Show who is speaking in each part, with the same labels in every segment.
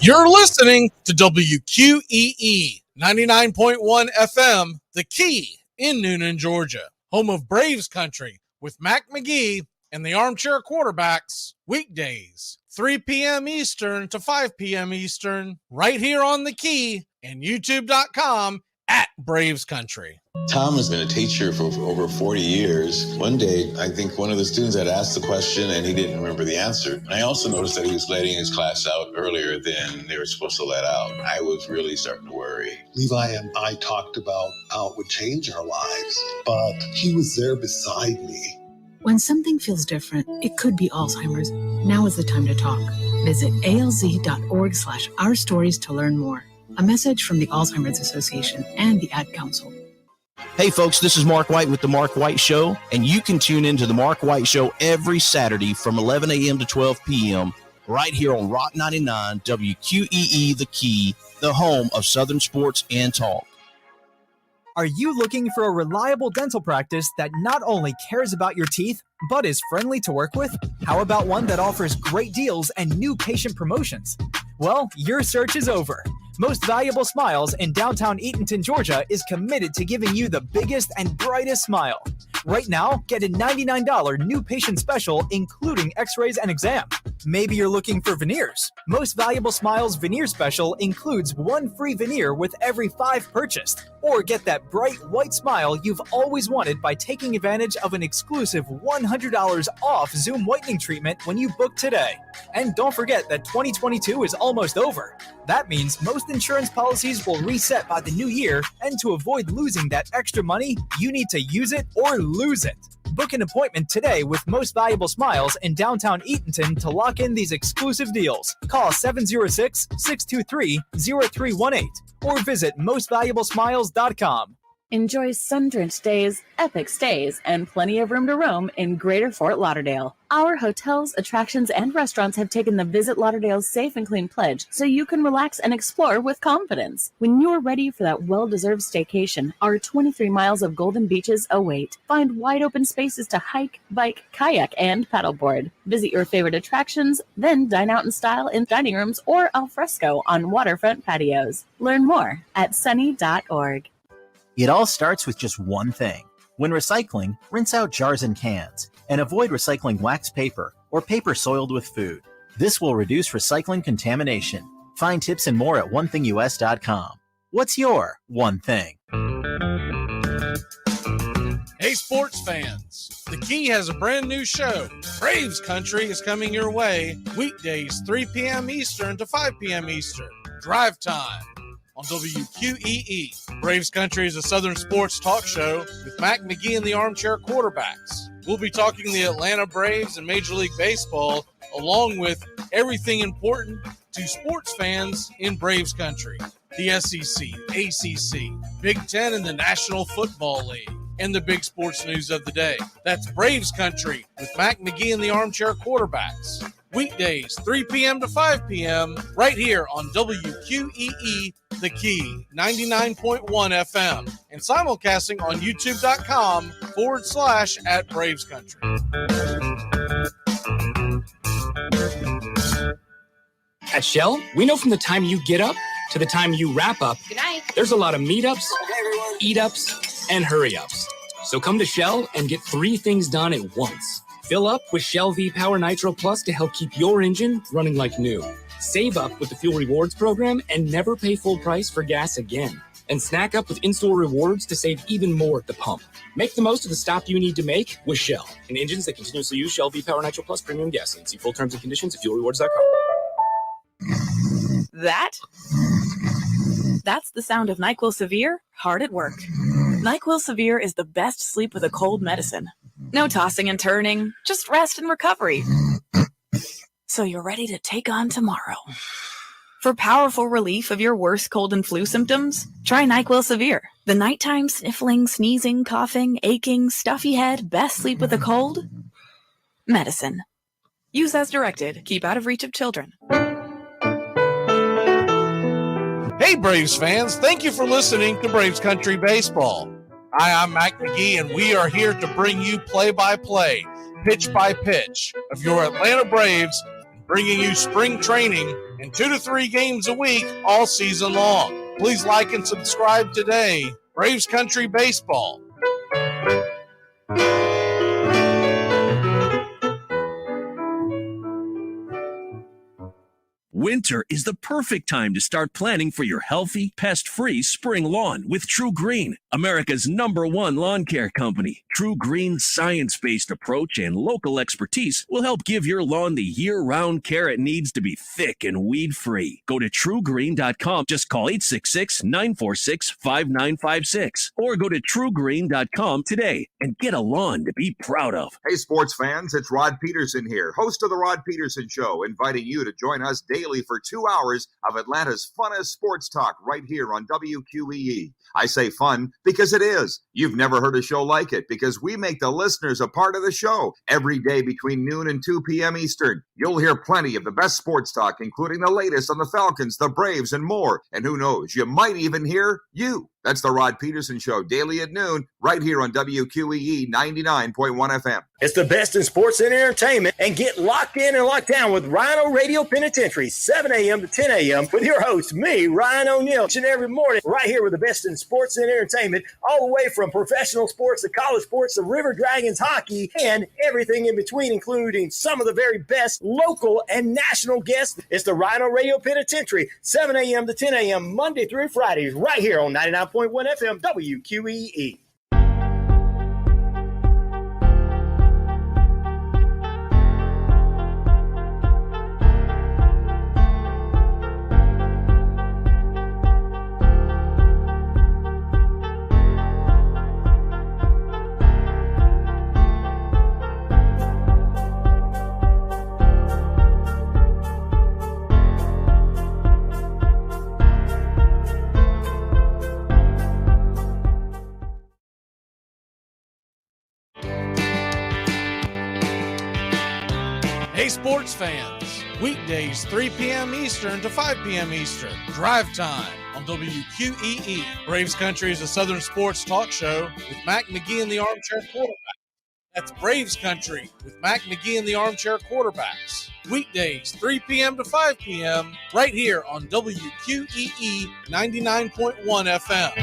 Speaker 1: You're listening to WQEE 99.1 FM, The Key in Noonan, Georgia, home of Braves Country with Mac McGee and the Armchair Quarterbacks, weekdays, 3 p.m. Eastern to 5 p.m. Eastern, right here on The Key and YouTube.com at Braves Country.
Speaker 2: Tom has been a teacher for over 40 years. One day, I think one of the students had asked the question and he didn't remember the answer. And I also noticed that he was letting his class out earlier than they were supposed to let out. I was really starting to worry.
Speaker 3: Levi and I talked about how it would change our lives, but he was there beside me.
Speaker 4: When something feels different, it could be Alzheimer's. Now is the time to talk. Visit alz.org/ourstories to learn more. A message from the Alzheimer's Association and the Ad Council.
Speaker 5: Hey folks, this is Mark White with The Mark White Show, and you can tune into The Mark White Show every Saturday from 11 a.m. to 12 p.m. right here on Rock 99 WQEE The Key, the home of Southern sports and talk.
Speaker 6: Are you looking for a reliable dental practice that not only cares about your teeth, but is friendly to work with? How about one that offers great deals and new patient promotions? Well, your search is over. Most Valuable Smiles in downtown Eatonton, Georgia is committed to giving you the biggest and brightest smile. Right now, get a $99 new patient special, including x-rays and exam. Maybe you're looking for veneers. Most Valuable Smiles veneer special includes one free veneer with every 5 purchased. Or get that bright white smile you've always wanted by taking advantage of an exclusive $100 off Zoom whitening treatment when you book today. And don't forget that 2022 is almost over. That means most insurance policies will reset by the new year, and to avoid losing that extra money, you need to use it or lose it. Book an appointment today with Most Valuable Smiles in downtown Eatonton to lock in these exclusive deals. Call 706-623-0318 or visit mostvaluablesmiles.com.
Speaker 7: Enjoy sun-drenched days, epic stays, and plenty of room to roam in Greater Fort Lauderdale. Our hotels, attractions, and restaurants have taken the Visit Lauderdale's Safe and Clean pledge so you can relax and explore with confidence. When you're ready for that well-deserved staycation, our 23 miles of golden beaches await. Find wide-open spaces to hike, bike, kayak, and paddleboard. Visit your favorite attractions, then dine out in style in dining rooms or al fresco on waterfront patios. Learn more at sunny.org.
Speaker 8: It all starts with just one thing. When recycling, rinse out jars and cans, and avoid recycling wax paper or paper soiled with food. This will reduce recycling contamination. Find tips and more at onethingus.com. What's your one thing?
Speaker 1: Hey sports fans, The Key has a brand new show. Braves Country is coming your way weekdays 3 p.m. Eastern to 5 p.m. Eastern. Drive time on WQEE. Braves Country is a Southern sports talk show with Mac McGee and the Armchair Quarterbacks. We'll be talking the Atlanta Braves and Major League Baseball, along with everything important to sports fans in Braves Country. The SEC, ACC, Big Ten, and the National Football League, and the big sports news of the day. That's Braves Country with Mac McGee and the Armchair Quarterbacks. Weekdays, 3 p.m. to 5 p.m. right here on WQEE The Key, 99.1 FM, and simulcasting on youtube.com/at Braves Country.
Speaker 9: At Shell, we know from the time you get up to the time you wrap up,
Speaker 10: good night,
Speaker 9: there's a lot of meetups, eat-ups, and hurry-ups. So come to Shell and get 3 things done at once. Fill up with Shell V-Power Nitro Plus to help keep your engine running like new. Save up with the Fuel Rewards program and never pay full price for gas again. And snack up with in-store rewards to save even more at the pump. Make the most of the stop you need to make with Shell and engines that continuously use Shell V-Power Nitro Plus premium gasoline. See full terms and conditions at fuelrewards.com.
Speaker 11: That's the sound of NyQuil Severe hard at work. NyQuil Severe is the best sleep with a cold medicine. No tossing and turning, just rest and recovery. So you're ready to take on tomorrow. For powerful relief of your worst cold and flu symptoms, try NyQuil Severe. The nighttime sniffling, sneezing, coughing, aching, stuffy head, best sleep with a cold medicine. Use as directed. Keep out of reach of children.
Speaker 1: Hey Braves fans, thank you for listening to Braves Country Baseball. Hi, I'm Mac McGee, and we are here to bring you play-by-play, pitch-by-pitch of your Atlanta Braves and bringing you spring training and 2 to 3 games a week all season long. Please like and subscribe today. Braves Country Baseball.
Speaker 10: Winter is the perfect time to start planning for your healthy, pest-free spring lawn with True Green, America's #1 lawn care company. True Green's science-based approach and local expertise will help give your lawn the year-round care it needs to be thick and weed-free. Go to truegreen.com. Just call 866-946-5956 or go to truegreen.com today and get a lawn to be proud of.
Speaker 12: Hey, sports fans, it's Rod Peterson here, host of The Rod Peterson Show, inviting you to join us daily for 2 hours of Atlanta's funnest sports talk right here on WQEE. I say fun because it is. You've never heard a show like it because we make the listeners a part of the show. Every day between noon and 2 p.m. Eastern, you'll hear plenty of the best sports talk, including the latest on the Falcons, the Braves, and more. And who knows, you might even hear you. That's the Rod Peterson Show, daily at noon, right here on WQEE 99.1 FM.
Speaker 13: It's the best in sports and entertainment, and get locked in and locked down with Rhino Radio Penitentiary, 7 a.m. to 10 a.m. with your host, me, Ryan O'Neill, each and every morning, right here with the best in sports and entertainment, all the way from professional sports to college sports to River Dragons hockey and everything in between, including some of the very best local and national guests. It's the Rhino Radio Penitentiary, 7 a.m. to 10 a.m. Monday through Fridays, right here on 99.1 FM WQEE.
Speaker 1: Hey, sports fans. Weekdays, 3 p.m. Eastern to 5 p.m. Eastern. Drive time on WQEE. Braves Country is a Southern sports talk show with Mac McGee and the Armchair Quarterback. That's Braves Country with Mac McGee and the Armchair Quarterbacks. Weekdays, 3 p.m. to 5 p.m. right here on WQEE 99.1 FM.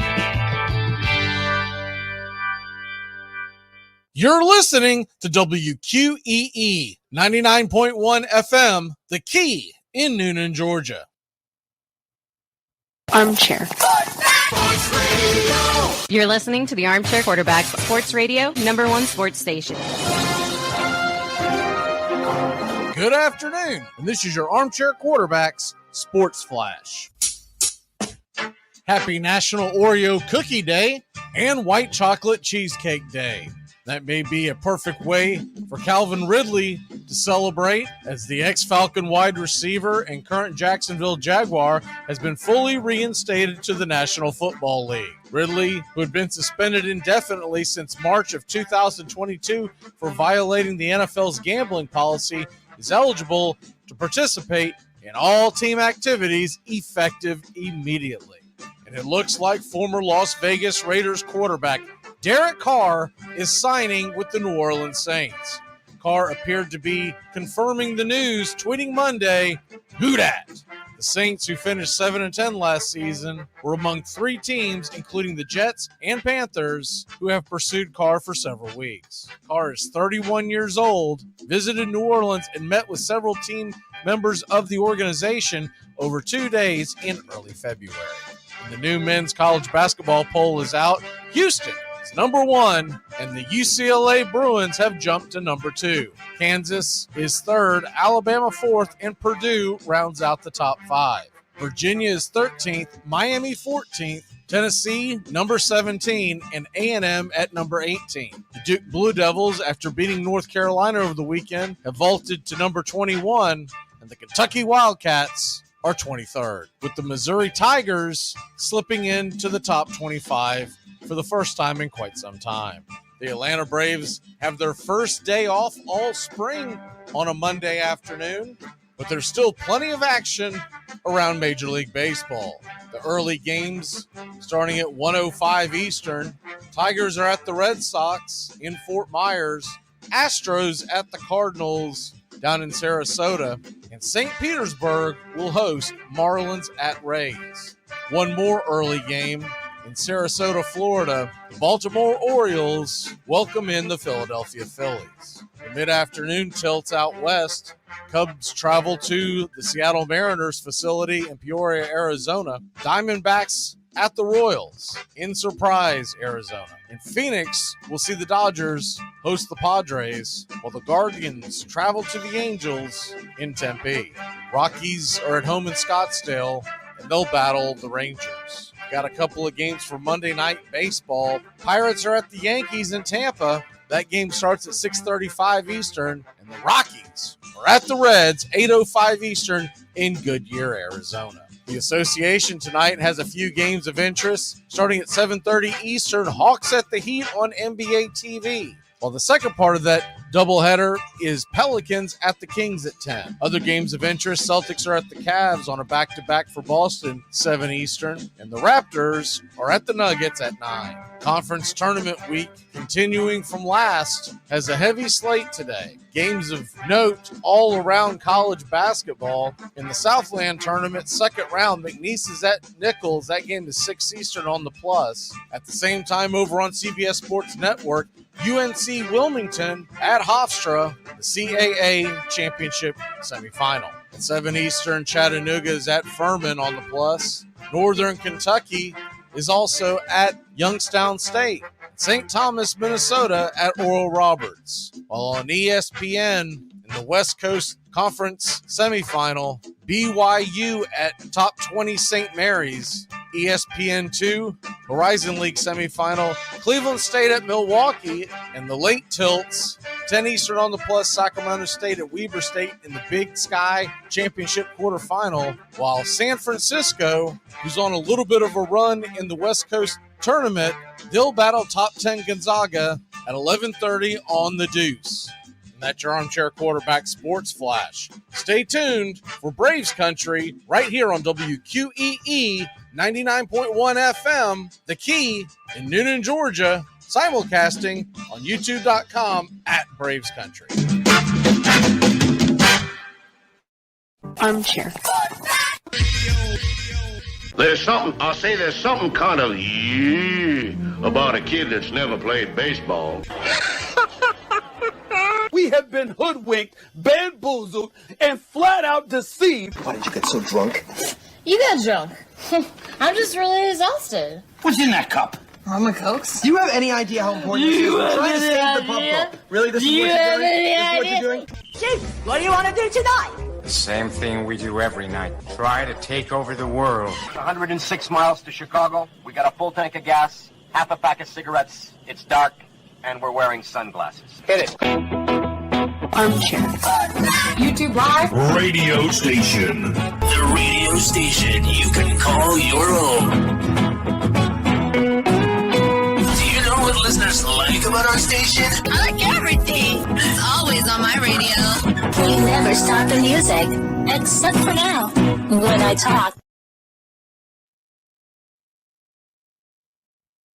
Speaker 1: You're listening to WQEE 99.1 FM, The Key in Noonan, Georgia.
Speaker 14: Armchair. You're listening to the Armchair Quarterback Sports Radio, #1 sports station.
Speaker 1: Good afternoon, and this is your Armchair Quarterbacks Sports Flash. Happy National Oreo Cookie Day and White Chocolate Cheesecake Day. That may be a perfect way for Calvin Ridley to celebrate, as the ex-Falcon wide receiver and current Jacksonville Jaguar has been fully reinstated to the National Football League. Ridley, who had been suspended indefinitely since March of 2022 for violating the NFL's gambling policy, is eligible to participate in all team activities effective immediately. And it looks like former Las Vegas Raiders quarterback Derek Carr is signing with the New Orleans Saints. Carr appeared to be confirming the news, tweeting Monday, "Who dat?" The Saints, who finished 7-10 last season, were among 3 teams, including the Jets and Panthers, who have pursued Carr for several weeks. Carr is 31 years old, visited New Orleans, and met with several team members of the organization over 2 days in early February. And the new men's college basketball poll is out. Houston is #1, and the UCLA Bruins have jumped to #2. Kansas is 3rd, Alabama 4th, and Purdue rounds out the top 5. Virginia is 13th, Miami 14th, Tennessee #17, and A&M at #18. The Duke Blue Devils, after beating North Carolina over the weekend, have vaulted to #21, and the Kentucky Wildcats are 23rd, with the Missouri Tigers slipping into the top 25 for the first time in quite some time. The Atlanta Braves have their first day off all spring on a Monday afternoon, but there's still plenty of action around Major League Baseball. The early games starting at 1:05 Eastern. Tigers are at the Red Sox in Fort Myers. Astros at the Cardinals down in Sarasota. And St. Petersburg will host Marlins at Rays. One more early game in Sarasota, Florida. The Baltimore Orioles welcome in the Philadelphia Phillies. The mid-afternoon tilts out west. Cubs travel to the Seattle Mariners facility in Peoria, Arizona. Diamondbacks at the Royals in Surprise, Arizona. In Phoenix, we'll see the Dodgers host the Padres, while the Guardians travel to the Angels in Tempe. Rockies are at home in Scottsdale, and they'll battle the Rangers. Got a couple of games for Monday Night Baseball. Pirates are at the Yankees in Tampa. That game starts at 6:35 Eastern, and the Rockies are at the Reds, 8:05 Eastern in Goodyear, Arizona. The association tonight has a few games of interest. Starting at 7:30 Eastern, Hawks at the Heat on NBA TV. While the second part of that doubleheader is Pelicans at the Kings at 10. Other games of interest, Celtics are at the Cavs on a back-to-back for Boston, 7 Eastern. And the Raptors are at the Nuggets at 9. Conference tournament week, continuing from last, has a heavy slate today. Games of note all around college basketball. In the Southland tournament, second round, McNeese is at Nichols. That game is 6 Eastern on the plus. At the same time, over on CBS Sports Network, UNC Wilmington at Hofstra, the CAA championship semifinal. At 7 Eastern, Chattanooga is at Furman on the plus. Northern Kentucky is also at Youngstown State. St. Thomas, Minnesota at Oral Roberts. While on ESPN in the West Coast Conference semifinal, BYU at top 20 St. Mary's. ESPN2 Horizon League semifinal, Cleveland State at Milwaukee, and the late tilts, 10 Eastern on the plus, Sacramento State at Weber State in the Big Sky Championship quarterfinal, while San Francisco, who's on a little bit of a run in the West Coast tournament, they'll battle top 10 Gonzaga at 11:30 on the Deuce. And that's your Armchair Quarterback Sports Flash. Stay tuned for Braves Country right here on WQEE 99.1 FM, The Key in Noonan, Georgia, simulcasting on youtube.com at Braves Country.
Speaker 14: Armchair.
Speaker 15: There's something kind of about a kid that's never played baseball.
Speaker 16: We have been hoodwinked, bamboozled, and flat out deceived.
Speaker 17: Why did you get so drunk?
Speaker 18: You got drunk. I'm just really exhausted.
Speaker 17: What's in that cup?
Speaker 18: Rum and Cokes.
Speaker 17: Do you have any idea how important this is? We're trying to save the pub. Really? This is what you're doing? This is what you're doing?
Speaker 19: Chief, what do you want to do tonight?
Speaker 20: The same thing we do every night. Try to take over the world.
Speaker 21: 106 miles to Chicago. We got a full tank of gas, half a pack of cigarettes. It's dark, and we're wearing sunglasses. Hit it.
Speaker 14: Armchair.
Speaker 19: YouTube Live.
Speaker 10: Radio station. The radio station you can call your own. Do you know what listeners like about our station?
Speaker 22: I like everything. It's always on my radio.
Speaker 23: We never stop the music, except for now, when I talk.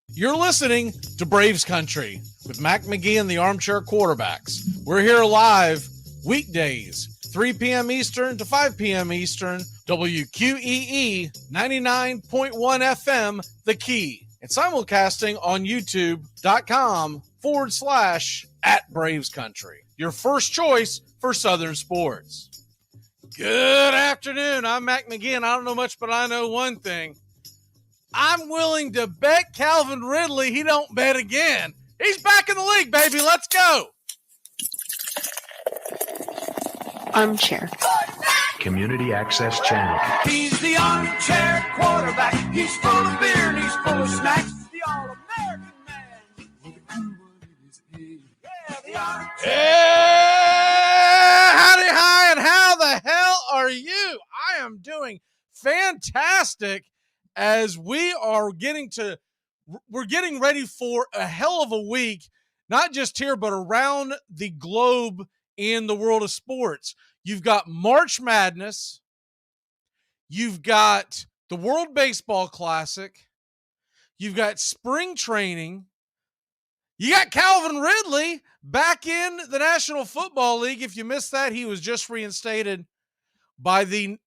Speaker 1: You're listening to Braves Country with Mac McGee and the Armchair Quarterbacks. We're here live weekdays, 3 p.m. Eastern to 5 p.m. Eastern, WQEE 99.1 FM, The Key, and simulcasting on youtube.com/@Braves Country. Your first choice for Southern sports. Good afternoon. I'm Mac McGee, and I don't know much, but I know one thing. I'm willing to bet Calvin Ridley he don't bet again. He's back in the league, baby. Let's go.
Speaker 14: Armchair.
Speaker 10: Community Access Channel.
Speaker 19: He's the armchair quarterback. He's full of beer and he's full of snacks. The all-American man. Yeah, the armchair.
Speaker 1: Hey, howdy, hi, and how the hell are you? I am doing fantastic as we're getting ready for a hell of a week, not just here, but around the globe in the world of sports. You've got March Madness. You've got the World Baseball Classic. You've got spring training. You got Calvin Ridley back in the National Football League. If you missed that, he was just reinstated by the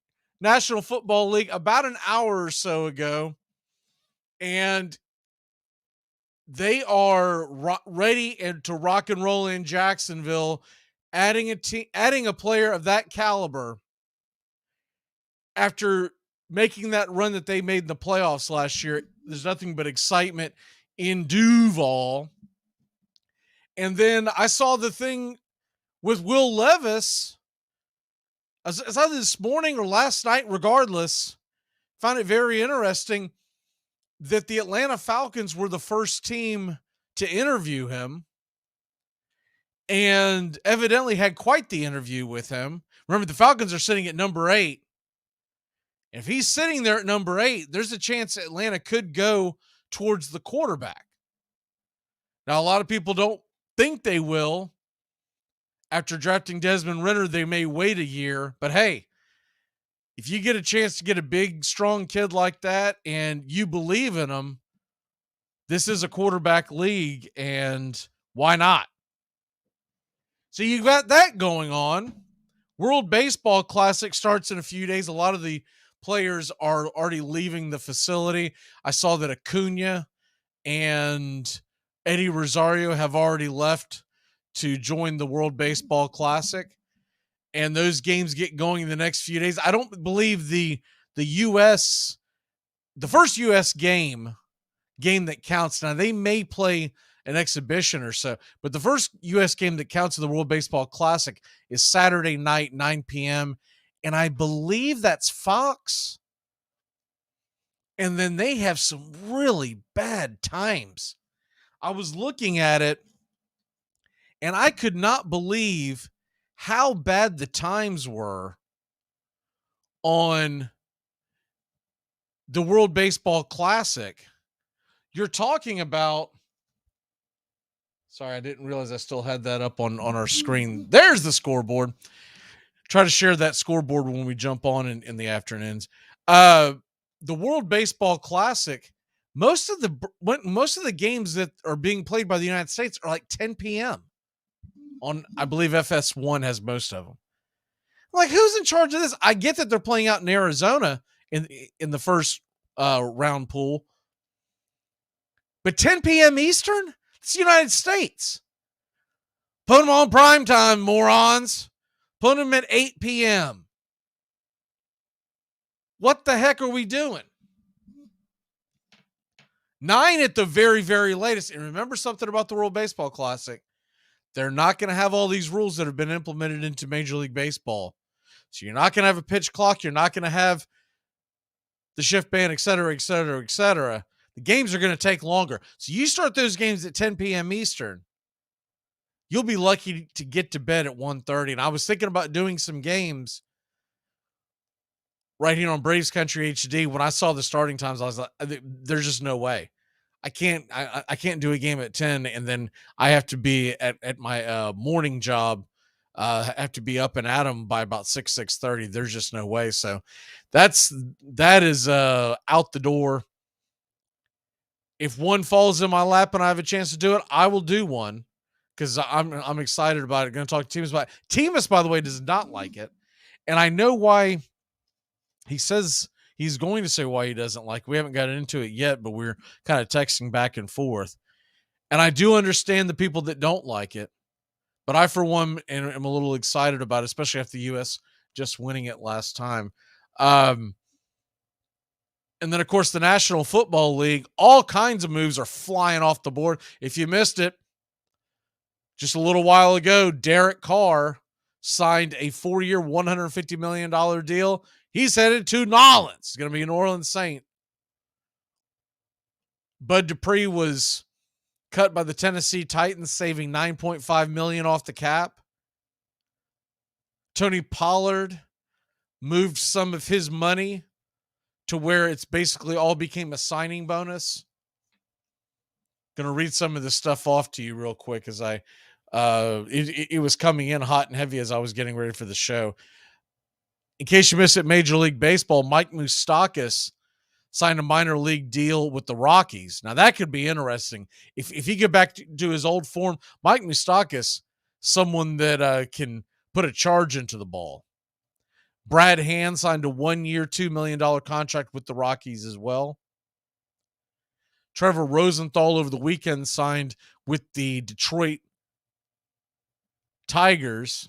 Speaker 1: National Football League about an hour or so ago. And they are ready to rock and roll in Jacksonville, adding a player of that caliber after making that run that they made in the playoffs last year. There's nothing but excitement in Duval. And then I saw the thing with Will Levis. As either this morning or last night, regardless, found it very interesting that the Atlanta Falcons were the first team to interview him and evidently had quite the interview with him. Remember, the Falcons are sitting at number 8. If he's sitting there at number 8, there's a chance Atlanta could go towards the quarterback. Now, a lot of people don't think they will. After drafting Desmond Ridder, they may wait a year. But hey, if you get a chance to get a big, strong kid like that and you believe in him, this is a quarterback league, and why not? So you got that going on. World Baseball Classic starts in a few days. A lot of the players are already leaving the facility. I saw that Acuna and Eddie Rosario have already left to join the World Baseball Classic, and those games get going in the next few days. I don't believe the first U.S. game that counts. Now, they may play an exhibition or so, but the first U.S. game that counts in the World Baseball Classic is Saturday night, 9 p.m., and I believe that's Fox. And then they have some really bad times. I was looking at it, and I could not believe how bad the times were on the World Baseball Classic. You're talking about, sorry, I didn't realize I still had that up on our screen. There's the scoreboard. Try to share that scoreboard when we jump on in the afternoons. The World Baseball Classic, most of the games that are being played by the United States are like 10 p.m. on, I believe FS1 has most of them. Like, who's in charge of this? I get that they're playing out in Arizona in the first round pool, but 10 p.m. Eastern? It's the United States. Put them on prime time, morons. Put them at 8 p.m. What the heck are we doing? 9 at the very, very latest. And remember something about the World Baseball Classic. They're not going to have all these rules that have been implemented into Major League Baseball. So you're not going to have a pitch clock. You're not going to have the shift band, et cetera, et cetera, et cetera. The games are going to take longer. So you start those games at 10 p.m. Eastern, you'll be lucky to get to bed at 1:30. And I was thinking about doing some games right here on Braves Country HD. When I saw the starting times, I was like, there's just no way. I can't do a game at 10 and then I have to be at my morning job. I have to be up and at 'em by about 6:30. There's just no way. So that is out the door. If one falls in my lap and I have a chance to do it, I will do one because I'm excited about it. Going to talk to Teamus about it. Teamus, by the way, does not like it. And I know why. He says he's going to say why he doesn't like it. We haven't got into it yet, but we're kind of texting back and forth. And I do understand the people that don't like it. But I, for one, am a little excited about it, especially after the U.S. just winning it last time. And then, of course, the National Football League, all kinds of moves are flying off the board. If you missed it, just a little while ago, Derek Carr signed a 4-year, $150 million deal. He's headed to Nolans. He's going to be an Orleans Saint. Bud Dupree was cut by the Tennessee Titans, saving $9.5 million off the cap. Tony Pollard moved some of his money to where it's basically all became a signing bonus. Going to read some of this stuff off to you real quick as it was coming in hot and heavy as I was getting ready for the show. In case you missed it, Major League Baseball, Mike Moustakas signed a minor league deal with the Rockies. Now, that could be interesting. If he get back to his old form, Mike Moustakas, someone that can put a charge into the ball. Brad Hand signed a 1-year, $2 million contract with the Rockies as well. Trevor Rosenthal over the weekend signed with the Detroit Tigers.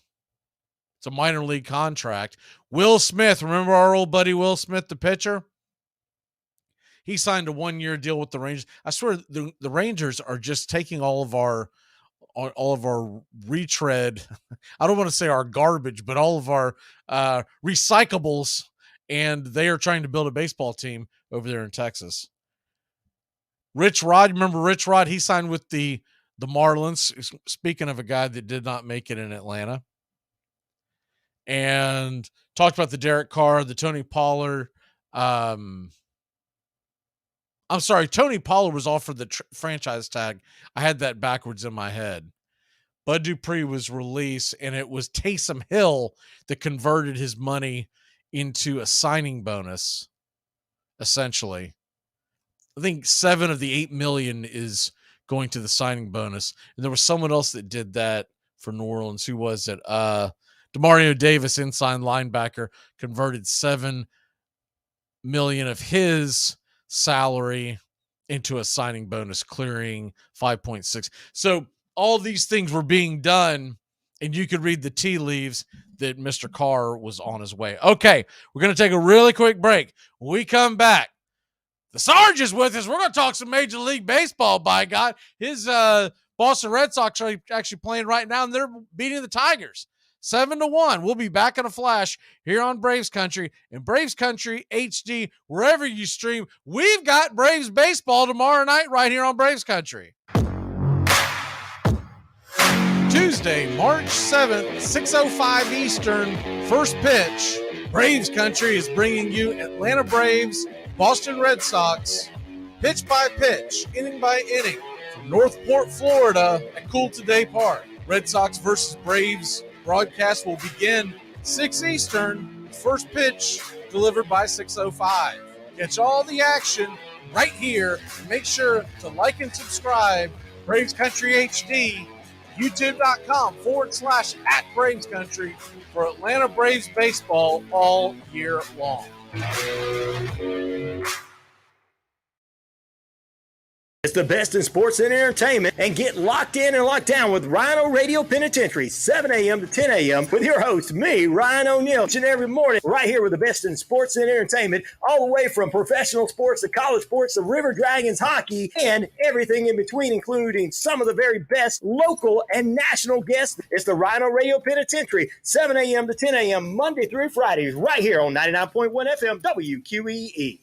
Speaker 1: It's a minor league contract. Will Smith, remember our old buddy Will Smith, the pitcher? He signed a 1-year deal with the Rangers. I swear the Rangers are just taking all of our retread. I don't want to say our garbage, but all of our recyclables, and they are trying to build a baseball team over there in Texas. Rich Rod, remember Rich Rod? He signed with the Marlins. Speaking of a guy that did not make it in Atlanta. And talked about the Derek Carr, the Tony Pollard. I'm sorry, Tony Pollard was offered the franchise tag. I had that backwards in my head. Bud Dupree was released, and it was Taysom Hill that converted his money into a signing bonus, essentially. I think 7 of the $8 million is going to the signing bonus. And there was someone else that did that for New Orleans. Who was it? Demario Davis, inside linebacker, converted $7 million of his salary into a signing bonus, clearing 5.6. So all these things were being done, and you could read the tea leaves that Mr. Carr was on his way. Okay, we're going to take a really quick break. When we come back, the Sarge is with us. We're going to talk some Major League Baseball, by God. His Boston Red Sox are actually playing right now, and they're beating the Tigers 7-1. We'll be back in a flash here on Braves Country and Braves Country HD, wherever you stream. We've got Braves baseball tomorrow night right here on Braves Country. Tuesday, March 7th, 6:05 Eastern, first pitch. Braves Country is bringing you Atlanta Braves, Boston Red Sox, pitch by pitch, inning by inning, from Northport, Florida, at Cool Today Park. Red Sox versus Braves broadcast will begin 6 Eastern, first pitch delivered by 6:05. Catch all the action right here. Make sure to like and subscribe. Braves Country HD, youtube.com/@Braves Country for Atlanta Braves baseball all year long.
Speaker 13: It's the best in sports and entertainment, and get locked in and locked down with Rhino Radio Penitentiary, 7 a.m. to 10 a.m. with your host, me, Ryan O'Neill, each and every morning, right here with the best in sports and entertainment, all the way from professional sports to college sports to River Dragons hockey and everything in between, including some of the very best local and national guests. It's the Rhino Radio Penitentiary, 7 a.m. to 10 a.m. Monday through Fridays, right here on 99.1 FM WQEE.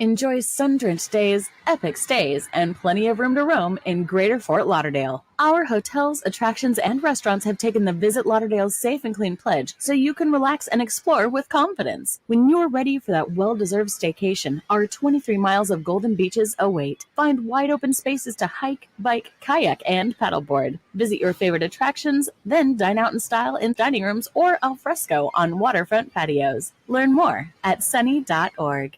Speaker 7: Enjoy sun-drenched days, epic stays, and plenty of room to roam in Greater Fort Lauderdale. Our hotels, attractions, and restaurants have taken the Visit Lauderdale's Safe and Clean pledge, so you can relax and explore with confidence. When you're ready for that well-deserved staycation, our 23 miles of golden beaches await. Find wide-open spaces to hike, bike, kayak, and paddleboard. Visit your favorite attractions, then dine out in style in dining rooms or al fresco on waterfront patios. Learn more at sunny.org.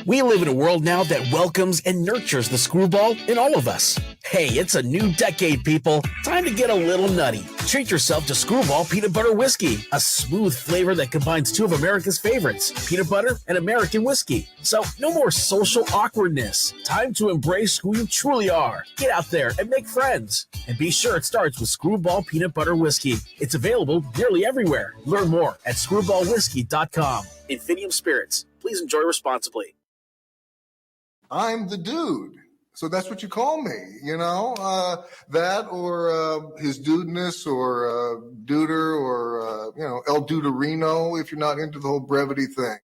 Speaker 2: We live in a world now that welcomes and nurtures the screwball in all of us. Hey, it's a new decade, people. Time to get a little nutty. Treat yourself to Screwball Peanut Butter Whiskey, a smooth flavor that combines two of America's favorites, peanut butter and American whiskey. So no more social awkwardness. Time to embrace who you truly are. Get out there and make friends. And be sure it starts with Screwball Peanut Butter Whiskey. It's available nearly everywhere. Learn more at screwballwhiskey.com. Infinium Spirits. Please enjoy responsibly.
Speaker 3: I'm the dude. So that's what you call me, you know, that or his dudeness or duder or, you know, El Duderino if you're not into the whole brevity thing.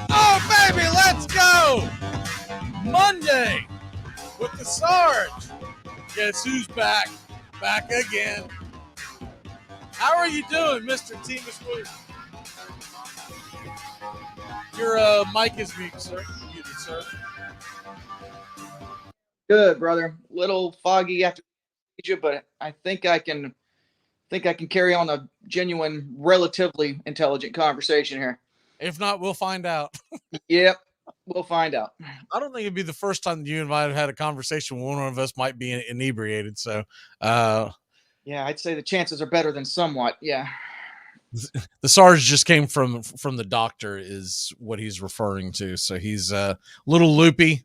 Speaker 1: Oh, baby, let's go! Monday with the Sarge. Guess who's back? Back again. How are you doing, Mr. Timus Williams? Your mic is muted, sir.
Speaker 4: Good, brother. Little foggy after Egypt, but I think I can carry on a genuine, relatively intelligent conversation here.
Speaker 1: If not, we'll find out.
Speaker 4: Yep, we'll find out.
Speaker 1: I don't think it'd be the first time that you and I have had a conversation where one of us might be inebriated. So,
Speaker 4: yeah, I'd say the chances are better than somewhat. Yeah.
Speaker 1: The SARS just came from the doctor is what he's referring to. So he's a little loopy,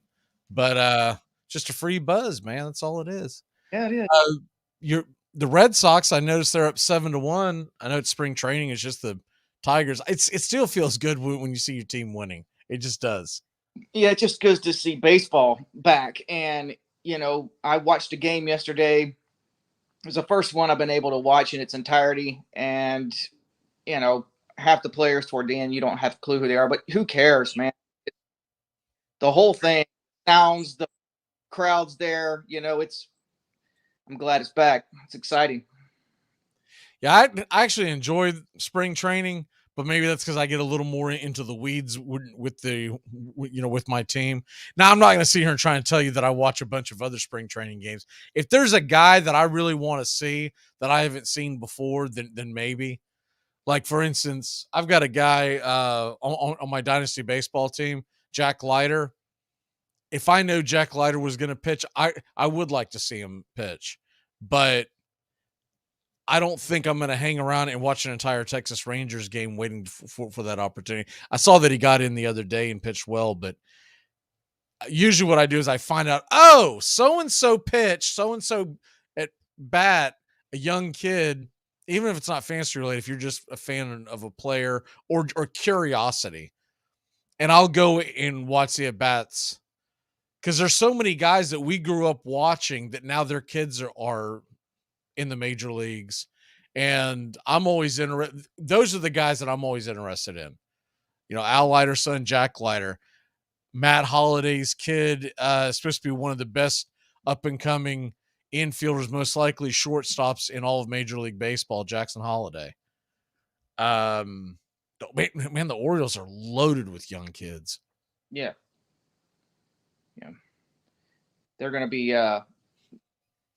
Speaker 1: but just a free buzz, man. That's all it is.
Speaker 4: Yeah, it is.
Speaker 1: The Red Sox, I noticed they're up 7-1. I know it's spring training. It's just the Tigers. It still feels good when you see your team winning. It just does.
Speaker 4: Yeah, it's just good to see baseball back. And, I watched a game yesterday. It was the first one I've been able to watch in its entirety. And, half the players toward the end, you don't have a clue who they are, but who cares, man? The whole thing sounds, the crowd's there, I'm glad it's back. It's exciting.
Speaker 1: Yeah, I actually enjoy spring training, but maybe that's because I get a little more into the weeds with my team. Now, I'm not going to sit here and try and tell you that I watch a bunch of other spring training games. If there's a guy that I really want to see that I haven't seen before, then maybe. Like, for instance, I've got a guy on my Dynasty baseball team, Jack Leiter. If I know Jack Leiter was going to pitch, I would like to see him pitch. But I don't think I'm going to hang around and watch an entire Texas Rangers game waiting for that opportunity. I saw that he got in the other day and pitched well, but usually what I do is I find out, so-and-so pitched, so-and-so at bat, a young kid, even if it's not fantasy related, if you're just a fan of a player or curiosity, and I'll go and watch the at-bats because there's so many guys that we grew up watching that now their kids are in the major leagues. And I'm always interested. Those are the guys that I'm always interested in. Al Leiter's son, Jack Leiter, Matt Holliday's kid, supposed to be one of the best up and coming infielders, most likely shortstops in all of Major League Baseball, Jackson Holliday. Man, the Orioles are loaded with young kids.
Speaker 4: Yeah. They're going to be,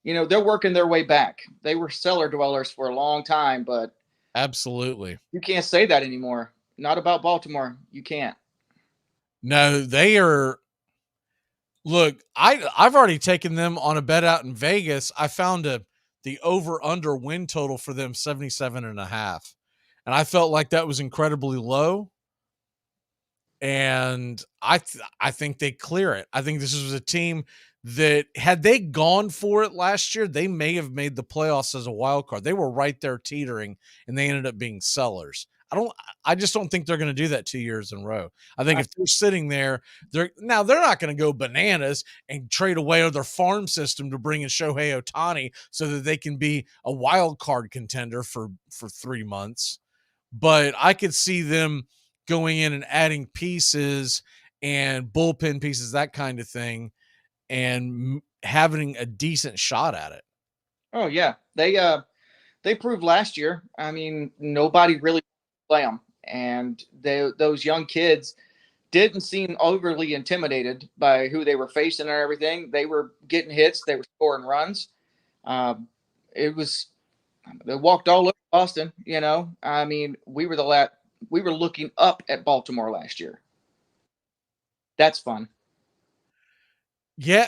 Speaker 4: they're working their way back. They were cellar dwellers for a long time, but
Speaker 1: absolutely,
Speaker 4: you can't say that anymore. Not about Baltimore. You can't.
Speaker 1: No, they are. Look, I've already taken them on a bet out in Vegas. I found the over-under win total for them 77.5. And I felt like that was incredibly low. And I think they clear it. I think this was a team that had they gone for it last year, they may have made the playoffs as a wild card. They were right there teetering, and they ended up being sellers. I just don't think they're going to do that 2 years in a row. I think if they're sitting there, they're not going to go bananas and trade away their farm system to bring in Shohei Ohtani so that they can be a wild card contender for 3 months. But I could see them going in and adding pieces and bullpen pieces, that kind of thing, and having a decent shot at it.
Speaker 4: Oh yeah. They proved last year. I mean, nobody really play them. And those young kids didn't seem overly intimidated by who they were facing and everything. They were getting hits. They were scoring runs. They walked all over Boston, I mean, we were looking up at Baltimore last year. That's fun.
Speaker 1: Yeah.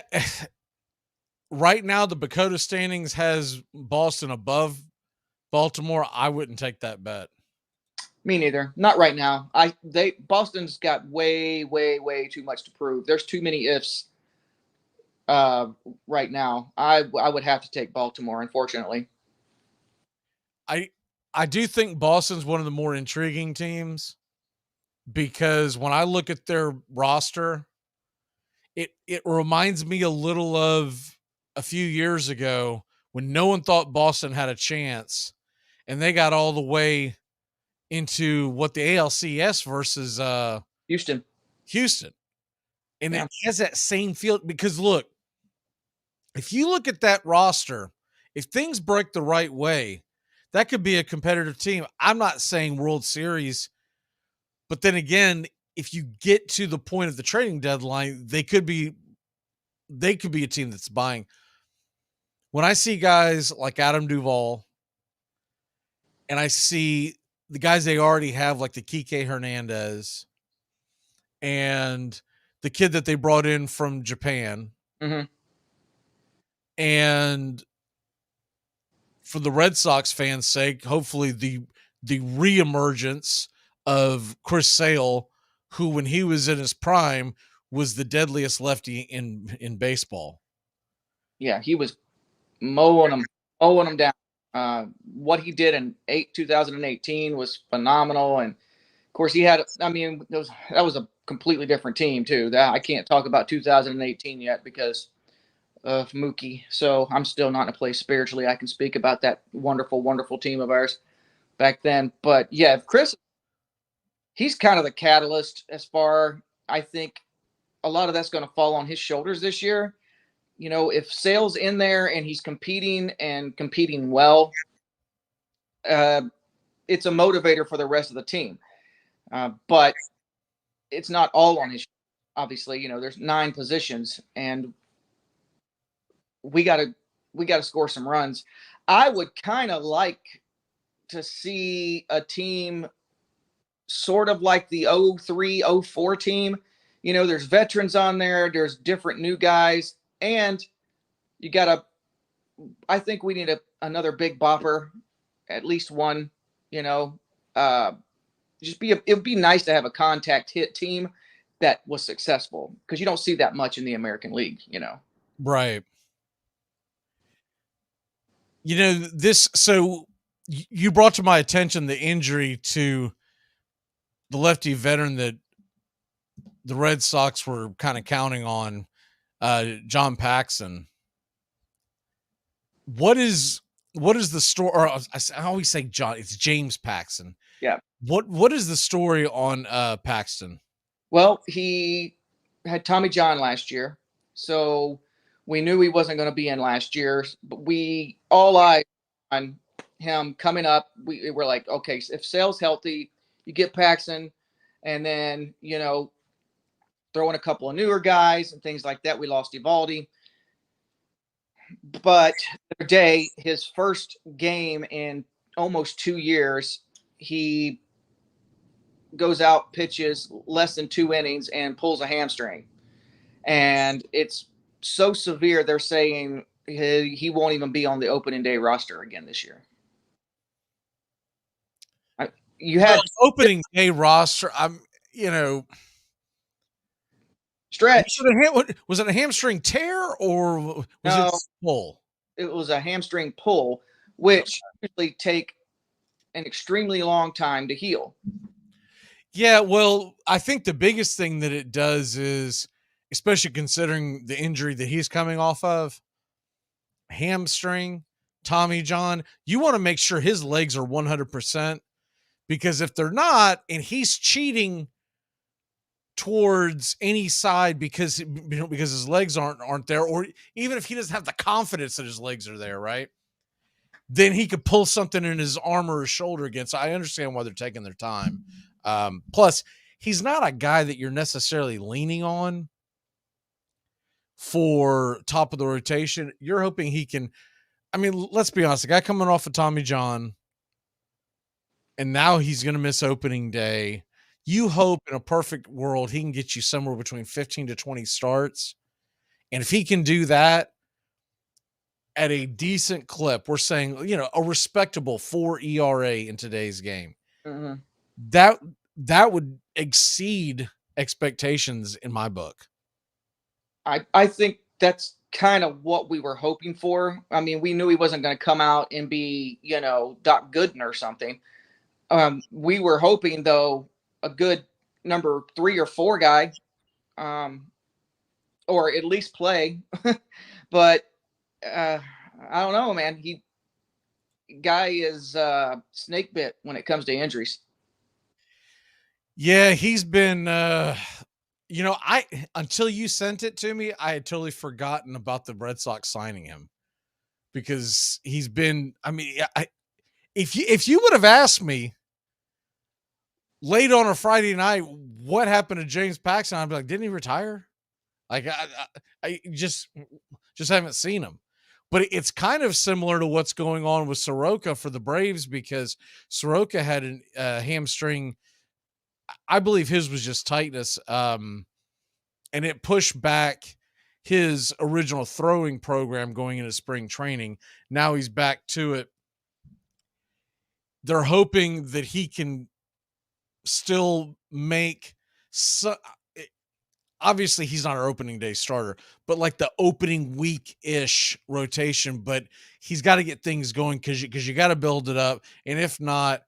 Speaker 1: Right now, the Bakota standings has Boston above Baltimore. I wouldn't take that bet.
Speaker 4: Me neither. Not right now. Boston's got way, way, way too much to prove. There's too many ifs right now. I would have to take Baltimore, unfortunately.
Speaker 1: I do think Boston's one of the more intriguing teams because when I look at their roster, it reminds me a little of a few years ago when no one thought Boston had a chance and they got all the way into what the ALCS versus
Speaker 4: Houston.
Speaker 1: And it has that same feel because look, if you look at that roster, if things break the right way, that could be a competitive team. I'm not saying World Series, but then again, if you get to the point of the trading deadline, they could be they could be a team that's buying. When I see guys like Adam Duvall, and I see the guys they already have, like the Kike Hernandez and the kid that they brought in from Japan, and for the Red Sox fans' sake, hopefully the reemergence of Chris Sale, who when he was in his prime was the deadliest lefty in baseball.
Speaker 4: Yeah, he was mowing them down. What he did in 2018 was phenomenal, and of course he had. I mean, that was a completely different team too. That I can't talk about 2018 yet because of Mookie. So I'm still not in a place spiritually I can speak about that wonderful, wonderful team of ours back then. But yeah, Chris, he's kind of the catalyst as far. I think a lot of that's going to fall on his shoulders this year. You know, if Sale's in there and he's competing and competing well, it's a motivator for the rest of the team. But it's not all on his. Obviously, you know, there's 9 positions, and we got to score some runs. I would kind of like to see a team sort of like the 03-04 team. You know, there's veterans on there, there's different new guys, and you got to I think we need another big bopper, at least one, you know. It would be nice to have a contact hit team that was successful, because you don't see that much in the American League, you know.
Speaker 1: Right. You know, so you brought to my attention the injury to the lefty veteran that the Red Sox were kind of counting on, John Paxton. What is the story? Or I always say John, it's James Paxton.
Speaker 4: Yeah.
Speaker 1: What is the story on Paxton?
Speaker 4: Well, he had Tommy John last year, so we knew he wasn't going to be in last year, but we all eyed on him coming up. We were like, okay, if Sale's healthy, you get Paxton, and then, you know, throw in a couple of newer guys and things like that. We lost Evaldi. But today, his first game in almost 2 years, he goes out, pitches less than 2 innings, and pulls a hamstring. And it's so severe, they're saying he won't even be on the opening day roster again this year. You had
Speaker 1: opening day roster. You know,
Speaker 4: stretch.
Speaker 1: Was it a hamstring tear or was it a pull?
Speaker 4: It was a hamstring pull, which usually take an extremely long time to heal.
Speaker 1: Yeah, well, I think the biggest thing that it does is, especially considering the injury that he's coming off of, hamstring, Tommy John, you want to make sure his legs are 100%, because if they're not, and he's cheating towards any side because his legs aren't there, or even if he doesn't have the confidence that his legs are there, right? Then he could pull something in his arm or his shoulder again. So I understand why they're taking their time. Plus, he's not a guy that you're necessarily leaning on for top of the rotation. You're hoping he can. I mean, let's be honest. The guy coming off of Tommy John, and now he's going to miss opening day. You hope in a perfect world he can get you somewhere between 15 to 20 starts. And if he can do that at a decent clip, we're saying, you know, a respectable 4 ERA in today's game.
Speaker 4: Mm-hmm.
Speaker 1: That would exceed expectations in my book.
Speaker 4: I think that's kind of what we were hoping for. I mean, we knew he wasn't going to come out and be, you know, Doc Gooden or something. We were hoping, though, a good number 3 or 4 guy, or at least play. But I don't know, man. Guy is snake bit when it comes to injuries.
Speaker 1: Yeah, he's been, you know, until you sent it to me, I had totally forgotten about the Red Sox signing him, because he's been, I mean, if you would have asked me late on a Friday night what happened to James Paxton, I'd be like, didn't he retire? Like I just haven't seen him. But it's kind of similar to what's going on with Soroka for the Braves, because Soroka had a hamstring. I believe his was just tightness, and it pushed back his original throwing program going into spring training. Now he's back to it. They're hoping that he can still make obviously he's not our opening day starter, but like the opening week-ish rotation, but he's got to get things going because you got to build it up. And if not,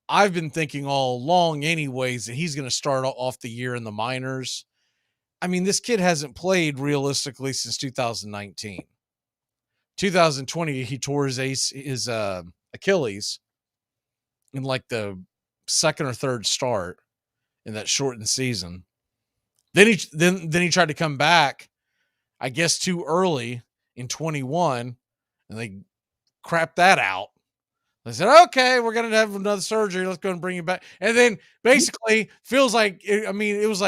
Speaker 1: I've been thinking all along anyways that he's going to start off the year in the minors. I mean, this kid hasn't played realistically since 2019. 2020, he tore his Achilles in like the second or third start in that shortened season. Then he tried to come back, I guess too early in 21, and they crapped that out. They said, okay, we're going to have another surgery. Let's go and bring you back. And then basically feels like, it was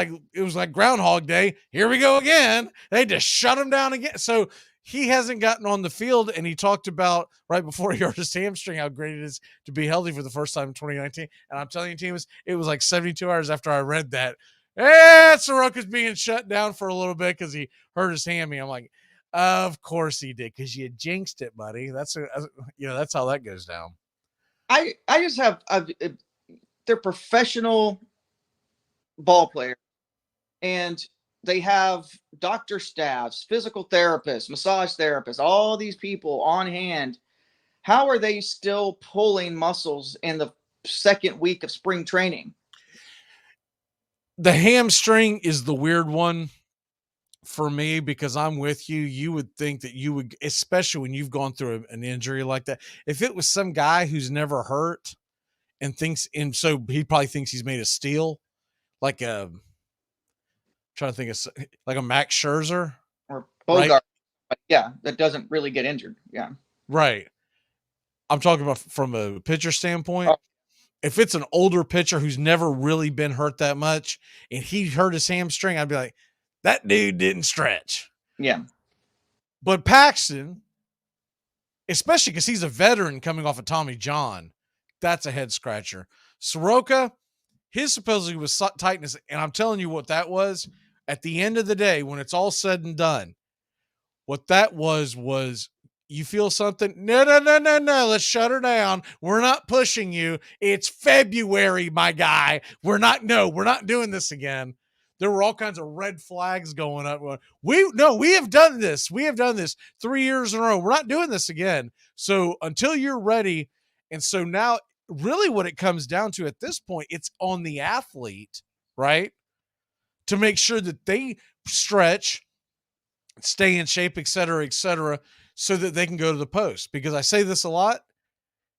Speaker 1: like Groundhog Day. Here we go again. They just shut him down again. So he hasn't gotten on the field, and he talked about right before he hurt his hamstring how great it is to be healthy for the first time in 2019. And I'm telling you, teams, it was like 72 hours after I read that. Soroka's being shut down for a little bit because he hurt his hammy. I'm like, of course he did, because you jinxed it, buddy. That's how that goes down.
Speaker 4: I just have they're professional ball players, and they have doctor staffs, physical therapists, massage therapists, all these people on hand. How are they still pulling muscles in the second week of spring training?
Speaker 1: The hamstring is the weird one for me, because I'm with you. You would think that you would, especially when you've gone through an injury like that. If it was some guy who's never hurt and so he probably thinks he's made of steel, like a Max Scherzer
Speaker 4: or Bogart, right? Yeah, that doesn't really get injured. Yeah,
Speaker 1: right. I'm talking about from a pitcher standpoint. If it's an older pitcher who's never really been hurt that much and he hurt his hamstring, I'd be like, that dude didn't stretch.
Speaker 4: Yeah.
Speaker 1: But Paxton, especially because he's a veteran coming off of Tommy John, that's a head scratcher. Soroka, his supposedly was tightness. And I'm telling you what that was. At the end of the day, when it's all said and done, what that was you feel something? No. Let's shut her down. We're not pushing you. It's February, my guy. We're not doing this again. There were all kinds of red flags going up. We have done this. We have done this 3 years in a row. We're not doing this again. So until you're ready. And so now really what it comes down to at this point, it's on the athlete, right? To make sure that they stretch, stay in shape, et cetera, so that they can go to the post. Because I say this a lot,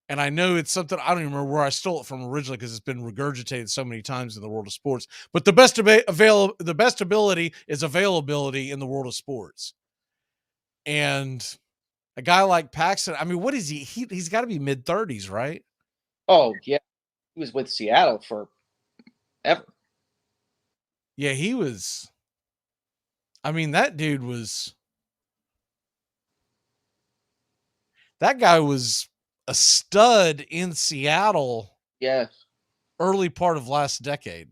Speaker 1: and I know it's something, I don't even remember where I stole it from originally because it's been regurgitated so many times in the world of sports. But the best ability is availability in the world of sports. And a guy like Paxton, I mean, what is he? He's got to be mid-30s, right?
Speaker 4: Oh, yeah. He was with Seattle for ever.
Speaker 1: Yeah, he was. I mean, that guy was a stud in Seattle.
Speaker 4: Yes.
Speaker 1: Early part of last decade.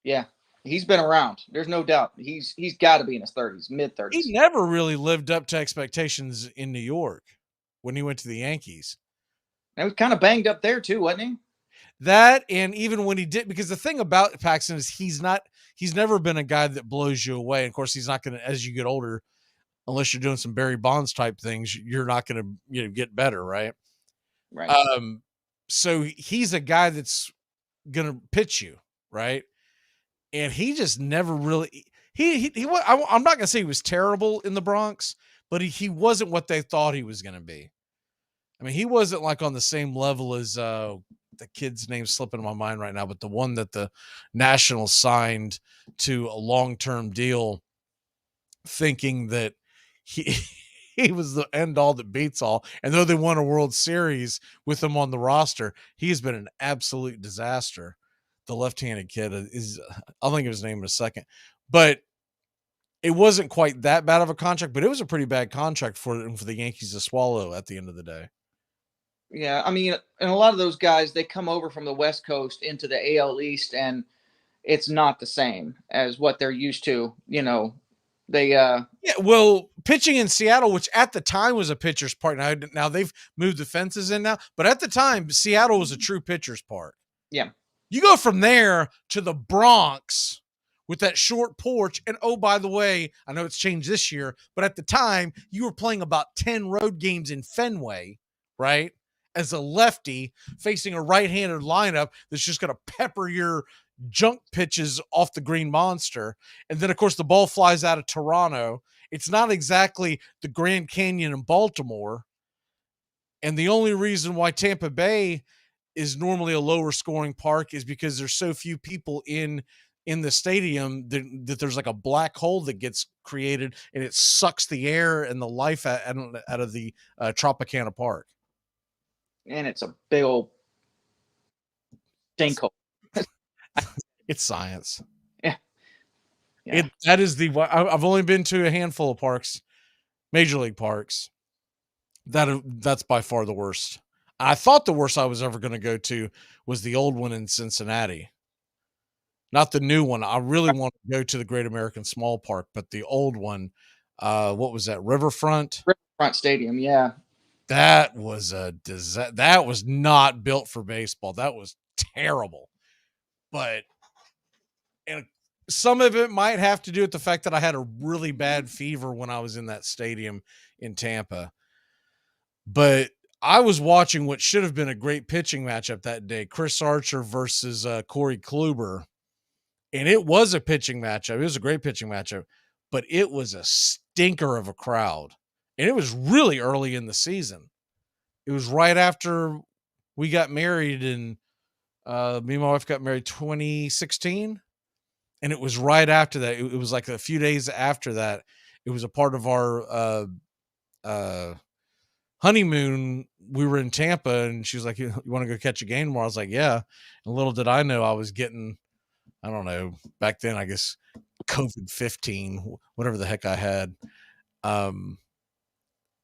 Speaker 4: Yeah. He's been around. There's no doubt. He's got to be in his 30s, mid-30s.
Speaker 1: He never really lived up to expectations in New York when he went to the Yankees.
Speaker 4: And he was kind of banged up there too, wasn't he?
Speaker 1: That, and even when he did, because the thing about Paxton is he's never been a guy that blows you away. And of course, he's not going to, as you get older, unless you're doing some Barry Bonds type things, you're not going to get better, right?
Speaker 4: Right.
Speaker 1: So he's a guy that's going to pitch you, right? And he just never really I'm not going to say he was terrible in the Bronx, but he wasn't what they thought he was going to be. I mean, he wasn't like on the same level as the kid's name slipping in my mind right now, but the one that the Nationals signed to a long-term deal, thinking that he was the end all that beats all. And though they won a World Series with him on the roster, he has been an absolute disaster. The left-handed kid I'll think of his name in a second, but it wasn't quite that bad of a contract, but it was a pretty bad contract for the Yankees to swallow at the end of the day.
Speaker 4: Yeah, I mean, and a lot of those guys, they come over from the West Coast into the AL East, and it's not the same as what they're used to. They
Speaker 1: Yeah, well, pitching in Seattle, which at the time was a pitcher's park. Now they've moved the fences in now, but at the time, Seattle was a true pitcher's park.
Speaker 4: Yeah.
Speaker 1: You go from there to the Bronx with that short porch. And oh, by the way, I know it's changed this year, but at the time, you were playing about 10 road games in Fenway, right? As a lefty facing a right-handed lineup that's just going to pepper your junk pitches off the green monster. And then, of course, the ball flies out of Toronto. It's not exactly the Grand Canyon in Baltimore. And the only reason why Tampa Bay is normally a lower scoring park is because there's so few people in the stadium that there's like a black hole that gets created, and it sucks the air and the life out of the Tropicana Park.
Speaker 4: And it's a big old sinkhole.
Speaker 1: It's science.
Speaker 4: Yeah.
Speaker 1: That is I've only been to a handful of parks, major league parks. That's by far the worst. I thought the worst I was ever going to go to was the old one in Cincinnati. Not the new one. I really want to go to the Great American Small Park, but the old one, what was that? Riverfront
Speaker 4: Stadium. Yeah.
Speaker 1: That was that was not built for baseball. That was terrible. But and some of it might have to do with the fact that I had a really bad fever when I was in that stadium in Tampa. But I was watching what should have been a great pitching matchup that day, Chris Archer versus Corey Kluber. And it was a pitching matchup. It was a great pitching matchup, but it was a stinker of a crowd. And it was really early in the season. It was right after we got married, and me and my wife got married 2016. And it was right after that. It was like a few days after that. It was a part of our honeymoon. We were in Tampa, and she was like, you want to go catch a game tomorrow? I was like, yeah. And little did I know I was getting, I don't know, back then, I guess, COVID-15, whatever the heck I had.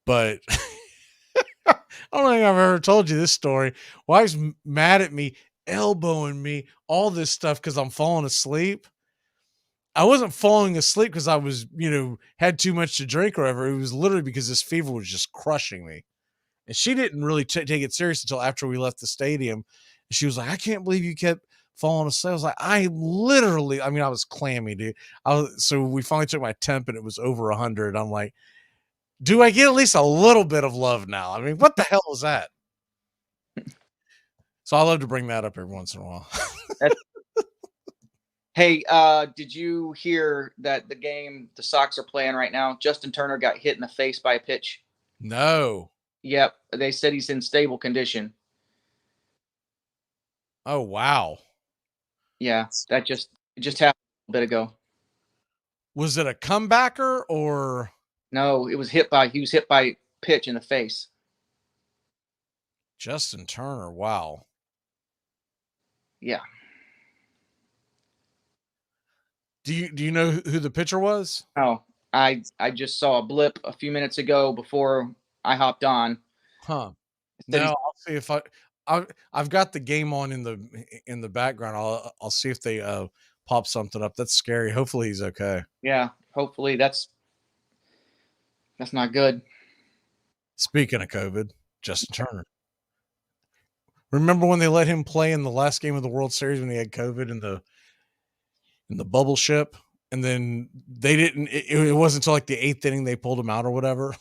Speaker 1: But I don't think I've ever told you this story. Wife's mad at me, elbowing me, all this stuff because I'm falling asleep. I wasn't falling asleep because I was, had too much to drink or whatever. It was literally because this fever was just crushing me. And she didn't really take it serious until after we left the stadium. And she was like, I can't believe you kept falling asleep. I was like, I was clammy, dude. So we finally took my temp, and it was over 100. I'm like, do I get at least a little bit of love now? I mean, what the hell is that? So I love to bring that up every once in a while.
Speaker 4: Hey, did you hear that the game the Sox are playing right now, Justin Turner got hit in the face by a pitch?
Speaker 1: No.
Speaker 4: Yep. They said he's in stable condition.
Speaker 1: Oh, wow.
Speaker 4: Yeah, that just happened a bit ago.
Speaker 1: Was it a comebacker or?
Speaker 4: No, he was hit by pitch in the face.
Speaker 1: Justin Turner, wow.
Speaker 4: Yeah.
Speaker 1: Do you know who the pitcher was?
Speaker 4: No, I just saw a blip a few minutes ago before I hopped on.
Speaker 1: Huh. No, I'll see if I've got the game on in the background. I'll see if they pop something up. That's scary. Hopefully he's okay.
Speaker 4: Yeah, hopefully that's not good.
Speaker 1: Speaking of COVID, Justin Turner. Remember when they let him play in the last game of the World Series when he had COVID in the bubble ship? And then they didn't, it wasn't until like the 8th inning they pulled him out or whatever.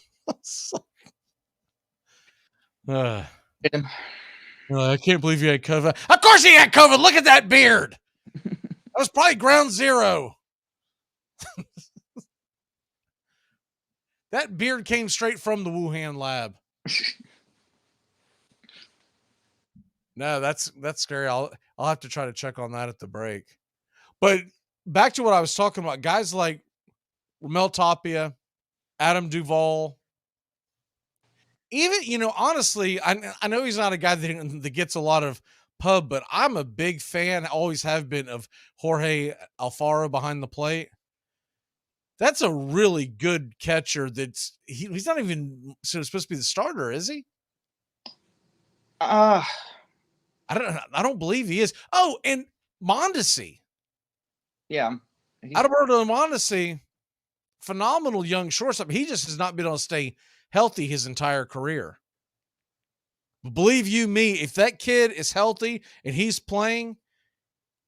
Speaker 1: I can't believe you had COVID. Of course he had COVID. Look at that beard. That was probably ground zero. That beard came straight from the Wuhan lab. No, that's scary. I'll have to try to check on that at the break. But back to what I was talking about, guys like Ramel Tapia, Adam Duvall. Even, honestly, I know he's not a guy that gets a lot of pub, but I'm a big fan, always have been, of Jorge Alfaro behind the plate. That's a really good catcher. He's not even supposed to be the starter, is he? I don't believe he is. Oh, and Mondesi.
Speaker 4: Yeah.
Speaker 1: Adalberto Mondesi, phenomenal young shortstop. He just has not been able to stay healthy his entire career. But believe you me, if that kid is healthy and he's playing,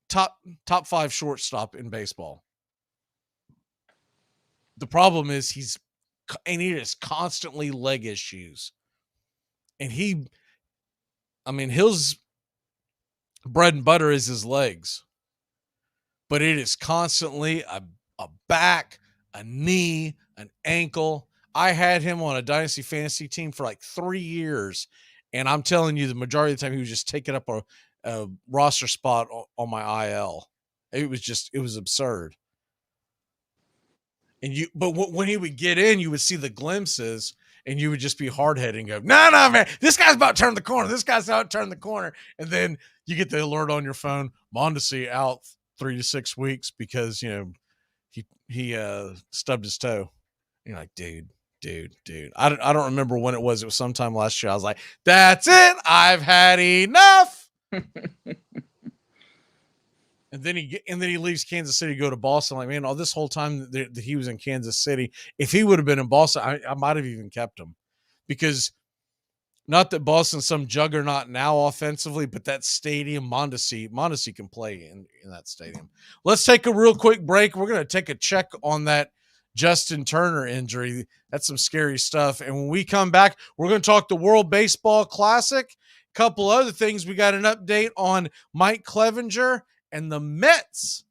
Speaker 1: top 5 shortstop in baseball. The problem is he has constantly leg issues. And his bread and butter is his legs. But it is constantly a back, a knee, an ankle. I had him on a dynasty fantasy team for like 3 years. And I'm telling you, the majority of the time he was just taking up a roster spot on my IL. It was absurd. But when he would get in, you would see the glimpses and you would just be hard-headed and go, no, man, this guy's about to turn the corner. This guy's about to turn the corner. And then you get the alert on your phone, Mondesi out 3 to 6 weeks because, he stubbed his toe. You're like, dude. I don't remember when it was. It was sometime last year. I was like, that's it. I've had enough. And then he leaves Kansas City to go to Boston. Like, man, all this whole time that he was in Kansas City, if he would have been in Boston, I might have even kept him. Because not that Boston's some juggernaut now offensively, but that stadium, Mondesi can play in that stadium. Let's take a real quick break. We're going to take a check on that Justin Turner injury. That's some scary stuff. And when we come back, we're going to talk the World Baseball Classic. A couple other things. We got an update on Mike Clevenger and the Mets.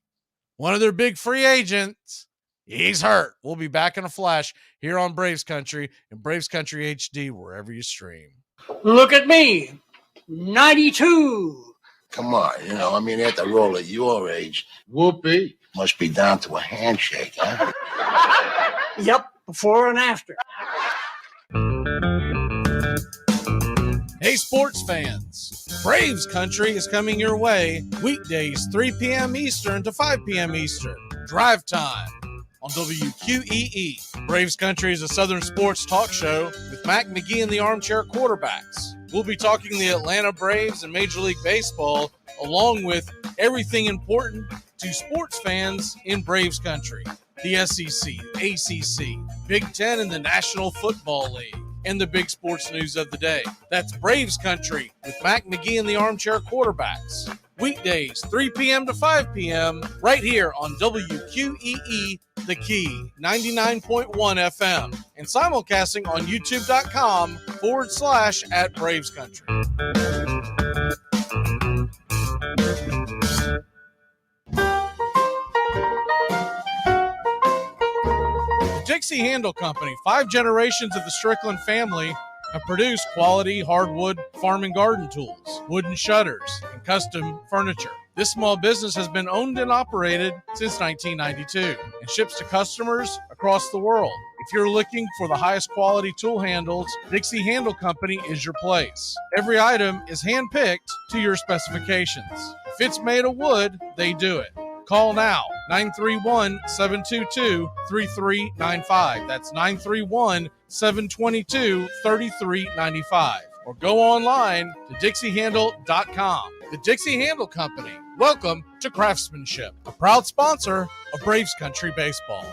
Speaker 1: One of their big free agents, he's hurt. We'll be back in a flash here on Braves Country and Braves Country HD, wherever you stream.
Speaker 5: Look at me, 92.
Speaker 6: Come on, at the roll at your age, whoopee must be down to a handshake, huh?
Speaker 5: Yep, before and after.
Speaker 1: Hey, sports fans, Braves Country is coming your way weekdays 3 p.m. Eastern to 5 p.m. Eastern. Drive time on WQEE. Braves Country is a Southern sports talk show with Mac McGee and the Armchair Quarterbacks. We'll be talking the Atlanta Braves and Major League Baseball, along with everything important to sports fans in Braves Country. The SEC, ACC, Big Ten, and the National Football League, and the big sports news of the day. That's Braves Country with Mac McGee and the Armchair Quarterbacks. Weekdays, 3 p.m. to 5 p.m. right here on WQEE, The Key, 99.1 FM, and simulcasting on youtube.com/@Braves Country. Dixie Handle Company, 5 generations of the Strickland family have produced quality hardwood farm and garden tools, wooden shutters, and custom furniture. This small business has been owned and operated since 1992 and ships to customers across the world. If you're looking for the highest quality tool handles, Dixie Handle Company is your place. Every item is hand-picked to your specifications. If it's made of wood, they do it. Call now, 931-722-3395. That's 931-722-3395. Or go online to DixieHandle.com. The Dixie Handle Company. Welcome to Craftsmanship, a proud sponsor of Braves Country Baseball.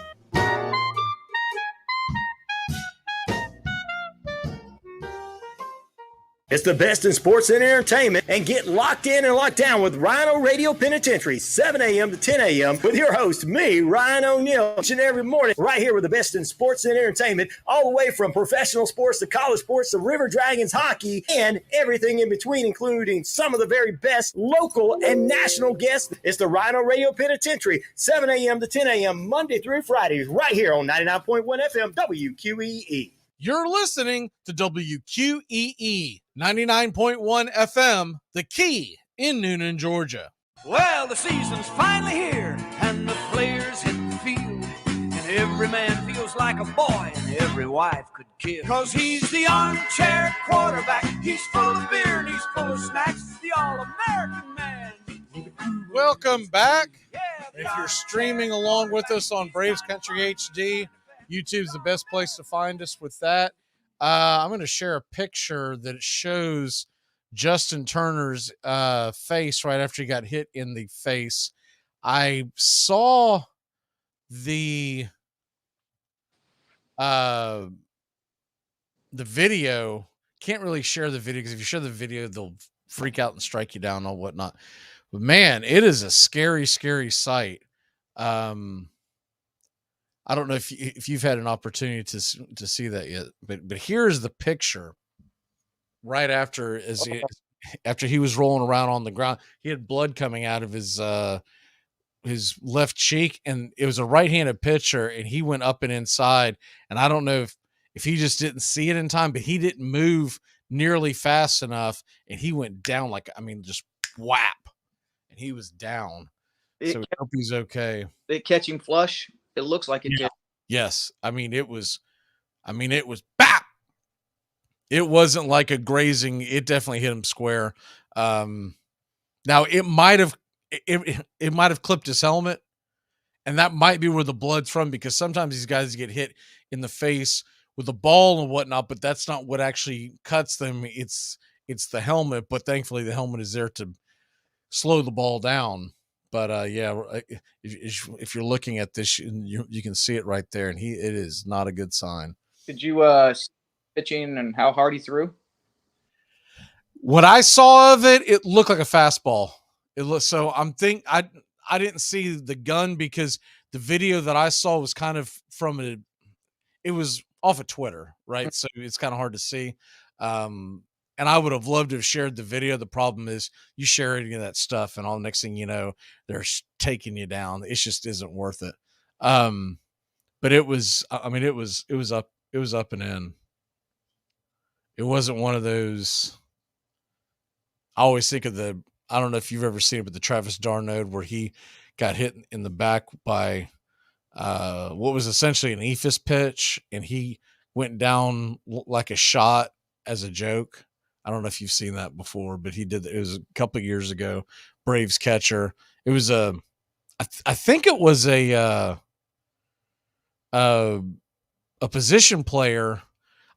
Speaker 13: It's the best in sports and entertainment, and get locked in and locked down with Rhino Radio Penitentiary, 7 a.m. to 10 a.m. with your host, me, Ryan O'Neal, each and every morning, right here with the best in sports and entertainment, all the way from professional sports to college sports to River Dragons hockey and everything in between, including some of the very best local and national guests. It's the Rhino Radio Penitentiary, 7 a.m. to 10 a.m. Monday through Fridays, right here on 99.1 FM WQEE.
Speaker 1: You're listening to WQEE 99.1 FM, The Key in Noonan, Georgia.
Speaker 19: Well, the season's finally here, and the players hit the field, and every man feels like a boy, and every wife could kill. 'Cause he's the armchair quarterback, he's full of beer and he's full of snacks, the all-American man.
Speaker 1: Welcome back. If you're streaming along with us on Braves Country HD, YouTube's the best place to find us with that. I'm going to share a picture that shows Justin Turner's face right after he got hit in the face. I saw the video. Can't really share the video because if you share the video, they'll freak out and strike you down or whatnot. But man, it is a scary, scary sight. I don't know if you've had an opportunity to see that yet, but here's the picture right after after he was rolling around on the ground. He had blood coming out of his left cheek, and it was a right-handed pitcher, and he went up and inside. And I don't know if he just didn't see it in time, but he didn't move nearly fast enough, and he went down just whap, and he was down. So I hope he's okay.
Speaker 4: They catch him flush. It looks like it did.
Speaker 1: Yes. It was bap. It wasn't like a grazing. It definitely hit him square. Now it might have clipped his helmet, and that might be where the blood's from, because sometimes these guys get hit in the face with a ball and whatnot, but that's not what actually cuts them. It's the helmet, but thankfully the helmet is there to slow the ball down. But if you're looking at this, you can see it right there, and it is not a good sign.
Speaker 4: Did you see pitching and how hard he threw?
Speaker 1: What I saw of it, it looked like a fastball. It looked so. I didn't see the gun because the video that I saw was kind of it was off of Twitter, right? So it's kind of hard to see. And I would have loved to have shared the video. The problem is you share any of that stuff, and all next thing you know, they're taking you down. It just isn't worth it. But it was up and in. It wasn't one of those. I always think of I don't know if you've ever seen it, but the Travis Darno where he got hit in the back by what was essentially an ephus pitch, and he went down like a shot as a joke. I don't know if you've seen that before, but he did. It was a couple of years ago. Braves catcher. It was I think it was a position player.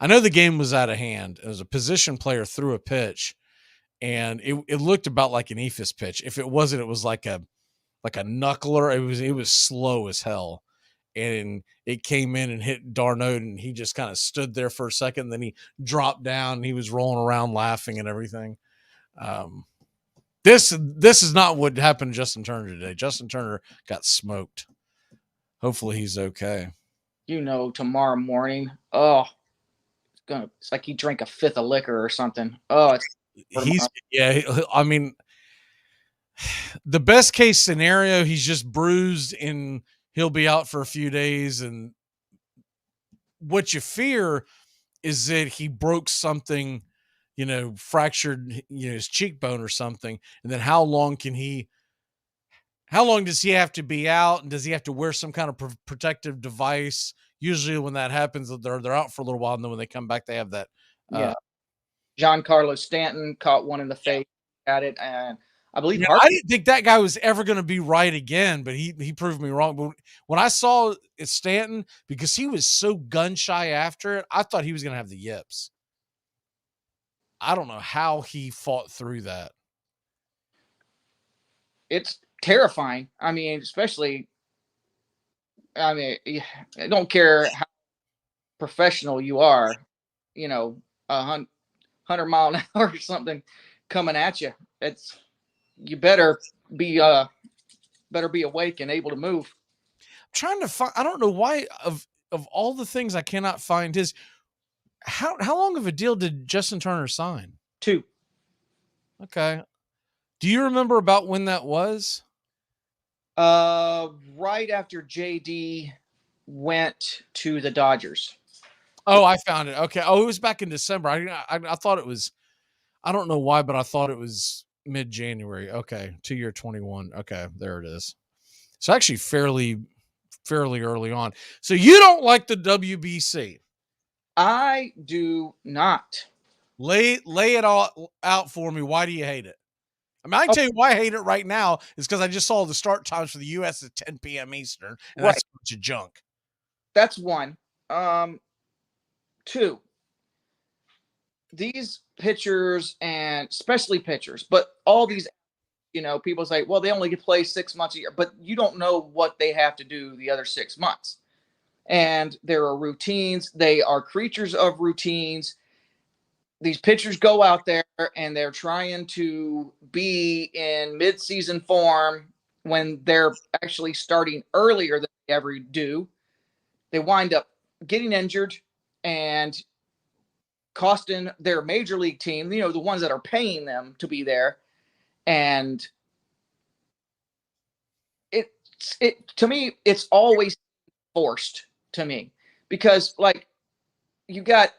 Speaker 1: I know the game was out of hand. It was a position player threw a pitch, and it looked about like an ephus pitch. If it wasn't, it was like a knuckler. It was slow as hell. And it came in and hit Darno, and he just kind of stood there for a second. And then he dropped down, and he was rolling around laughing and everything. This is not what happened to Justin Turner today. Justin Turner got smoked. Hopefully he's okay.
Speaker 4: Tomorrow morning, it's like he drank a fifth of liquor or something.
Speaker 1: The best case scenario, he's just bruised and he'll be out for a few days. And what you fear is that he broke something, fractured, his cheekbone or something. And then how long does he have to be out? And does he have to wear some kind of protective device? Usually when that happens, they're out for a little while. And then when they come back, they have that.
Speaker 4: Giancarlo Stanton caught one in the face at it. And I believe
Speaker 1: I didn't think that guy was ever going to be right again, but he proved me wrong. But when I saw it, Stanton, because he was so gun shy after it, I thought he was going to have the yips. I don't know how he fought through that.
Speaker 4: It's terrifying. Especially, I don't care how professional you are, 100 mile an hour or something coming at you. You better be awake and able to move.
Speaker 1: I'm trying to find. I don't know why of all the things I cannot find his. How long of a deal did Justin Turner sign?
Speaker 4: 2.
Speaker 1: Okay. Do you remember about when that was?
Speaker 4: Right after JD went to the Dodgers.
Speaker 1: Oh, I found it. Okay. Oh, it was back in December. I thought it was. I don't know why, but I thought it was mid-January. Okay. 2-year-21. Okay. There it is. It's actually fairly early on. So you don't like the WBC?
Speaker 4: I do not.
Speaker 1: Lay it all out for me. Why do you hate it? I mean, I tell you why I hate it right now is because I just saw the start times for the U.S. at 10 p.m. Eastern, and that's a bunch of junk.
Speaker 4: That's one. Two, these pitchers, and especially pitchers, but all these, people say, well, they only get play 6 months a year, but you don't know what they have to do the other 6 months. And there are routines. They are creatures of routines. These pitchers go out there and they're trying to be in mid-season form when they're actually starting earlier than they ever do. They wind up getting injured and costing their major league team, the ones that are paying them to be there. And it to me, it's always forced to me because, like, you got,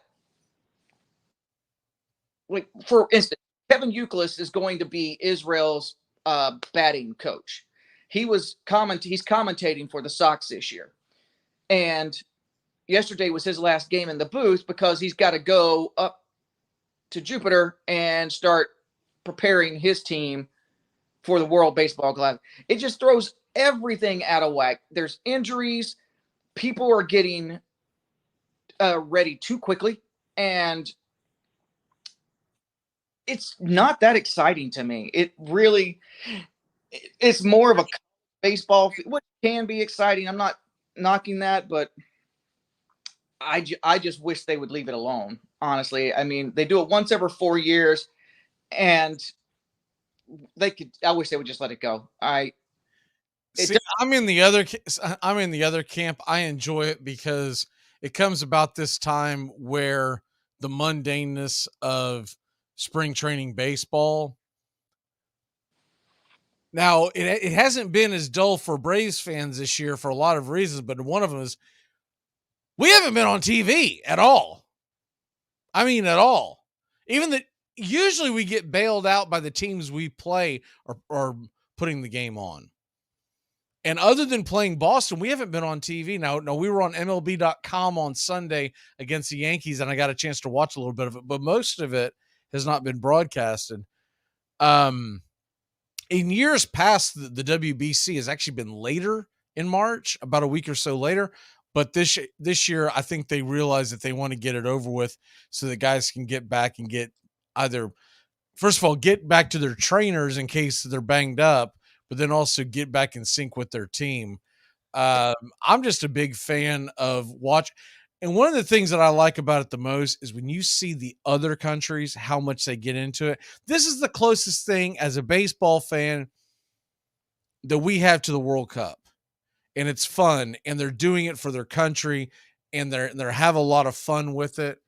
Speaker 4: like, for instance, Kevin Youkilis is going to be Israel's batting coach. He's commentating for the Sox this year. And yesterday was his last game in the booth because he's got to go up to Jupiter and start preparing his team for the World Baseball Classic. It just throws everything out of whack. There's injuries. People are getting ready too quickly. And it's not that exciting to me. It's more of a baseball, which can be exciting. I'm not knocking that, but I just wish they would leave it alone. Honestly, I mean, they do it once every 4 years, and I wish they would just let it go. I'm
Speaker 1: in the other camp. I enjoy it because it comes about this time where the mundaneness of spring training baseball. Now, it hasn't been as dull for Braves fans this year for a lot of reasons, but one of them is we haven't been on TV at all. I mean, at all. Usually we get bailed out by the teams we play or putting the game on. And other than playing Boston, we haven't been on TV. Now, we were on MLB.com on Sunday against the Yankees, and I got a chance to watch a little bit of it, but most of it has not been broadcasted. In years past, the WBC has actually been later in March, about a week or so later. But this year, I think they realized that they want to get it over with so that guys can get back and get either, first of all, get back to their trainers in case they're banged up, but then also get back in sync with their team. I'm just a big fan of watch. And one of the things that I like about it the most is when you see the other countries, how much they get into it. This is the closest thing as a baseball fan that we have to the World Cup. And it's fun, and they're doing it for their country, and they're have a lot of fun with it.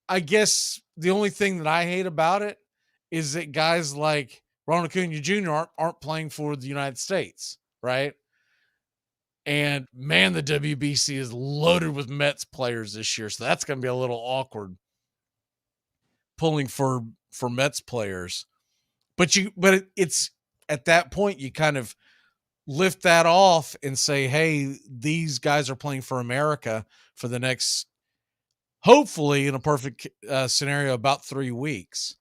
Speaker 1: I guess the only thing that I hate about it is that guys like Ronald Acuna Jr. aren't playing for the United States, right? And man, the WBC is loaded with Mets players this year, so that's going to be a little awkward pulling for Mets players. But it's at that point you kind of lift that off and say, hey, these guys are playing for America for the next, hopefully in a perfect scenario, about 3 weeks.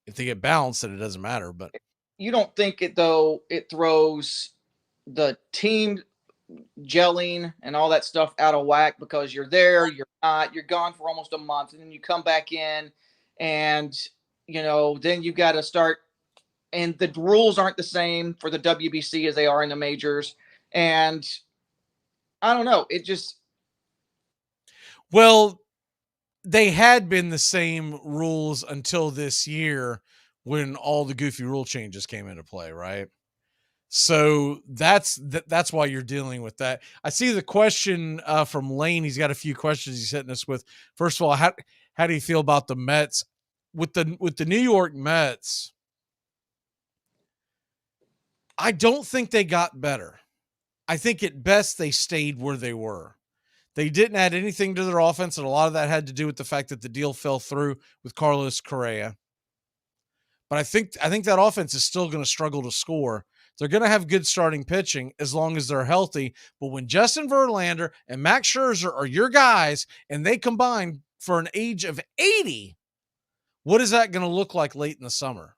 Speaker 1: If they get bounced, then it doesn't matter. But
Speaker 4: you don't think it throws the team gelling and all that stuff out of whack because you're there, you're not, you're gone for almost a month, and then you come back in and, then you got to start. And the rules aren't the same for the WBC as they are in the majors. And I don't know.
Speaker 1: Well, they had been the same rules until this year when all the goofy rule changes came into play, right? So that's why you're dealing with that. I see the question from Lane. He's got a few questions he's hitting us with. First of all, how do you feel about the Mets? With the New York Mets, I don't think they got better. I think at best they stayed where they were. They didn't add anything to their offense, and a lot of that had to do with the fact that the deal fell through with Carlos Correa. But I think that offense is still going to struggle to score. They're going to have good starting pitching as long as they're healthy. But when Justin Verlander and Max Scherzer are your guys and they combine for an age of 80, what is that going to look like late in the summer?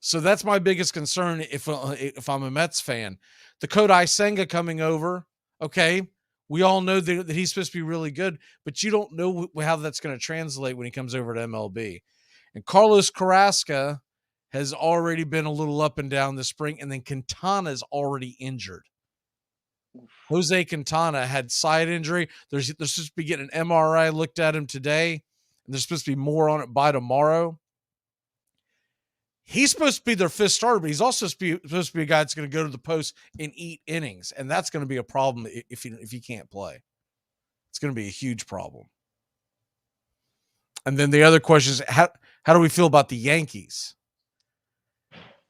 Speaker 1: So that's my biggest concern if I'm a Mets fan. The Kodai Senga coming over, okay, we all know that he's supposed to be really good, but you don't know how that's going to translate when he comes over to MLB. And Carlos Carrasco has already been a little up and down this spring, and then Quintana's already injured. Jose Quintana had side injury. They're supposed to be getting an MRI looked at him today, and there's supposed to be more on it by tomorrow. He's supposed to be their fifth starter, but he's also supposed to be a guy that's going to go to the post and eat innings, and that's going to be a problem if he can't play. It's going to be a huge problem. And then the other question is, how do we feel about the Yankees?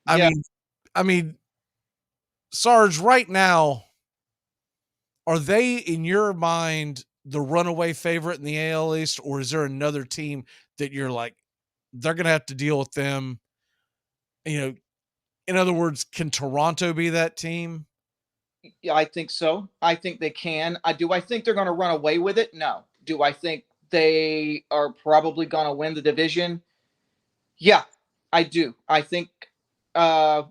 Speaker 1: I mean, Sarge, right now, are they, in your mind, the runaway favorite in the AL East, or is there another team that you're like, they're going to have to deal with them? You know, in other words, can Toronto be that team?
Speaker 4: Yeah, I think so. I think they can. Do I think they're going to run away with it? No. Do I think they are probably going to win the division? Yeah, I do. I think the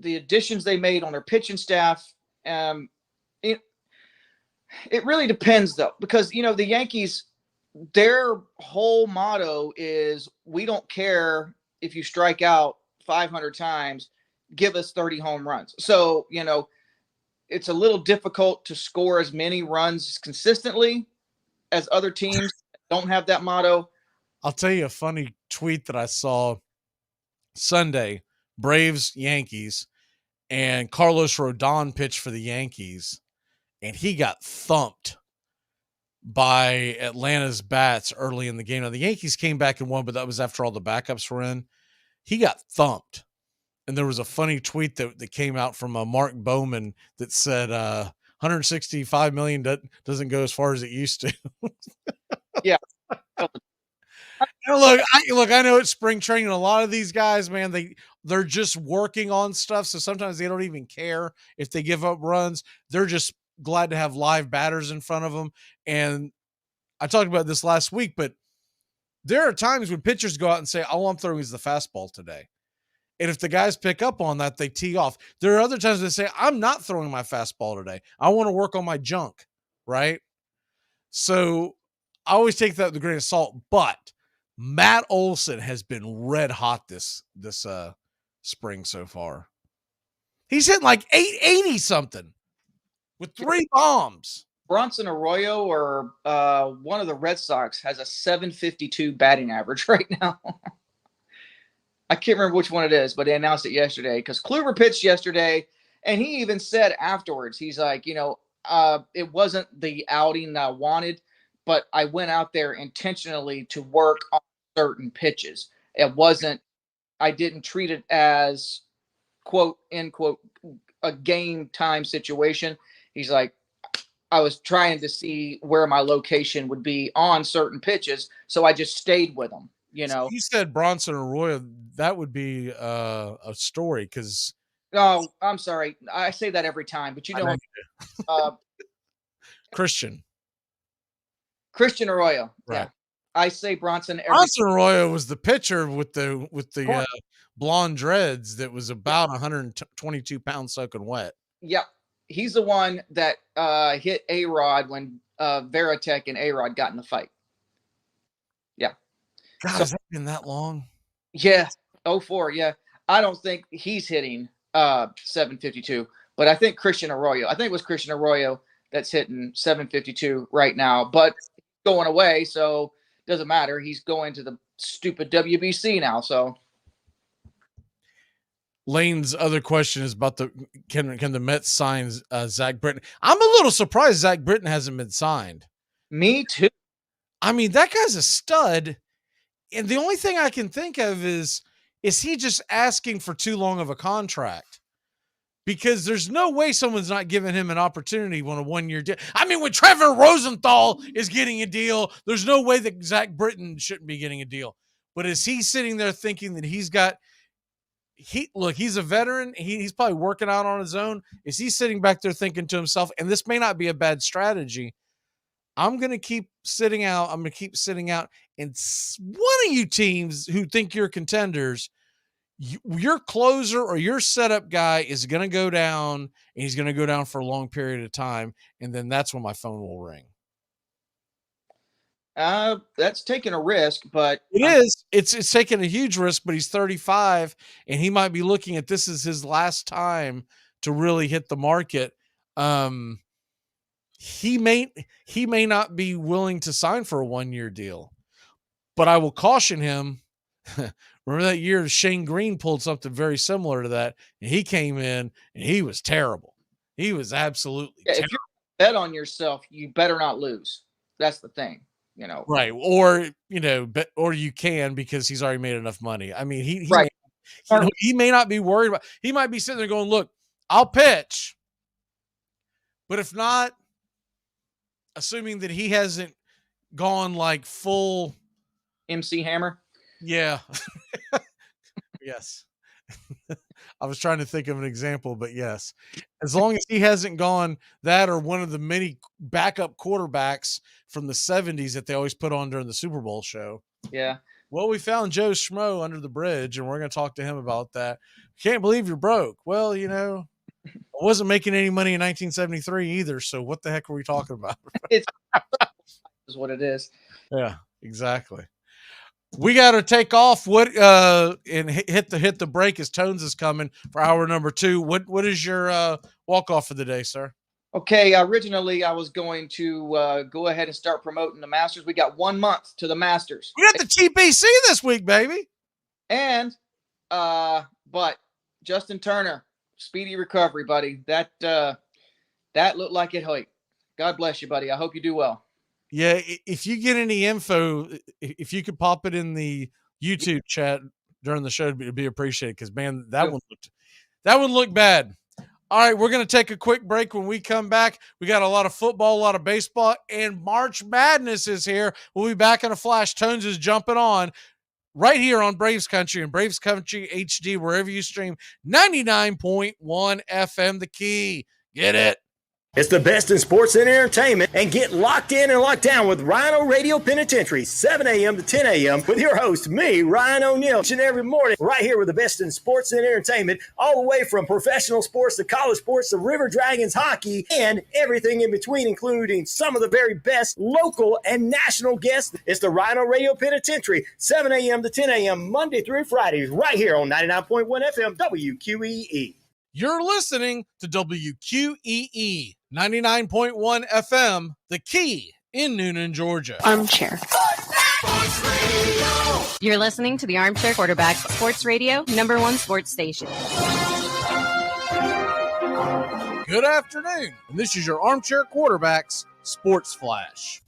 Speaker 4: additions they made on their pitching staff, it really depends, though, because, the Yankees, their whole motto is, we don't care if you strike out 500 times, give us 30 home runs. So, it's a little difficult to score as many runs consistently as other teams don't have that motto.
Speaker 1: I'll tell you a funny tweet that I saw Sunday. Braves, Yankees, and Carlos Rodon pitched for the Yankees, and he got thumped by Atlanta's bats early in the game. Now, the Yankees came back and won, but that was after all the backups were in. He got thumped. And there was a funny tweet that came out from Mark Bowman that said 165 million doesn't go as far as it used to.
Speaker 4: Yeah.
Speaker 1: Look, I know it's spring training. A lot of these guys, man, they're just working on stuff. So sometimes they don't even care if they give up runs. They're just glad to have live batters in front of them. And I talked about this last week, but there are times when pitchers go out and say, all I'm throwing is the fastball today. And if the guys pick up on that, they tee off. There are other times they say, I'm not throwing my fastball today. I want to work on my junk, right? So I always take that with a grain of salt. But Matt Olson has been red hot this spring so far. He's hitting like 880 something with 3 bombs.
Speaker 4: Bronson Arroyo or one of the Red Sox has a 752 batting average right now. I can't remember which one it is, but they announced it yesterday because Kluber pitched yesterday, and he even said afterwards, he's like, it wasn't the outing I wanted, but I went out there intentionally to work on certain pitches. I didn't treat it as, quote, end quote, a game time situation. He's like, I was trying to see where my location would be on certain pitches, so I just stayed with them.
Speaker 1: So he said Bronson Arroyo, that would be a story because.
Speaker 4: Oh, I'm sorry. I say that every time, but
Speaker 1: Christian
Speaker 4: Arroyo.
Speaker 1: Right.
Speaker 4: Yeah. I say Bronson.
Speaker 1: Bronson Arroyo was the pitcher with the blonde dreads that was about 122 pounds soaking wet.
Speaker 4: Yep. He's the one that hit A-Rod when Veritek and A-Rod got in the fight. Yeah.
Speaker 1: God, has that been that long?
Speaker 4: Yeah. 04, yeah. I don't think he's hitting 752, but I think it was Christian Arroyo that's hitting 752 right now, but going away, so it doesn't matter. He's going to the stupid WBC now, so.
Speaker 1: Lane's other question is about can the Mets sign Zach Britton? I'm a little surprised Zach Britton hasn't been signed.
Speaker 4: Me too.
Speaker 1: I mean, that guy's a stud. And the only thing I can think of is he just asking for too long of a contract? Because there's no way someone's not giving him an opportunity on a 1-year deal. I mean, when Trevor Rosenthal is getting a deal, there's no way that Zach Britton shouldn't be getting a deal. But is he sitting there thinking that he's a veteran. He's probably working out on his own. Is he sitting back there thinking to himself, and this may not be a bad strategy, I'm going to keep sitting out. And one of you teams who think you're contenders, your closer or your setup guy is going to go down, and he's going to go down for a long period of time, and then that's when my phone will ring.
Speaker 4: That's taking a risk, but
Speaker 1: It's taking a huge risk, but he's 35, and he might be looking at this as his last time to really hit the market. He may not be willing to sign for a 1-year deal, but I will caution him. Remember that year Shane Green pulled something very similar to that, and he came in and he was terrible. He was absolutely terrible.
Speaker 4: If you bet on yourself, you better not lose. That's the thing,
Speaker 1: Right. Or, or you can, because he's already made enough money. I mean, he
Speaker 4: right.
Speaker 1: He may not be worried about, he might be sitting there going, look, I'll pitch, but if not, assuming that he hasn't gone like full
Speaker 4: MC Hammer.
Speaker 1: Yeah. Yes. I was trying to think of an example, but yes. As long as he hasn't gone that, or one of the many backup quarterbacks from the 70s that they always put on during the Super Bowl show.
Speaker 4: Yeah.
Speaker 1: Well, we found Joe Schmo under the bridge, and we're going to talk to him about that. Can't believe you're broke. Well, I wasn't making any money in 1973 either, so what the heck are we talking about?
Speaker 4: It's is what it is.
Speaker 1: Yeah, exactly. We got to take off. And hit the break as Tones is coming for hour number 2. What is your walk off for the day, sir?
Speaker 4: Okay, originally I was going to go ahead and start promoting the Masters. We got 1 month to the Masters.
Speaker 1: We got the TPC this week, baby.
Speaker 4: And but Justin Turner, speedy recovery, buddy. That looked like it hurt. God bless you, buddy. I hope you do well.
Speaker 1: Yeah, if you get any info, if you could pop it in the YouTube chat during the show, it'd be appreciated, because, man, that one looked bad. All right, we're going to take a quick break. When we come back, we got a lot of football, a lot of baseball, and March Madness is here. We'll be back in a flash. Tones is jumping on right here on Braves Country and Braves Country HD, wherever you stream. 99.1 FM, the key. Get it?
Speaker 13: It's the best in sports and entertainment, and get locked in and locked down with Rhino Radio Penitentiary, 7 a.m. to 10 a.m. with your host, me, Ryan O'Neill, each and every morning, right here with the best in sports and entertainment, all the way from professional sports to college sports to River Dragons hockey and everything in between, including some of the very best local and national guests. It's the Rhino Radio Penitentiary, 7 a.m. to 10 a.m. Monday through Friday, right here on 99.1 FM WQEE.
Speaker 1: You're listening to WQEE 99.1 FM, the key in Noonan, Georgia.
Speaker 14: Armchair. You're listening to the Armchair Quarterback Sports Radio, #1 sports station.
Speaker 1: Good afternoon, and this is your Armchair Quarterbacks Sports Flash.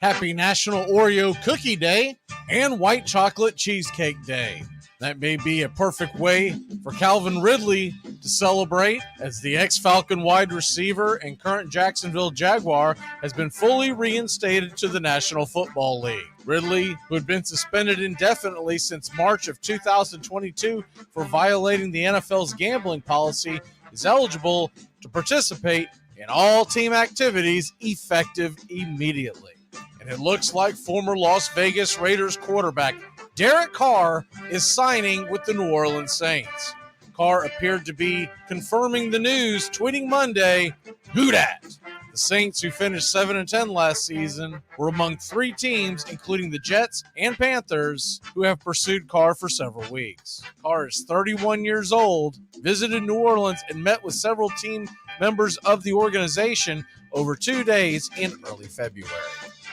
Speaker 1: Happy National Oreo Cookie Day and White Chocolate Cheesecake Day. That may be a perfect way for Calvin Ridley to celebrate, as the ex-Falcon wide receiver and current Jacksonville Jaguar has been fully reinstated to the National Football League. Ridley, who had been suspended indefinitely since March of 2022 for violating the NFL's gambling policy, is eligible to participate in all team activities effective immediately. And it looks like former Las Vegas Raiders quarterback Derek Carr is signing with the New Orleans Saints. Carr appeared to be confirming the news, tweeting Monday, "Who dat?" The Saints, who finished 7-10 last season, were among 3 teams, including the Jets and Panthers, who have pursued Carr for several weeks. Carr is 31 years old, visited New Orleans, and met with several team members of the organization over 2 days in early February.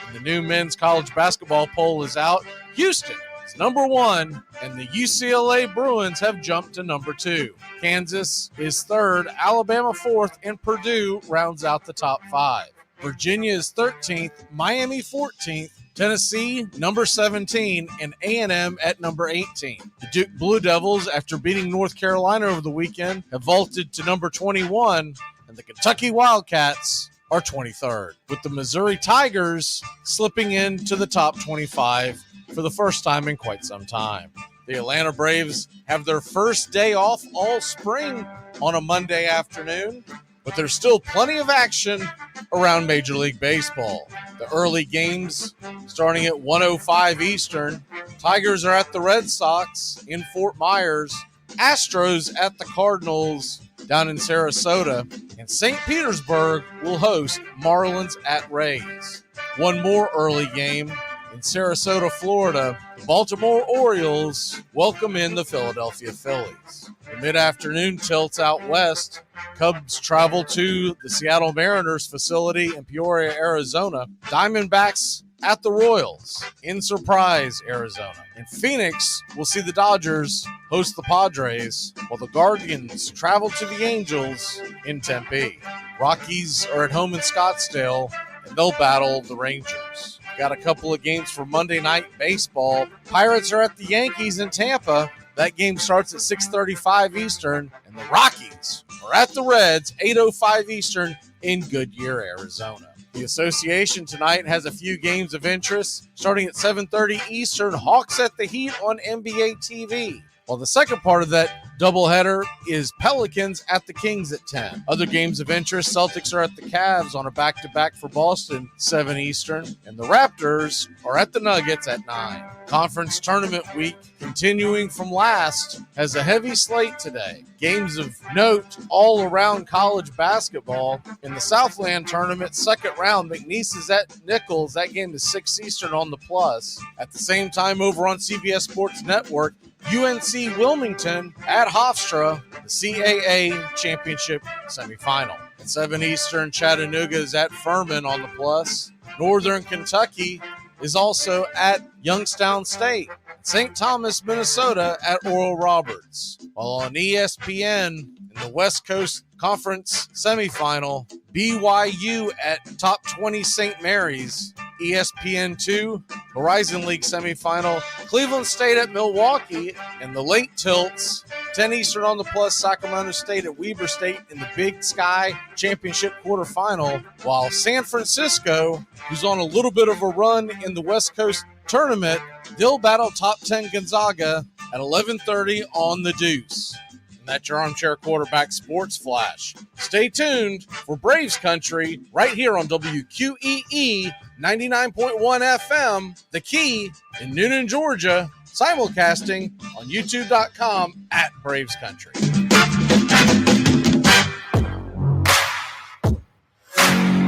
Speaker 1: And the new men's college basketball poll is out. Houston is #1, and the UCLA Bruins have jumped to #2. Kansas is 3rd, Alabama 4th, and Purdue rounds out the top 5. Virginia is 13th, Miami 14th, Tennessee #17, and A&M at #18. The Duke Blue Devils, after beating North Carolina over the weekend, have vaulted to #21, and the Kentucky Wildcats are 23rd, with the Missouri Tigers slipping into the top 25 for the first time in quite some time. The Atlanta Braves have their first day off all spring on a Monday afternoon, but there's still plenty of action around Major League Baseball. The early games starting at 1:05 Eastern. Tigers are at the Red Sox in Fort Myers. Astros at the Cardinals down in Sarasota. And St. Petersburg will host Marlins at Rays. One more early game in Sarasota, Florida. The Baltimore Orioles welcome in the Philadelphia Phillies. The mid-afternoon tilts out west. Cubs travel to the Seattle Mariners facility in Peoria, Arizona. Diamondbacks at the Royals in Surprise, Arizona. In Phoenix, we'll see the Dodgers host the Padres, while the Guardians travel to the Angels in Tempe. Rockies are at home in Scottsdale, and they'll battle the Rangers. Got a couple of games for Monday Night Baseball. Pirates are at the Yankees in Tampa. That game starts at 6:35 Eastern, and the Rockies are at the Reds, 8:05 Eastern in Goodyear, Arizona. The association tonight has a few games of interest. Starting at 7:30 Eastern, Hawks at the Heat on NBA TV. While the second part of that doubleheader is Pelicans at the Kings at 10. Other games of interest, Celtics are at the Cavs on a back-to-back for Boston, 7 Eastern. And the Raptors are at the Nuggets at 9. Conference tournament week, continuing from last, has a heavy slate today. Games of note all around college basketball. In the Southland tournament, second round, McNeese is at Nichols. That game is 6 Eastern on the plus. At the same time, over on CBS Sports Network, UNC Wilmington at Hofstra, the CAA championship semifinal. At 7 Eastern, Chattanooga is at Furman on the plus. Northern Kentucky is also at Youngstown State. St. Thomas, Minnesota at Oral Roberts. While on ESPN in the West Coast Conference semifinal, BYU at top 20 St. Mary's. ESPN2 Horizon League semifinal, Cleveland State at Milwaukee, and the late tilts, 10 Eastern on the plus, Sacramento State at Weber State in the Big Sky Championship quarterfinal, while San Francisco, who's on a little bit of a run in the West Coast tournament, they'll battle top 10 Gonzaga at 11:30 on the Deuce. And that's your Armchair Quarterback Sports Flash. Stay tuned for Braves Country right here on WQEE 99.1 FM, The Key in Noonan, Georgia, simulcasting on youtube.com at Braves Country.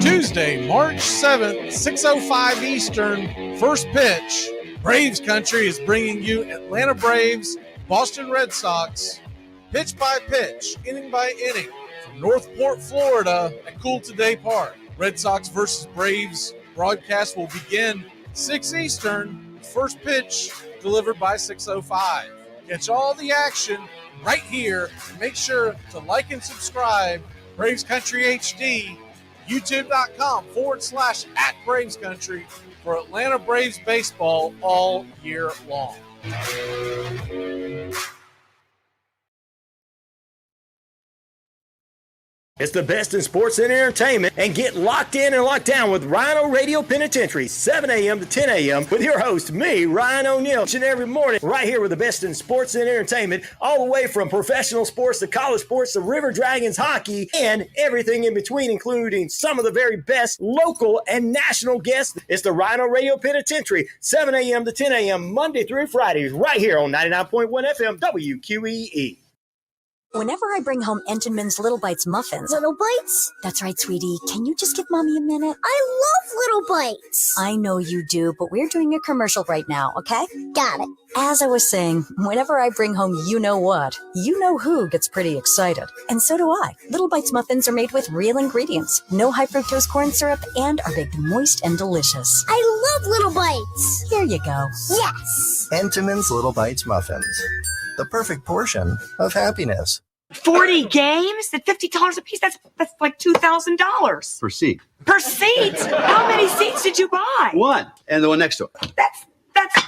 Speaker 1: Tuesday, March 7th, 6:05 Eastern, first pitch. Braves Country is bringing you Atlanta Braves, Boston Red Sox, pitch by pitch, inning by inning, from Northport, Florida at Cool Today Park. Red Sox versus Braves broadcast will begin 6 Eastern, first pitch delivered by 6:05. Catch all the action right here. Make sure to like and subscribe. Braves Country HD, youtube.com/@Braves Country for Atlanta Braves baseball all year long.
Speaker 13: It's the best in sports and entertainment, and get locked in and locked down with Rhino Radio Penitentiary, 7 a.m. to 10 a.m. with your host, me, Ryan O'Neill, each and every morning, right here with the best in sports and entertainment, all the way from professional sports to college sports to River Dragons hockey and everything in between, including some of the very best local and national guests. It's the Rhino Radio Penitentiary, 7 a.m. to 10 a.m. Monday through Friday, right here on 99.1 FM WQEE.
Speaker 23: Whenever I bring home Entenmann's Little Bites muffins. Little Bites? That's right, sweetie. Can you just give Mommy a minute? I love Little Bites. I know you do, but we're doing a commercial right now, okay? Got it. As I was saying, whenever I bring home you-know-what, you-know-who gets pretty excited. And so do I. Little Bites muffins are made with real ingredients, no high-fructose corn syrup, and are baked moist and delicious. I love Little Bites. Here you go. Yes.
Speaker 8: Entenmann's Little Bites muffins. The perfect portion of happiness.
Speaker 9: 40 games at $50 a piece. That's like $2,000
Speaker 11: per seat.
Speaker 9: Per seat. How many seats did you buy?
Speaker 11: One, and the one next to it.
Speaker 9: That's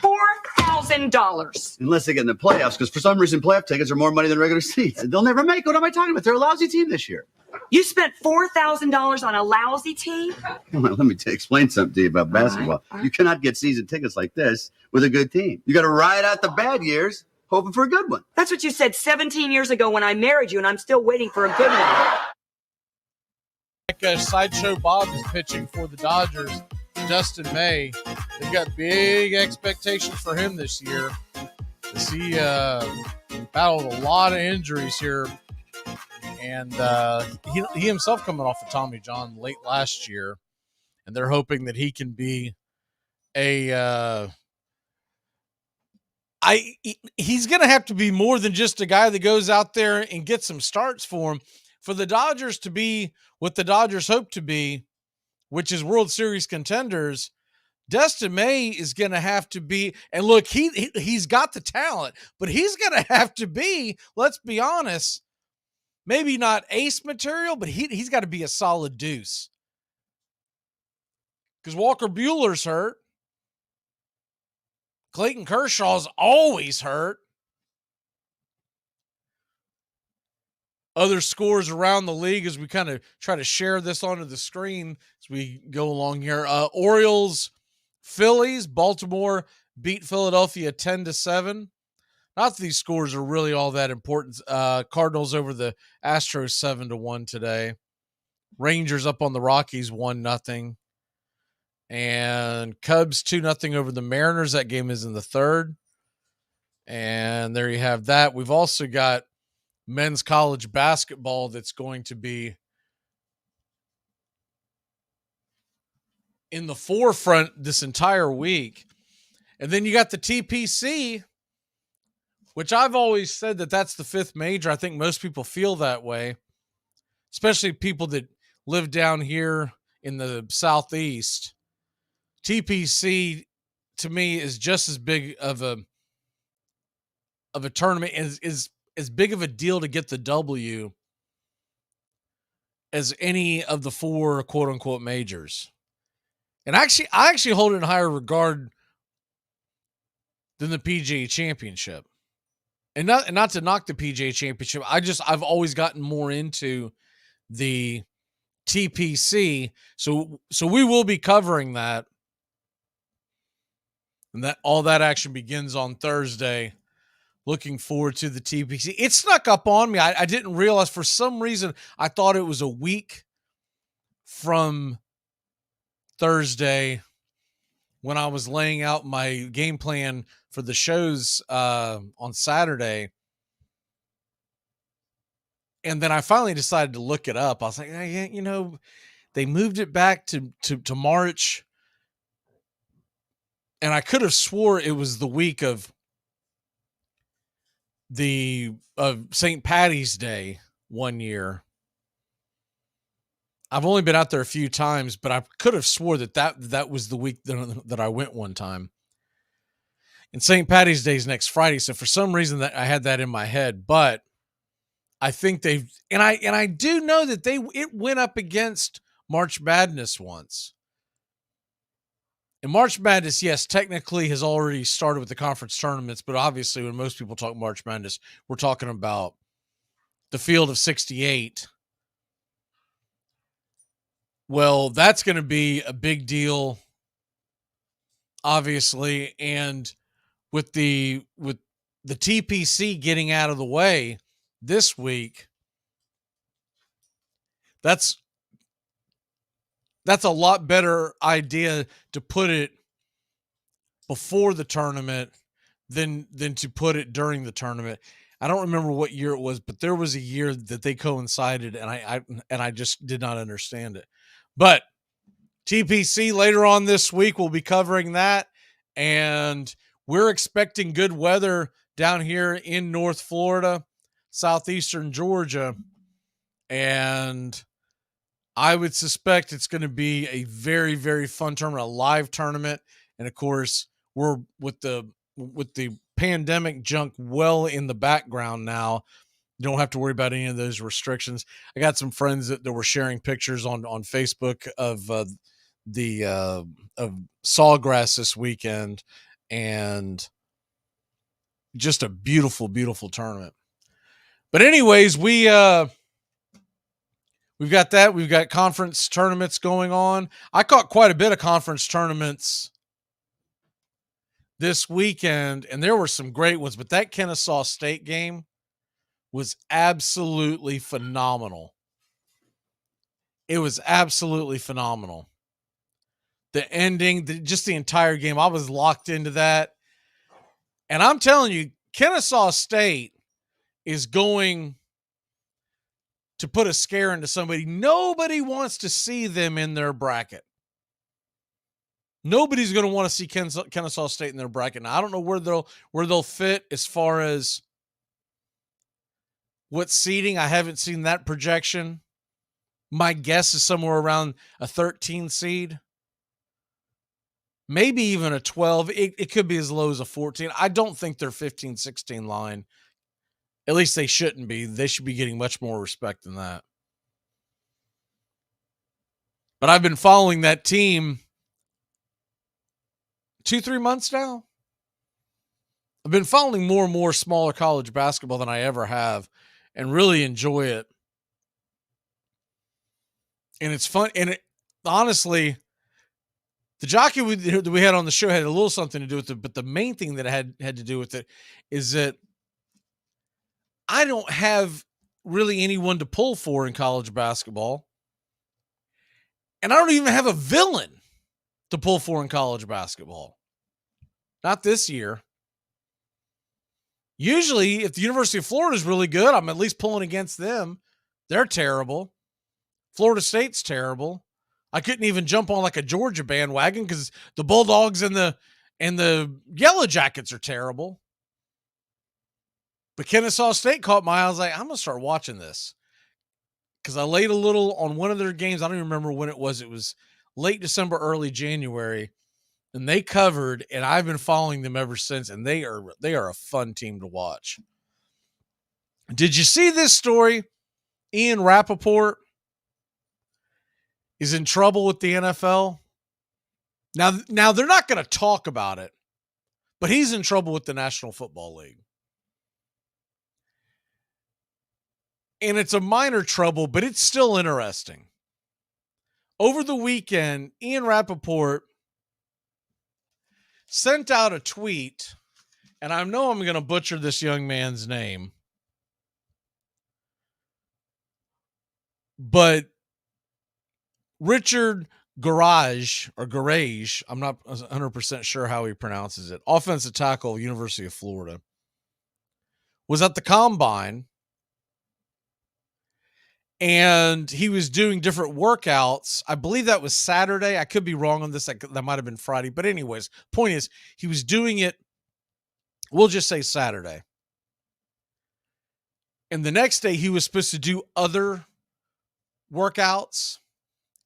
Speaker 9: $4,000.
Speaker 11: Unless they get in the playoffs, because for some reason playoff tickets are more money than regular seats. They'll never make it. What am I talking about? They're a lousy team this year.
Speaker 9: You spent $4,000 on a lousy team?
Speaker 11: Well, let me explain something to you about basketball. You cannot get season tickets like this with a good team. You got to ride out the bad years, hoping for a good one.
Speaker 9: That's what you said 17 years ago when I married you, and I'm still waiting for a good one.
Speaker 1: Sideshow Bob is pitching for the Dodgers. Dustin May They've got big expectations for him this year. He battled a lot of injuries here, and he himself coming off of Tommy John late last year, and they're hoping that he can be he's going to have to be more than just a guy that goes out there and gets some starts for him. For the Dodgers to be what the Dodgers hope to be, which is World Series contenders, Dustin May is going to have to be, and look, he's got the talent, but he's going to have to be, let's be honest, maybe not ace material, but he's got to be a solid deuce. Because Walker Buehler's hurt. Clayton Kershaw's always hurt. Other scores around the league as we kind of try to share this onto the screen as we go along here. Orioles, Phillies, Baltimore beat Philadelphia 10-7. Not that these scores are really all that important. Cardinals over the Astros 7-1 today. Rangers up on the Rockies 1-0. And Cubs 2-0 over the Mariners. That game is in the third. And there you have that. We've also got men's college basketball that's going to be in the forefront this entire week. And then you got the TPC, which I've always said that that's the fifth major. I think most people feel that way, especially people that live down here in the Southeast. TPC to me is just as big of a tournament, is as big of a deal to get the W as any of the four quote unquote majors. And I actually hold it in higher regard than the PGA Championship. And not to knock the PGA Championship, I've always gotten more into the TPC. So we will be covering that. And that all that action begins on Thursday. Looking forward to the TPC. It snuck up on me. I didn't realize, for some reason, I thought it was a week from Thursday when I was laying out my game plan for the shows on Saturday. And then I finally decided to look it up. I was like, yeah, they moved it back to March. And I could have swore it was the week of St. Patty's Day one year. I've only been out there a few times, but I could have swore that was the week that I went one time. And St. Patty's Day is next Friday, so for some reason that I had that in my head. But I think I do know that it went up against March Madness once. And March Madness, yes, technically has already started with the conference tournaments, but obviously when most people talk March Madness, we're talking about the field of 68. Well, that's going to be a big deal, obviously, and with the TPC getting out of the way this week, that's a lot better idea to put it before the tournament than to put it during the tournament. I don't remember what year it was, but there was a year that they coincided, and I just did not understand it. But TPC later on this week, we'll be covering that, and we're expecting good weather down here in North Florida, southeastern Georgia, and I would suspect it's going to be a very, very fun tournament, a live tournament. And of course, we're with the pandemic junk well in the background now. You don't have to worry about any of those restrictions. I got some friends that were sharing pictures on Facebook of Sawgrass this weekend, and just a beautiful, beautiful tournament. But anyways, we've got that. We've got conference tournaments going on. I caught quite a bit of conference tournaments this weekend, and there were some great ones, but that Kennesaw State game was absolutely phenomenal. It was absolutely phenomenal. the ending, just the entire game. I was locked into that. And I'm telling you, Kennesaw State is going to put a scare into somebody. Nobody wants to see them in their bracket. Nobody's going to want to see Kennesaw State in their bracket. Now, I don't know where they'll fit as far as what seeding. I haven't seen that projection. My guess is somewhere around a 13 seed. Maybe even a 12. It could be as low as a 14. I don't think they're 15, 16 line. At least they shouldn't be. They should be getting much more respect than that. But I've been following that team 2-3 months now. I've been following more and more smaller college basketball than I ever have and really enjoy it. And it's fun. And honestly, the jockey that we had on the show had a little something to do with it, but the main thing that had to do with it is that I don't have really anyone to pull for in college basketball. And I don't even have a villain to pull for in college basketball. Not this year. Usually, if the University of Florida is really good, I'm at least pulling against them. They're terrible. Florida State's terrible. I couldn't even jump on like a Georgia bandwagon because the Bulldogs and the Yellow Jackets are terrible. But Kennesaw State caught my eye. I was like, I'm going to start watching this. Because I laid a little on one of their games. I don't even remember when it was. It was late December, early January. And they covered, and I've been following them ever since. And they are a fun team to watch. Did you see this story? Ian Rappaport is in trouble with the NFL. Now they're not going to talk about it, but he's in trouble with the National Football League. And it's a minor trouble, but it's still interesting. Over the weekend, Ian Rappaport sent out a tweet, and I know I'm going to butcher this young man's name, but Richard Garage, I'm not 100% sure how he pronounces it, offensive tackle, University of Florida, was at the combine, and he was doing different workouts. I believe that was Saturday. I could be wrong on this. That might have been Friday. But anyways, point is, he was doing it, we'll just say Saturday. And the next day, he was supposed to do other workouts.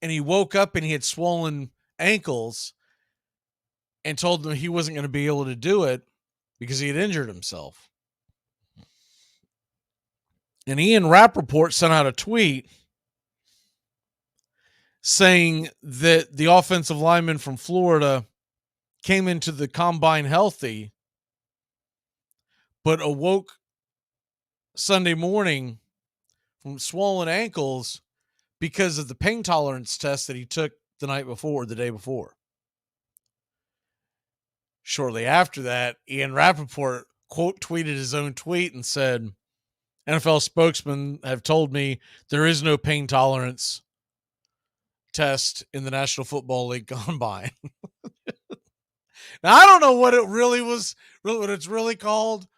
Speaker 1: And he woke up and he had swollen ankles and told them he wasn't going to be able to do it because he had injured himself. And Ian Rappaport sent out a tweet saying that the offensive lineman from Florida came into the combine healthy, but awoke Sunday morning from swollen ankles because of the pain tolerance test that he took the night before, the day before. Shortly after that, Ian Rappaport quote tweeted his own tweet and said, NFL spokesmen have told me there is no pain tolerance test in the National Football League combine. Now, I don't know what it really was, what it's really called,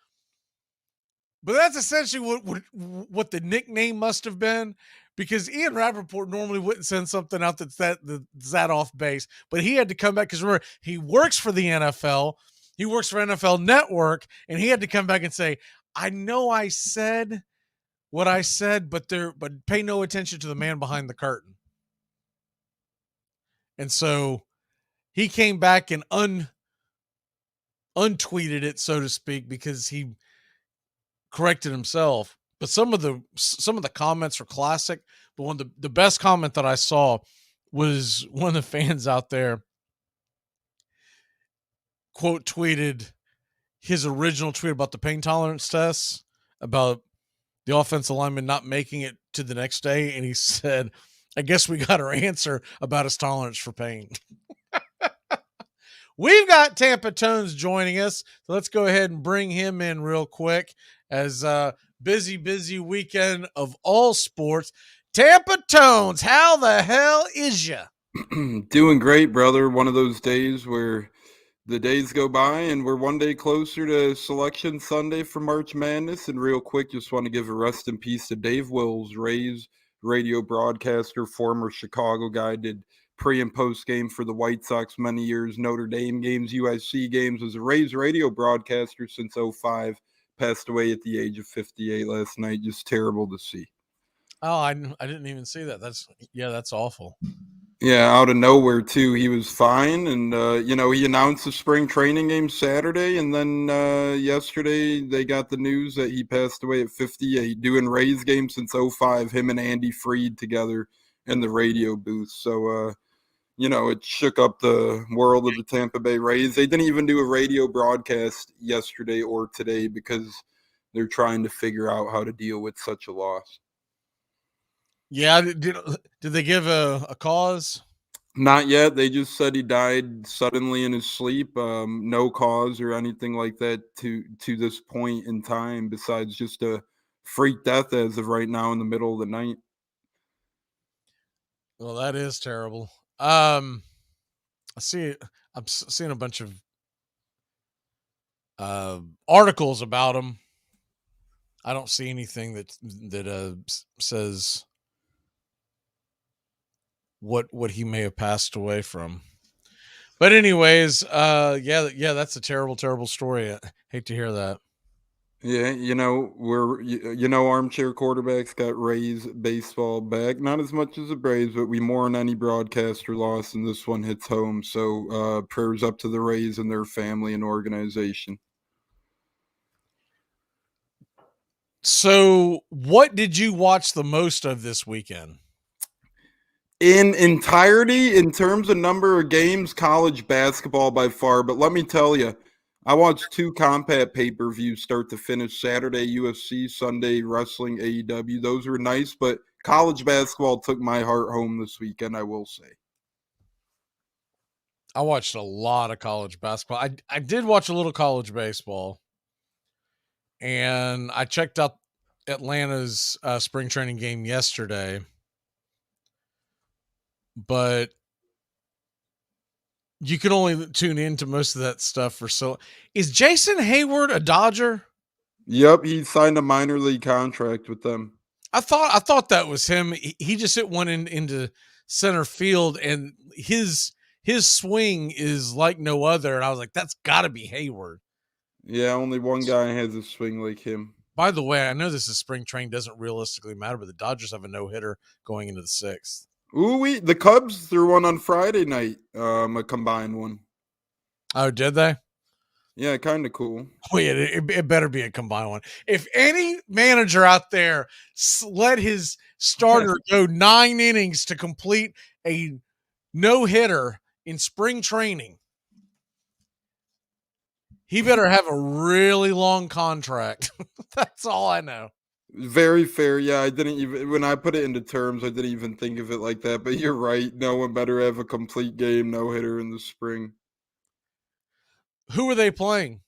Speaker 1: but that's essentially what the nickname must have been, because Ian Rappaport normally wouldn't send something out that's that off base, but he had to come back because remember, he works for the NFL. He works for NFL Network, and he had to come back and say, I know I said what I said, but pay no attention to the man behind the curtain. And so he came back and untweeted it, so to speak, because he corrected himself. But some of the comments are classic. But the best comment that I saw was one of the fans out there quote tweeted his original tweet about the pain tolerance tests, about the offensive lineman not making it to the next day. And he said, I guess we got our answer about his tolerance for pain. We've got Tampa Tones joining us. So let's go ahead and bring him in real quick as busy weekend of all sports. Tampa Tones, how the hell is ya?
Speaker 12: Doing great, brother. One of those days where the days go by and we're one day closer to Selection Sunday for March Madness. And real quick, just want to give a rest in peace to Dave Wills, Rays radio broadcaster, former Chicago guy, did pre and post game for the White Sox many years, Notre Dame games, USC games, was a Rays radio broadcaster since 05, passed away at the age of 58 last night. Just terrible to see.
Speaker 1: Oh, I didn't even see that. That's awful.
Speaker 12: Yeah, out of nowhere too. He was fine, and he announced the spring training game Saturday, and then yesterday they got the news that he passed away at 58, doing Rays games since 05, him and Andy Freed together in the radio booth. So it shook up the world of the Tampa Bay Rays. They didn't even do a radio broadcast yesterday or today because they're trying to figure out how to deal with such a loss.
Speaker 1: Yeah, did they give a cause?
Speaker 12: Not yet. They just said he died suddenly in his sleep. No cause or anything like that to this point in time, besides just a freak death as of right now in the middle of the night.
Speaker 1: Well, that is terrible. I'm seeing a bunch of articles about him. I don't see anything that says what he may have passed away from. But anyways, that's a terrible, terrible story. I hate to hear that.
Speaker 12: Yeah, armchair quarterbacks got Rays baseball back. Not as much as the Braves, but we mourn any broadcaster loss, and this one hits home. So prayers up to the Rays and their family and organization.
Speaker 1: So what did you watch the most of this weekend?
Speaker 12: In entirety, in terms of number of games, college basketball by far. But let me tell you, I watched 2 compact pay-per-views start to finish, Saturday UFC, Sunday wrestling, AEW. Those were nice, but college basketball took my heart home this weekend, I will say.
Speaker 1: I watched a lot of college basketball. I did watch a little college baseball. And I checked out Atlanta's spring training game yesterday. But you can only tune into most of that stuff for so. Is Jason Hayward a Dodger?
Speaker 12: Yep, he signed a minor league contract with them.
Speaker 1: I thought that was him. He just hit one into center field, and his swing is like no other. And I was like, that's got to be Hayward.
Speaker 12: Yeah, only one guy has a swing like him.
Speaker 1: By the way, I know this is spring training, doesn't realistically matter, but the Dodgers have a no-hitter going into the 6th.
Speaker 12: Ooh, the Cubs threw one on Friday night, a combined one.
Speaker 1: Oh, did they?
Speaker 12: Yeah, kind of cool.
Speaker 1: Oh, yeah, it better be a combined one. If any manager out there let his starter go 9 innings to complete a no-hitter in spring training, he better have a really long contract. That's all I know.
Speaker 12: Very fair. Yeah, I didn't even, when I put it into terms, I didn't even think of it like that. But you're right. No one better have a complete game no-hitter in the spring.
Speaker 1: Who are they playing?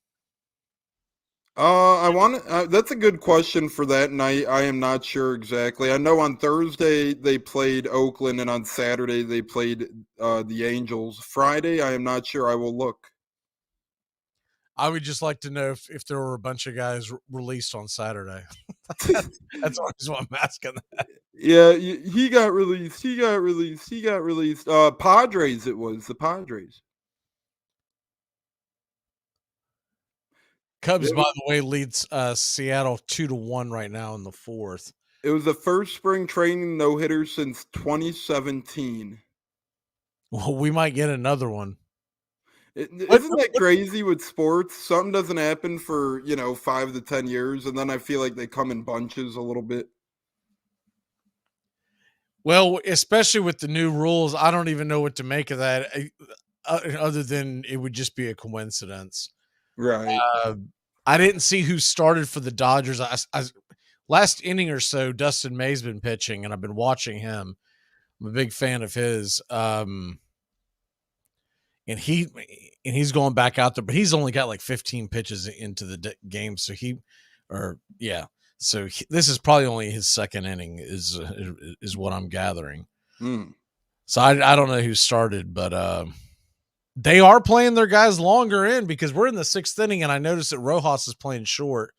Speaker 12: That's a good question for that night. I am not sure exactly. I know on Thursday they played Oakland, and on Saturday they played the Angels. Friday, I am not sure. I will look.
Speaker 1: I would just like to know if there were a bunch of guys released on Saturday. That's always what I'm asking that.
Speaker 12: Yeah, he got released. Padres, it was the Padres.
Speaker 1: Cubs, by the way, leads Seattle 2-1 right now in the 4th.
Speaker 12: It was the first spring training no-hitter since 2017.
Speaker 1: Well, we might get another one.
Speaker 12: Isn't that crazy with sports? Something doesn't happen for, 5 to 10 years, and then I feel like they come in bunches a little bit.
Speaker 1: Well, especially with the new rules, I don't even know what to make of that, other than it would just be a coincidence.
Speaker 12: Right.
Speaker 1: I didn't see who started for the Dodgers. Last inning or so, Dustin May's been pitching, and I've been watching him. I'm a big fan of his. And he's going back out there, but he's only got like 15 pitches into the game. So this is probably only his second inning is what I'm gathering. So I don't know who started, but they are playing their guys longer in because we're in the 6th inning, and I noticed that Rojas is playing short.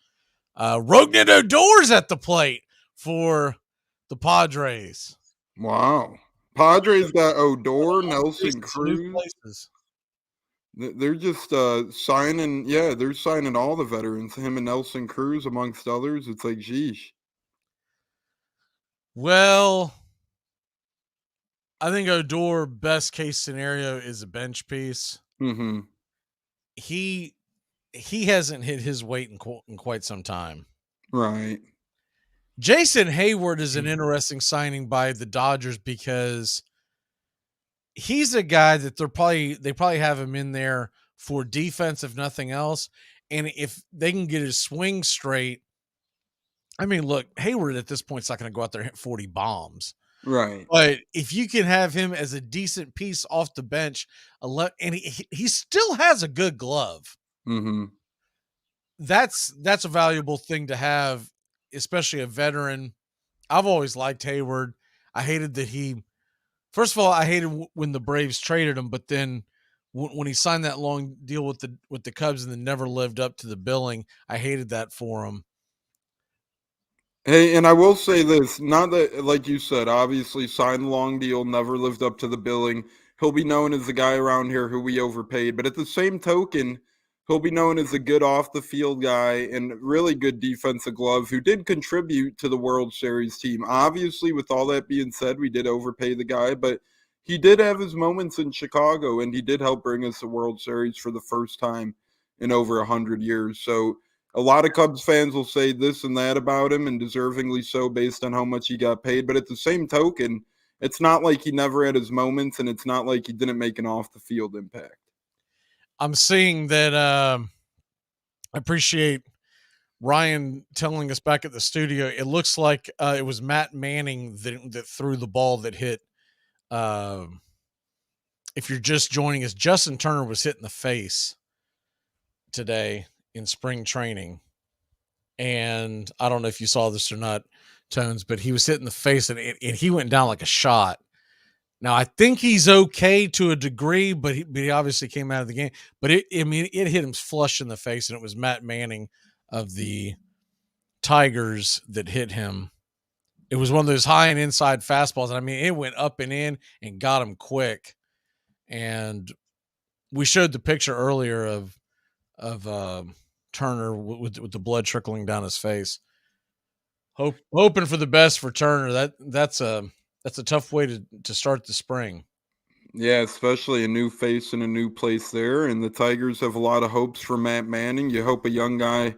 Speaker 1: Rognan Odor's at the plate for the Padres.
Speaker 12: Wow. Padres got Odor, Nelson Cruz. They're just signing. Yeah, they're signing all the veterans. Him and Nelson Cruz, amongst others. It's like, geesh.
Speaker 1: Well, I think Odor, best case scenario, is a bench piece.
Speaker 12: Mm-hmm.
Speaker 1: He hasn't hit his weight in quite some time.
Speaker 12: Right.
Speaker 1: Jason Hayward is an interesting signing by the Dodgers because he's a guy that they probably have him in there for defense, if nothing else. And if they can get his swing straight, I mean, look, Hayward at this point is not going to go out there and hit 40 bombs.
Speaker 12: Right.
Speaker 1: But if you can have him as a decent piece off the bench, and he still has a good glove.
Speaker 12: Mm-hmm.
Speaker 1: That's a valuable thing to have, especially a veteran. I've always liked Hayward. I hated that first of all, I hated when the Braves traded him, but then when he signed that long deal with the Cubs and then never lived up to the billing, I hated that for him.
Speaker 12: Hey, and I will say this, not that, like you said, obviously signed a long deal, never lived up to the billing. He'll be known as the guy around here who we overpaid. But at the same token, he'll be known as a good off-the-field guy and really good defensive glove who did contribute to the World Series team. Obviously, with all that being said, we did overpay the guy, but he did have his moments in Chicago, and he did help bring us the World Series for the first time in over 100 years. So a lot of Cubs fans will say this and that about him, and deservingly so based on how much he got paid. But at the same token, it's not like he never had his moments, and it's not like he didn't make an off-the-field impact.
Speaker 1: I'm seeing that I appreciate Ryan telling us back at the studio. It looks like it was Matt Manning that threw the ball that hit. If you're just joining us, Justin Turner was hit in the face today in spring training. And I don't know if you saw this or not, Tones, but he was hit in the face and he went down like a shot. Now, I think he's okay to a degree, but he obviously came out of the game. But it hit him flush in the face, and it was Matt Manning of the Tigers that hit him. It was one of those high and inside fastballs. I mean, it went up and in and got him quick. And we showed the picture earlier of Turner with the blood trickling down his face. Hoping for the best for Turner. That's a tough way to start the spring.
Speaker 12: Yeah, especially a new face in a new place there. And the Tigers have a lot of hopes for Matt Manning. You hope a young guy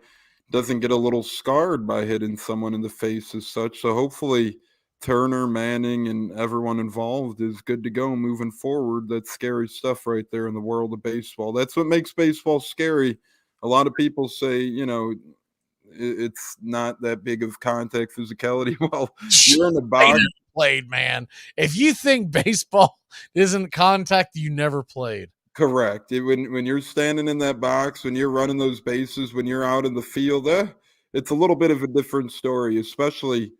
Speaker 12: doesn't get a little scarred by hitting someone in the face as such. So hopefully Turner, Manning, and everyone involved is good to go moving forward. That's scary stuff right there in the world of baseball. That's what makes baseball scary. A lot of people say, it's not that big of contact physicality. Well, you're in the box.
Speaker 1: Played, man. If you think baseball isn't contact, you never played.
Speaker 12: Correct. When you're standing in that box, when you're running those bases, when you're out in the field, it's a little bit of a different story, especially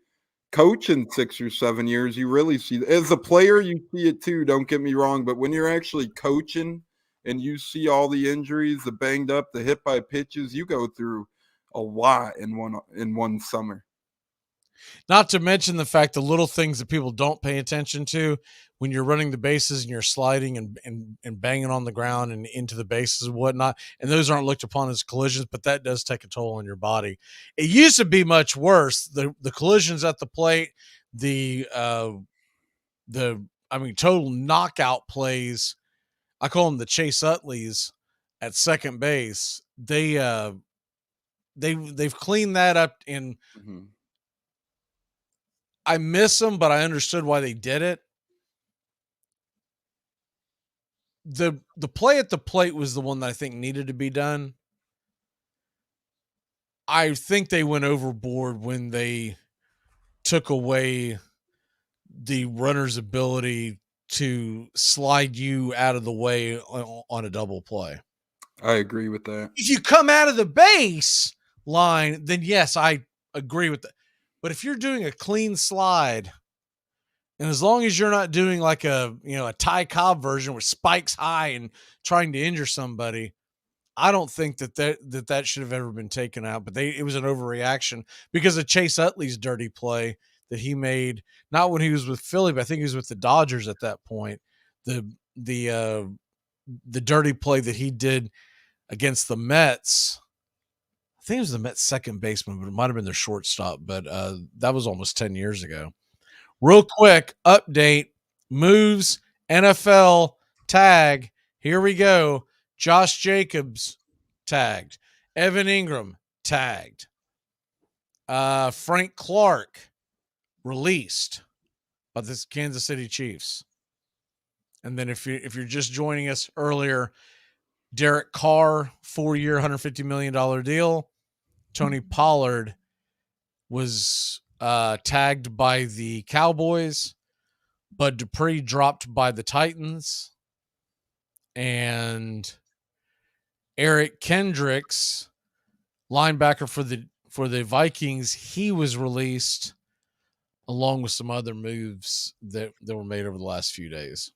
Speaker 12: coaching 6 or 7 years. You really see, as a player, you see it too, don't get me wrong, but when you're actually coaching and you see all the injuries, the banged up, the hit by pitches, you go through a lot in one summer.
Speaker 1: Not to mention the fact the little things that people don't pay attention to when you're running the bases and you're sliding and banging on the ground and into the bases and whatnot. And those aren't looked upon as collisions, but that does take a toll on your body. It used to be much worse. The collisions at the plate, total knockout plays. I call them the Chase Utleys at second base. They've cleaned that up in.
Speaker 12: Mm-hmm.
Speaker 1: I miss them, but I understood why they did it. The play at the plate was the one that I think needed to be done. I think they went overboard when they took away the runner's ability to slide you out of the way on a double play.
Speaker 12: I agree with that.
Speaker 1: If you come out of the base line, then yes, I agree with that. But if you're doing a clean slide And as long as you're not doing like a Ty Cobb version with spikes high and trying to injure somebody, I don't think that should have ever been taken out. But it was an overreaction because of Chase Utley's dirty play that he made, not when he was with Philly, but I think he was with the Dodgers at that point. The dirty play that he did against the Mets. I think it was the Mets second baseman, but it might have been their shortstop. But that was almost 10 years ago. Real quick update, moves, NFL tag. Here we go. Josh Jacobs tagged. Evan Ingram tagged. Frank Clark released by the Kansas City Chiefs. And then if you're just joining us earlier, Derek Carr, 4-year, $150 million deal. Tony Pollard was tagged by the Cowboys. Bud Dupree dropped by the Titans. And Eric Kendricks, linebacker for the Vikings, he was released along with some other moves that were made over the last few days.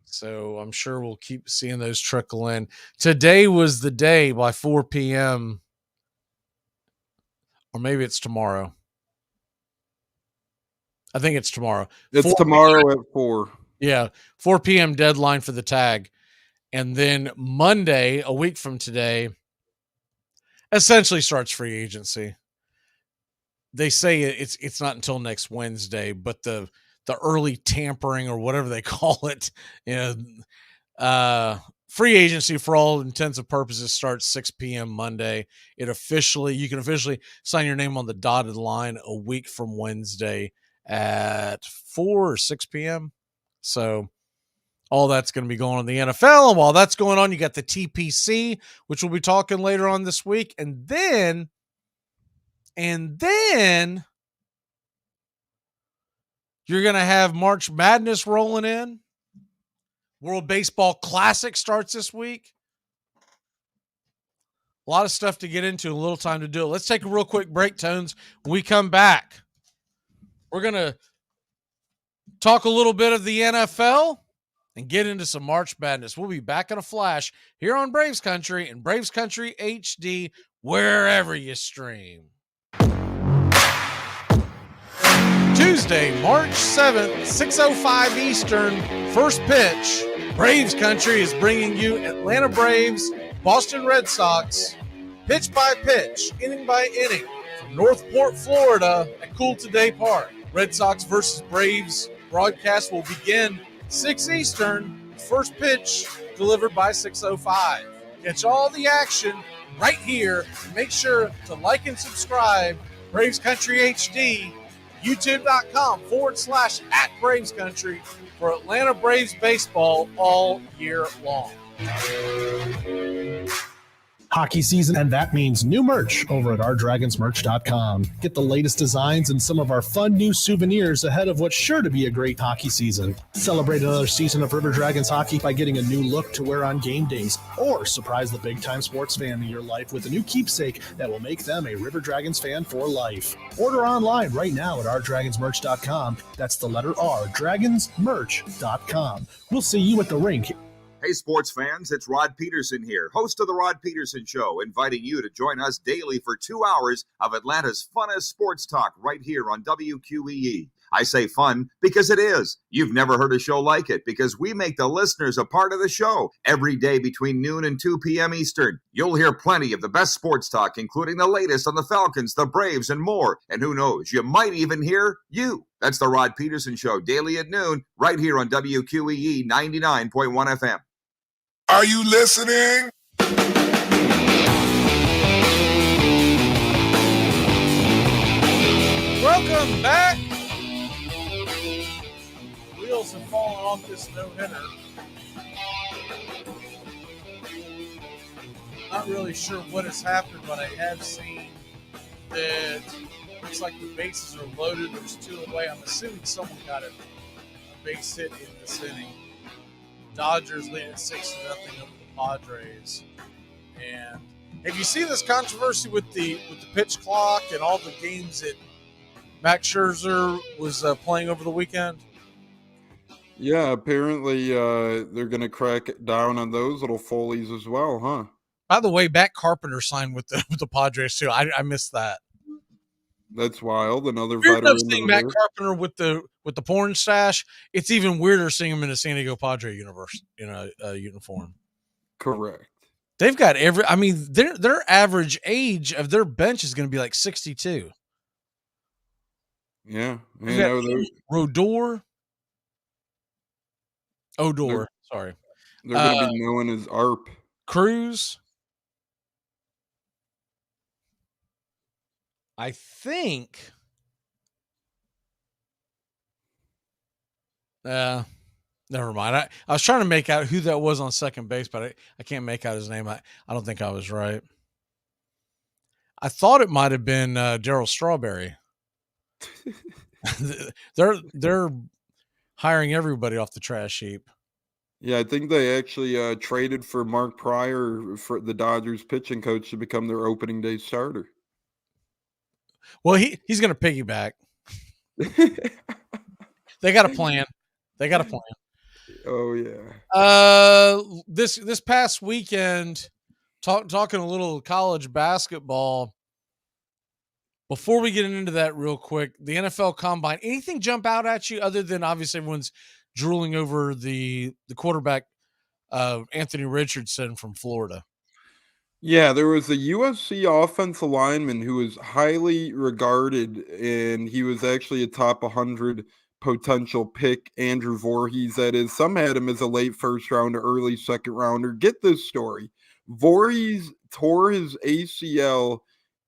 Speaker 1: So I'm sure we'll keep seeing those trickle in. Today was the day by 4 p.m. Or maybe it's tomorrow. I think it's tomorrow.
Speaker 12: It's tomorrow at 4.
Speaker 1: Yeah, 4 p.m. deadline for the tag. And then Monday, a week from today, essentially starts free agency. They say it's not until next Wednesday, but the early tampering or whatever they call it, free agency for all intents and purposes starts 6 p.m. Monday. You can officially sign your name on the dotted line a week from Wednesday at 4 or 6 p.m. So all that's going to be going on in the NFL. And while that's going on, you got the TPC, which we'll be talking later on this week. And then you're going to have March Madness rolling in. World Baseball Classic starts this week. A lot of stuff to get into, a little time to do it. Let's take a real quick break, Tones. When we come back, we're going to talk a little bit of the NFL and get into some March Madness. We'll be back in a flash here on Braves Country and Braves Country HD, wherever you stream. Tuesday, March 7th, 6:05 Eastern, first pitch. Braves Country is bringing you Atlanta Braves, Boston Red Sox, pitch by pitch, inning by inning, from Northport, Florida, at Cool Today Park. Red Sox versus Braves broadcast will begin 6 Eastern, first pitch delivered by 6:05. Catch all the action right here. Make sure to like and subscribe. Braves Country HD, youtube.com/@Braves Country for Atlanta Braves baseball all year long.
Speaker 15: Hockey season, and that means new merch over at ourdragonsmerch.com. Get the latest designs and some of our fun new souvenirs ahead of what's sure to be a great hockey season. Celebrate another season of River Dragons hockey by getting a new look to wear on game days, or surprise the big-time sports fan in your life with a new keepsake that will make them a River Dragons fan for life. Order online right now at ourdragonsmerch.com. That's the letter R, dragonsmerch.com. We'll see you at the rink.
Speaker 16: Hey, sports fans, it's Rod Peterson here, host of The Rod Peterson Show, inviting you to join us daily for 2 hours of Atlanta's funnest sports talk right here on WQEE. I say fun because it is. You've never heard a show like it because we make the listeners a part of the show every day between noon and 2 p.m. Eastern. You'll hear plenty of the best sports talk, including the latest on the Falcons, the Braves, and more. And who knows, you might even hear you. That's The Rod Peterson Show, daily at noon, right here on WQEE 99.1 FM.
Speaker 18: Are you listening?
Speaker 1: Welcome back. Wheels have fallen off this no-hitter. Not really sure what has happened, but I have seen that looks like the bases are loaded. There's 2 away. I'm assuming someone got a base hit in this inning. Dodgers lead at 6-0 over the Padres. And have you seen this controversy with the pitch clock and all the games that Max Scherzer was playing over the weekend.
Speaker 12: Yeah, apparently they're going to crack down on those little Follies as well, huh?
Speaker 1: By the way, Matt Carpenter signed with the Padres too. I missed that.
Speaker 12: That's wild. Another
Speaker 1: Weird enough
Speaker 12: veteran.
Speaker 1: seeing Matt Carpenter with the porn stash. It's even weirder seeing him in a San Diego Padre uniform.
Speaker 12: Correct.
Speaker 1: They've got their average age of their bench is going to be like 62.
Speaker 12: Yeah,
Speaker 1: Odor. Sorry,
Speaker 12: they're going to be known as ARP.
Speaker 1: Cruz. I think. Never mind. I was trying to make out who that was on second base, but I can't make out his name. I don't think I was right. I thought it might have been Darryl Strawberry. They're hiring everybody off the trash heap.
Speaker 12: Yeah, I think they actually traded for Mark Pryor for the Dodgers pitching coach to become their opening day starter.
Speaker 1: Well, he's going to piggyback. They got a plan.
Speaker 12: Oh yeah.
Speaker 1: This past weekend, talking a little college basketball. Before we get into that real quick, the NFL Combine, anything jump out at you other than obviously everyone's drooling over the quarterback, Anthony Richardson from Florida?
Speaker 12: Yeah, there was a USC offensive lineman who was highly regarded, and he was actually a top 100 potential pick, Andrew Voorhees, that is. Some had him as a late first rounder, early second rounder. Get this story. Voorhees tore his ACL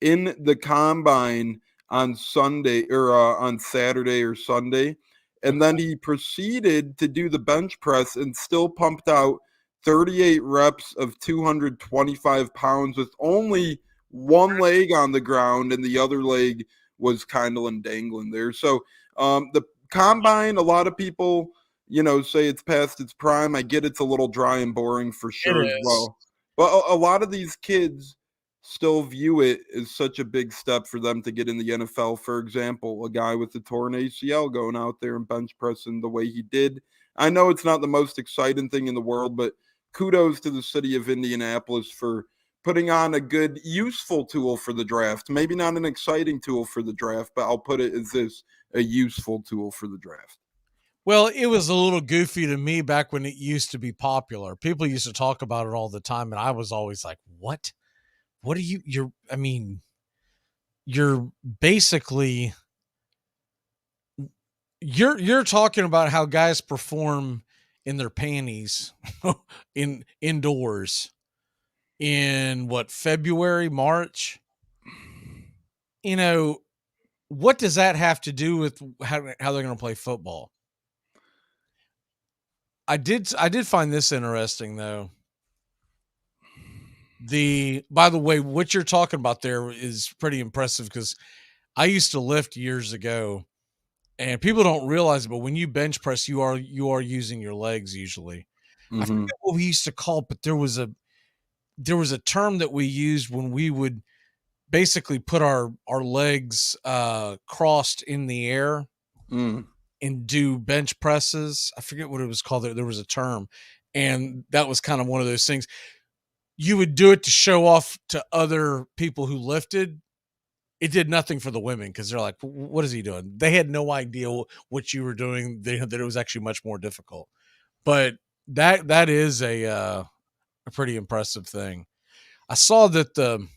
Speaker 12: in the combine on Sunday or on Saturday or Sunday. And then he proceeded to do the bench press and still pumped out 38 reps of 225 pounds with only one leg on the ground and the other leg was kind of dangling there. So the combine, a lot of people, say it's past its prime. I get it's a little dry and boring for sure as well. But a lot of these kids still view it as such a big step for them to get in the NFL. For example, a guy with a torn ACL going out there and bench pressing the way he did. I know it's not the most exciting thing in the world, but kudos to the city of Indianapolis for putting on a good, useful tool for the draft. Maybe not an exciting tool for the draft, but I'll put it as this, a useful tool for the draft.
Speaker 1: Well, it was a little goofy to me back when it used to be popular. People used to talk about it all the time, and I was always like, what? What are you're basically you're talking about how guys perform in their panties indoors in February, March. What does that have to do with how they're going to play football? I did find this interesting though. By the way, what you're talking about there is pretty impressive because I used to lift years ago, and people don't realize it, but when you bench press, you are using your legs usually. Mm-hmm. I forget what we used to call it, but there was a term that we used when we would basically put our legs crossed in the air and do bench presses. I forget what it was called. There was a term, and that was kind of one of those things. You would do it to show off to other people who lifted. It did nothing for the women because they're like, what is he doing? They had no idea what you were doing. That it was actually much more difficult. But that is a pretty impressive thing. I saw that the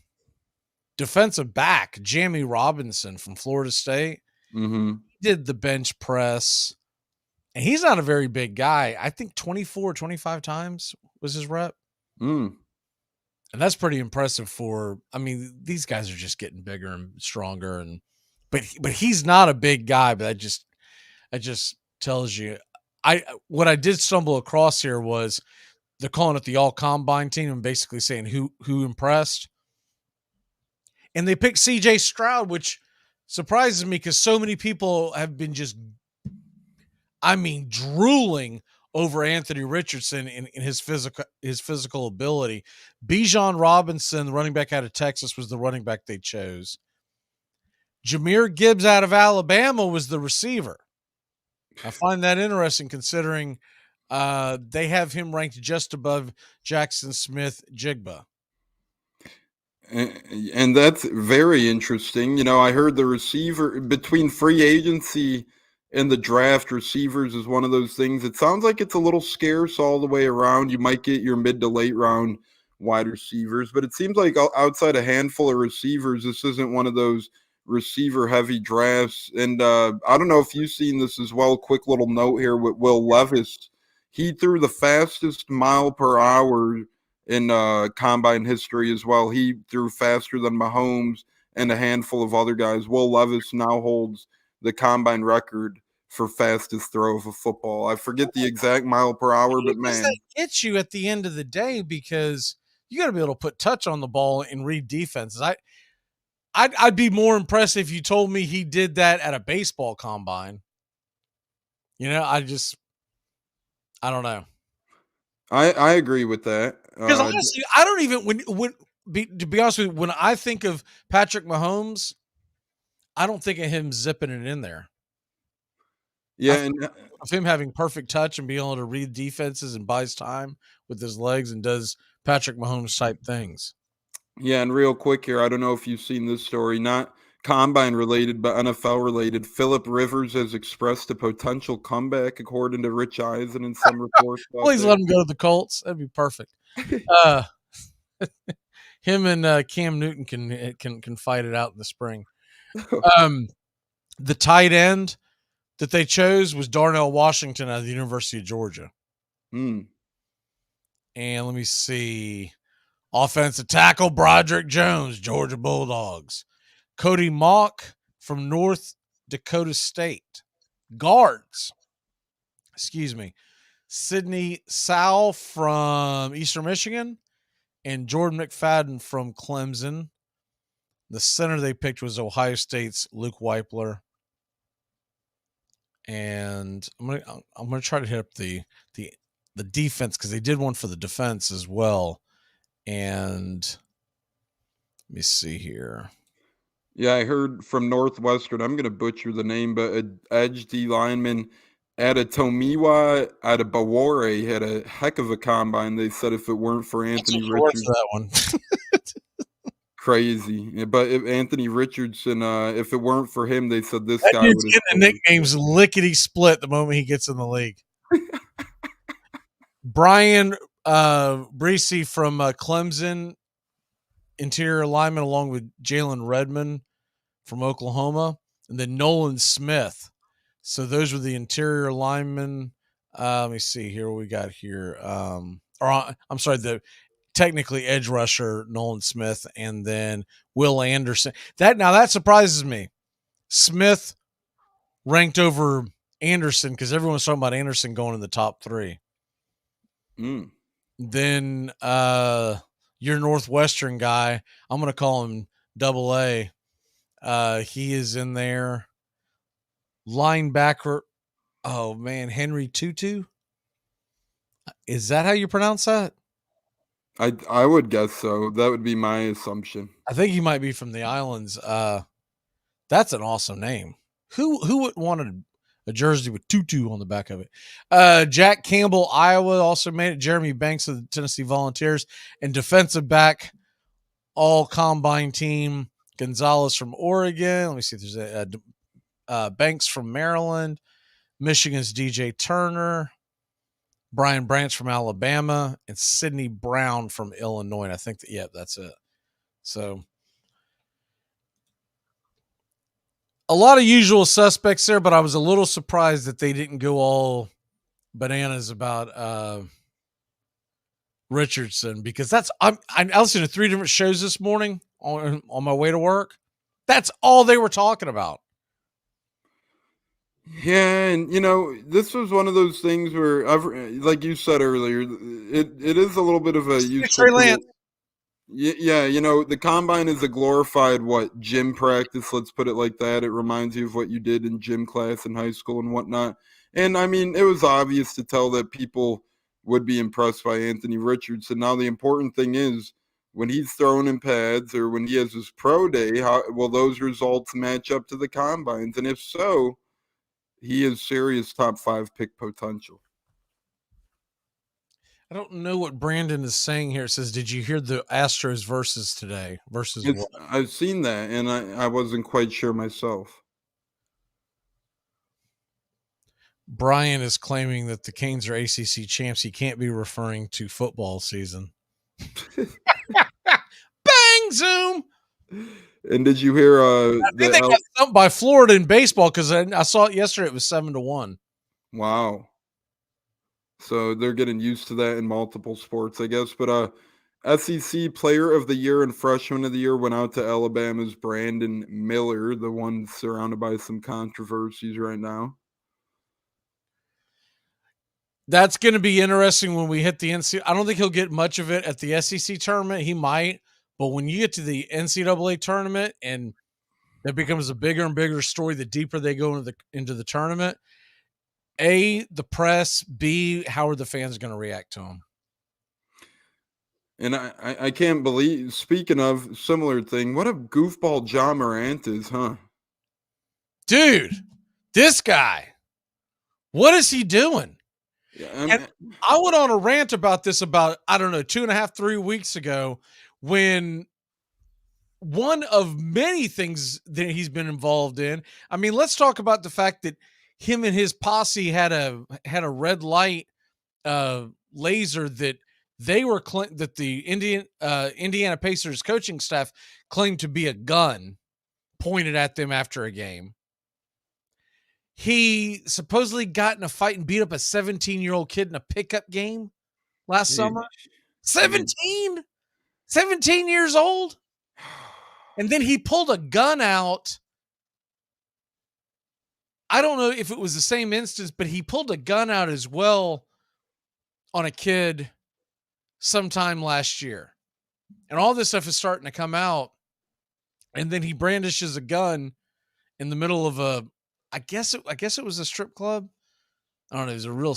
Speaker 1: defensive back, Jamie Robinson from Florida State, did the bench press. And he's not a very big guy. I think 24, 25 times was his rep. And that's pretty impressive these guys are just getting bigger and stronger. But he's not a big guy, but that just tells you. What I did stumble across here was they're calling it the all combine team and basically saying who impressed. And they picked CJ Stroud, which surprises me because so many people have been just, drooling over Anthony Richardson in his physical ability. Bijan Robinson, the running back out of Texas, was the running back they chose. Jahmyr Gibbs out of Alabama was the receiver. I find that interesting considering they have him ranked just above Jackson Smith-Jigba.
Speaker 12: And that's very interesting. You know, I heard the receiver between free agency and the draft, receivers is one of those things. It sounds like it's a little scarce all the way around. You might get your mid to late round wide receivers, but it seems like outside a handful of receivers, this isn't one of those receiver heavy drafts. And I don't know if you've seen this as well. Quick little note here with Will Levis. He threw the fastest mile per hour in combine history as well. He threw faster than Mahomes and a handful of other guys. Will Levis now holds the combine record for fastest throw of a football. I forget the exact mile per hour, but man,
Speaker 1: that gets you at the end of the day because you got to be able to put touch on the ball and read defenses. I'd be more impressed if you told me he did that at a baseball combine. You know, I don't know.
Speaker 12: I agree with that.
Speaker 1: Because honestly, I don't even to be honest with you, when I think of Patrick Mahomes, I don't think of him zipping it in there.
Speaker 12: Yeah, and
Speaker 1: of him having perfect touch and being able to read defenses and buys time with his legs and does Patrick Mahomes type things.
Speaker 12: Yeah, and real quick here, I don't know if you've seen this story, not combine related, but NFL related. Phillip Rivers has expressed a potential comeback, according to Rich Eisen in some reports.
Speaker 1: Please let him go to the Colts. That'd be perfect. Him and Cam Newton can fight it out in the spring. The tight end that they chose was Darnell Washington out of the University of Georgia. And let me see. Offensive tackle, Broderick Jones, Georgia Bulldogs. Cody Mock from North Dakota State. Guards. Sidney Sowell from Eastern Michigan and Jordan McFadden from Clemson. The center they picked was Ohio State's Luke Weipler. And I'm gonna try to hit up the defense because they did one for the defense as well. And let me see here.
Speaker 12: Yeah, I heard from Northwestern, I'm going to butcher the name, but an edge D lineman Adetomiwa Adebawore had a heck of a combine. They said if it weren't for Anthony Richardson.
Speaker 1: That one.
Speaker 12: Crazy. Yeah, but if Anthony Richardson, if it weren't for him, they said this
Speaker 1: that
Speaker 12: guy
Speaker 1: dude's
Speaker 12: would
Speaker 1: getting the nicknames lickety split the moment he gets in the league. Brian Breesy from Clemson, interior lineman, along with Jalen Redmond from Oklahoma, and then Nolan Smith. So those were the interior linemen. Let me see here what we got here. I'm sorry, the technically edge rusher Nolan Smith, and then Will Anderson. That surprises me. Smith ranked over Anderson because everyone's talking about Anderson going in the top 3. Then your Northwestern guy, I'm going to call him Double A. He is in there. Linebacker. Oh man, Henry Tutu. Is that how you pronounce that?
Speaker 12: I would guess so. That would be my assumption.
Speaker 1: I think he might be from the islands. That's an awesome name. Who would want a jersey with Tutu on the back of it? Jack Campbell, Iowa, also made it. Jeremy Banks of the Tennessee Volunteers, and defensive back, all combine team, Gonzalez from Oregon. Let me see if there's a Banks from Maryland, Michigan's DJ Turner, Brian Branch from Alabama, and Sidney Brown from Illinois. And I think that's it. So a lot of usual suspects there, but I was a little surprised that they didn't go all bananas about Richardson, because I listened to 3 different shows this morning on my way to work. That's all they were talking about.
Speaker 12: Yeah, and this was one of those things where, like you said earlier, it is a little bit of a useful tool. Yeah, the combine is a glorified gym practice, let's put it like that. It reminds you of what you did in gym class in high school and whatnot. And I mean, it was obvious to tell that people would be impressed by Anthony Richardson. Now the important thing is, when he's throwing in pads or when he has his pro day, how will those results match up to the combines? And if so, he has serious top 5 pick potential.
Speaker 1: I don't know what Brandon is saying here. It says, did you hear the Astros versus today? Versus what?
Speaker 12: I've seen that, and I wasn't quite sure myself.
Speaker 1: Brian is claiming that the Canes are ACC champs. He can't be referring to football season. Bang, Zoom.
Speaker 12: And did you hear
Speaker 1: I think they got stumped by Florida in baseball because I saw it yesterday. It was 7-1.
Speaker 12: Wow. So they're getting used to that in multiple sports, I guess. But SEC Player of the Year and Freshman of the Year went out to Alabama's Brandon Miller, the one surrounded by some controversies right now.
Speaker 1: That's going to be interesting when we hit the NCAA. I don't think he'll get much of it at the SEC tournament. He might. But when you get to the NCAA tournament and that becomes a bigger and bigger story the deeper they go into the tournament, A, the press, B, how are the fans going to react to him?
Speaker 12: And I can't believe, speaking of similar thing, what a goofball John Morant is, huh?
Speaker 1: Dude, this guy, what is he doing?
Speaker 12: Yeah,
Speaker 1: and I went on a rant about this about, I don't know, 2.5, 3 weeks ago when one of many things that he's been involved in. I mean, let's talk about the fact that him and his posse had a red light laser that they were that the Indiana Pacers coaching staff claimed to be a gun pointed at them after a game. He supposedly got in a fight and beat up a 17-year-old kid in a pickup game last summer. 17 years old. And then he pulled a gun out. I don't know if it was the same instance, but he pulled a gun out as well on a kid sometime last year. And all this stuff is starting to come out. And then he brandishes a gun in the middle of a, I guess it was a strip club. I don't know. It was a real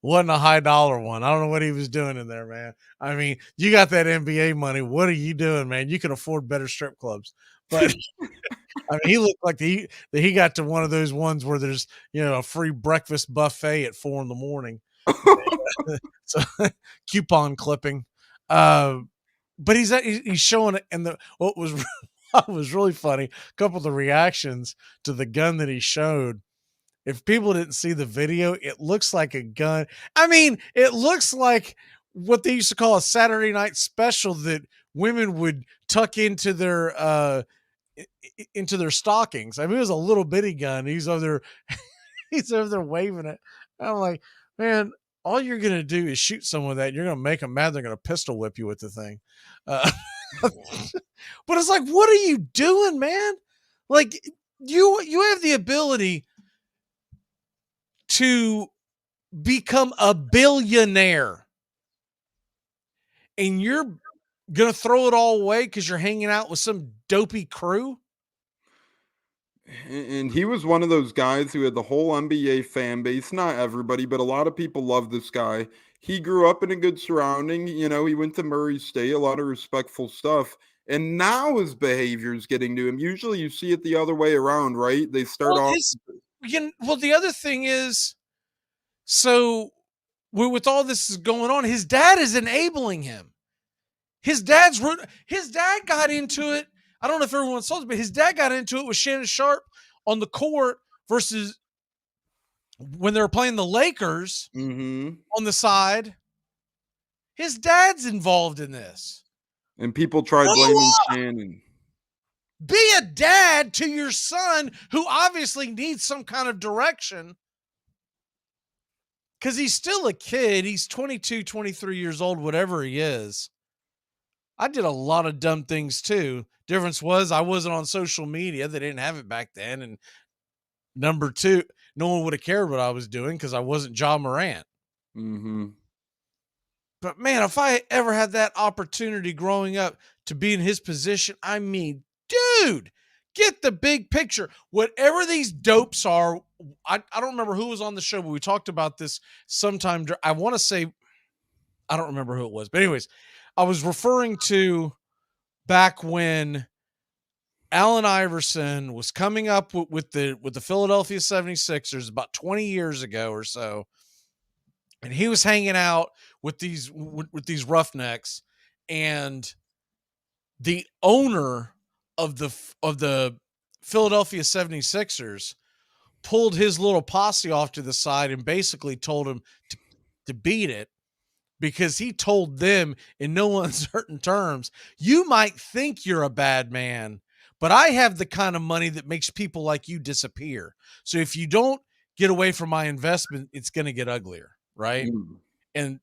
Speaker 1: wasn't a high dollar one. I don't know what he was doing in there, man. I mean, you got that NBA money. What are you doing, man? You can afford better strip clubs. But I mean, he looked like he got to one of those ones where there's, a free breakfast buffet at 4 a.m. So coupon clipping. But he's showing it. And what was really funny, a couple of the reactions to the gun that he showed. If people didn't see the video, it looks like a gun. I mean, it looks like what they used to call a Saturday night special that women would tuck into their stockings. I mean, it was a little bitty gun. He's over there waving it. I'm like, man, all you're going to do is shoot someone with that. You're going to make them mad. They're going to pistol whip you with the thing. But it's like, what are you doing, man? Like you have the ability to become a billionaire and you're going to throw it all away because you're hanging out with some dopey crew.
Speaker 12: And he was one of those guys who had the whole NBA fan base. Not everybody, but a lot of people love this guy. He grew up in a good surrounding. He went to Murray State, a lot of respectful stuff. And now his behavior is getting to him. Usually you see it the other way around, right? They start off.
Speaker 1: Well, the other thing is, so with all this is going on, his dad is enabling him. His dad got into it. I don't know if everyone saw it, but his dad got into it with Shannon Sharp on the court versus when they were playing the Lakers on the side. His dad's involved in this.
Speaker 12: And people try blaming Shannon.
Speaker 1: Be a dad to your son who obviously needs some kind of direction because he's still a kid. He's 22, 23 years old, whatever he is. I did a lot of dumb things too. Difference was I wasn't on social media. They didn't have it back then. And number two, no one would have cared what I was doing because I wasn't Ja Morant.
Speaker 12: Mm-hmm.
Speaker 1: But man, if I ever had that opportunity growing up to be in his position, I mean, dude, get the big picture. Whatever these dopes are, I don't remember who was on the show, but we talked about this sometime. I want to say I don't remember who it was. But anyways, I was referring to back when Allen Iverson was coming up with the Philadelphia 76ers about 20 years ago or so. And he was hanging out with these Roughnecks, and the owner of the Philadelphia 76ers pulled his little posse off to the side and basically told him to beat it, because he told them in no uncertain terms, you might think you're a bad man, but I have the kind of money that makes people like you disappear. So if you don't get away from my investment, it's going to get uglier. Right. And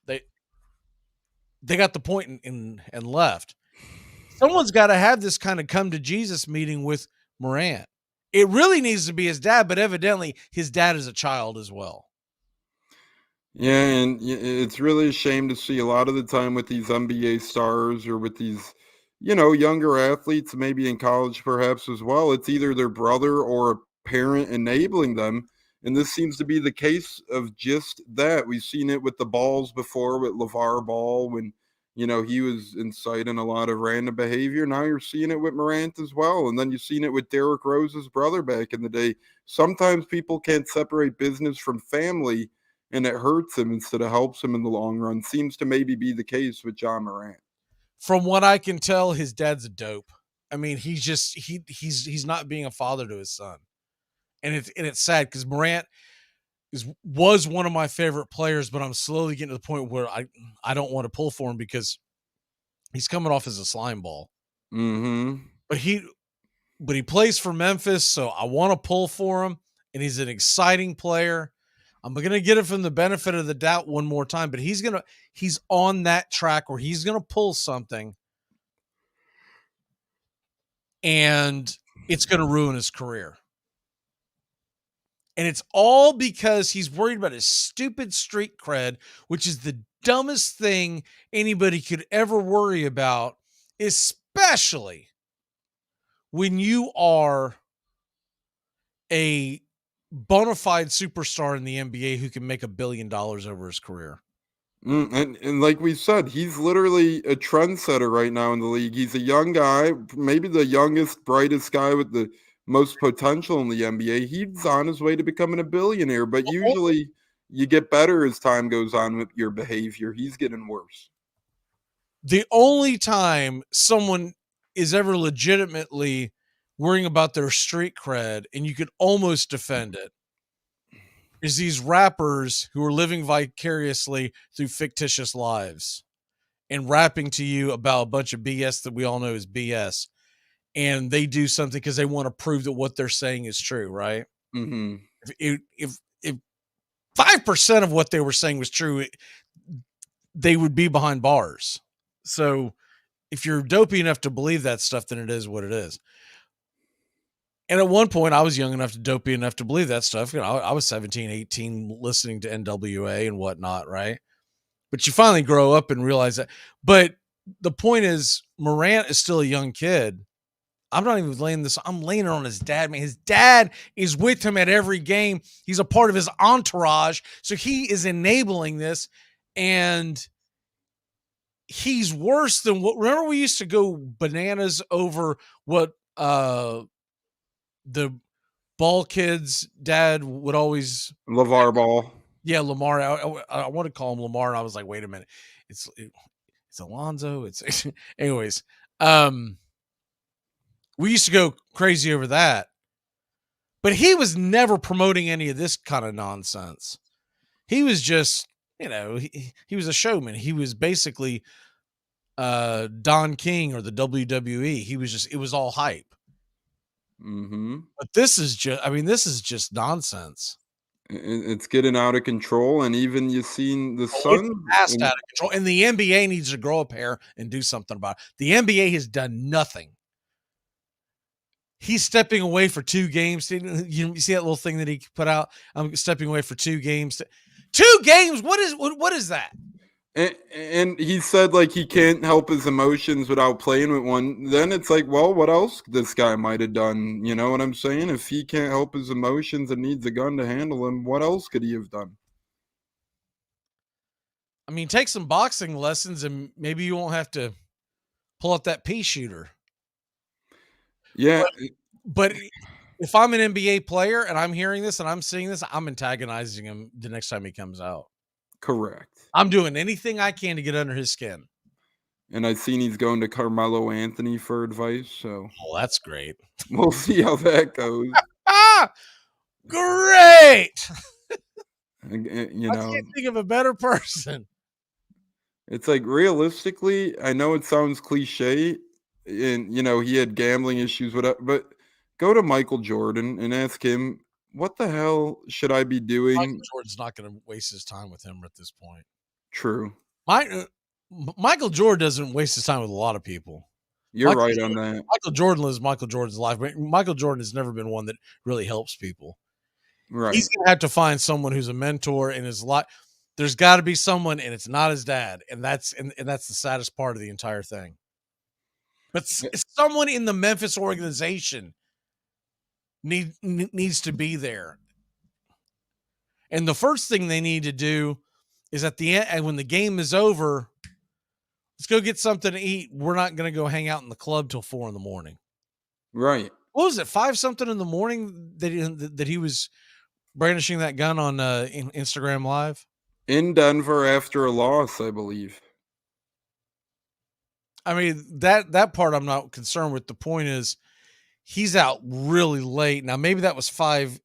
Speaker 1: they got the point and left. Someone's got to have this kind of come to Jesus meeting with Morant. It really needs to be his dad, but evidently his dad is a child as well.
Speaker 12: Yeah, and it's really a shame to see a lot of the time with these NBA stars or with these, younger athletes, maybe in college perhaps as well. It's either their brother or a parent enabling them. And this seems to be the case of just that. We've seen it with the Balls before, with LeVar Ball, when, he was inciting a lot of random behavior. Now you're seeing it with Morant as well. And then you've seen it with Derrick Rose's brother back in the day. Sometimes people can't separate business from family, and it hurts him instead of helps him in the long run. Seems to maybe be the case with John Morant.
Speaker 1: From what I can tell, his dad's a dope. I mean, he's not being a father to his son. And it's sad because Morant was one of my favorite players, but I'm slowly getting to the point where I don't want to pull for him because he's coming off as a slime ball.
Speaker 12: Mm-hmm.
Speaker 1: But he plays for Memphis, so I want to pull for him, and he's an exciting player. I'm going to get it from the benefit of the doubt one more time, but he's on that track where he's going to pull something, and it's going to ruin his career. And it's all because he's worried about his stupid street cred, which is the dumbest thing anybody could ever worry about, especially when you are a bona fide superstar in the NBA who can make $1 billion over his career.
Speaker 12: And like we said, he's literally a trendsetter right now in the league. He's a young guy, maybe the youngest, brightest guy with the most potential in the NBA. He's on his way to becoming a billionaire, but usually you get better as time goes on with your behavior. He's getting worse.
Speaker 1: The only time someone is ever legitimately worrying about their street cred, and you could almost defend it, is these rappers who are living vicariously through fictitious lives and rapping to you about a bunch of BS that we all know is BS. And they do something because they want to prove that what they're saying is true, right?
Speaker 12: Mm-hmm.
Speaker 1: If 5% of what they were saying was true, they would be behind bars. So if you're dopey enough to believe that stuff, then it is what it is. And at one point, I was young enough to dopey enough to believe that stuff. I was 17, 18, listening to NWA and whatnot, right? But you finally grow up and realize that. But the point is, Morant is still a young kid. I'm not even laying this. I'm laying it on his dad, man. His dad is with him at every game. He's a part of his entourage. So he is enabling this. And he's worse than what, remember we used to go bananas over what the Ball kids' dad would always.
Speaker 12: LeVar Ball.
Speaker 1: Yeah, Lamar. I want to call him Lamar. And I was like, wait a minute. It's Alonzo. It's anyways. We used to go crazy over that, but he was never promoting any of this kind of nonsense. He was just, he was a showman. He was basically Don King or the WWE. It was all hype.
Speaker 12: Mm-hmm.
Speaker 1: But this is just nonsense.
Speaker 12: It's getting out of control, and even you've seen the Sun
Speaker 1: out of control. And the NBA needs to grow a pair and do something about it. The NBA has done nothing. He's stepping away for 2 games. You see that little thing that he put out? I'm stepping away for 2 games. 2 games? What is that?
Speaker 12: And he said like he can't help his emotions without playing with one. Then it's like, well, what else this guy might have done? You know what I'm saying? If he can't help his emotions and needs a gun to handle them, what else could he have done?
Speaker 1: I mean, take some boxing lessons and maybe you won't have to pull out that pea shooter.
Speaker 12: Yeah.
Speaker 1: But if I'm an NBA player and I'm hearing this and I'm seeing this, I'm antagonizing him the next time he comes out.
Speaker 12: Correct.
Speaker 1: I'm doing anything I can to get under his skin.
Speaker 12: And I've seen he's going to Carmelo Anthony for advice. So,
Speaker 1: oh, that's great.
Speaker 12: We'll see how that goes.
Speaker 1: Great.
Speaker 12: I
Speaker 1: can't think of a better person.
Speaker 12: It's like realistically, I know it sounds cliche, and he had gambling issues, whatever. But go to Michael Jordan and ask him, what the hell should I be doing?
Speaker 1: Michael Jordan's not going to waste his time with him at this point.
Speaker 12: True.
Speaker 1: Michael Jordan doesn't waste his time with a lot of people.
Speaker 12: You're right on that.
Speaker 1: Michael Jordan lives Michael Jordan's life, but Michael Jordan has never been one that really helps people.
Speaker 12: Right.
Speaker 1: He's going to have to find someone who's a mentor in his life. There's got to be someone, and it's not his dad, and that's the saddest part of the entire thing. But someone in the Memphis organization needs to be there. And the first thing they need to do is at the end, and when the game is over, let's go get something to eat. We're not going to go hang out in the club till 4 a.m.
Speaker 12: Right.
Speaker 1: What was it? 5 something in the morning that he was brandishing that gun on Instagram Live
Speaker 12: in Denver after a loss, I believe.
Speaker 1: I mean, that part I'm not concerned with. The point is he's out really late. Now, maybe that was 5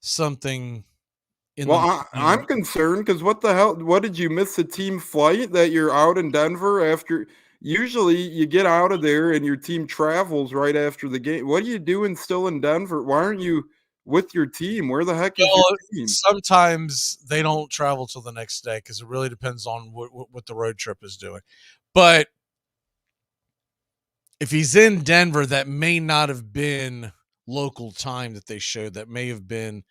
Speaker 1: something.
Speaker 12: I'm concerned because what the hell? What did you miss a team flight that you're out in Denver after? Usually you get out of there and your team travels right after the game. What are you doing still in Denver? Why aren't you with your team? Where the heck is your team?
Speaker 1: Sometimes they don't travel till the next day because it really depends on what the road trip is doing. But if he's in Denver, that may not have been local time that they showed. That may have been,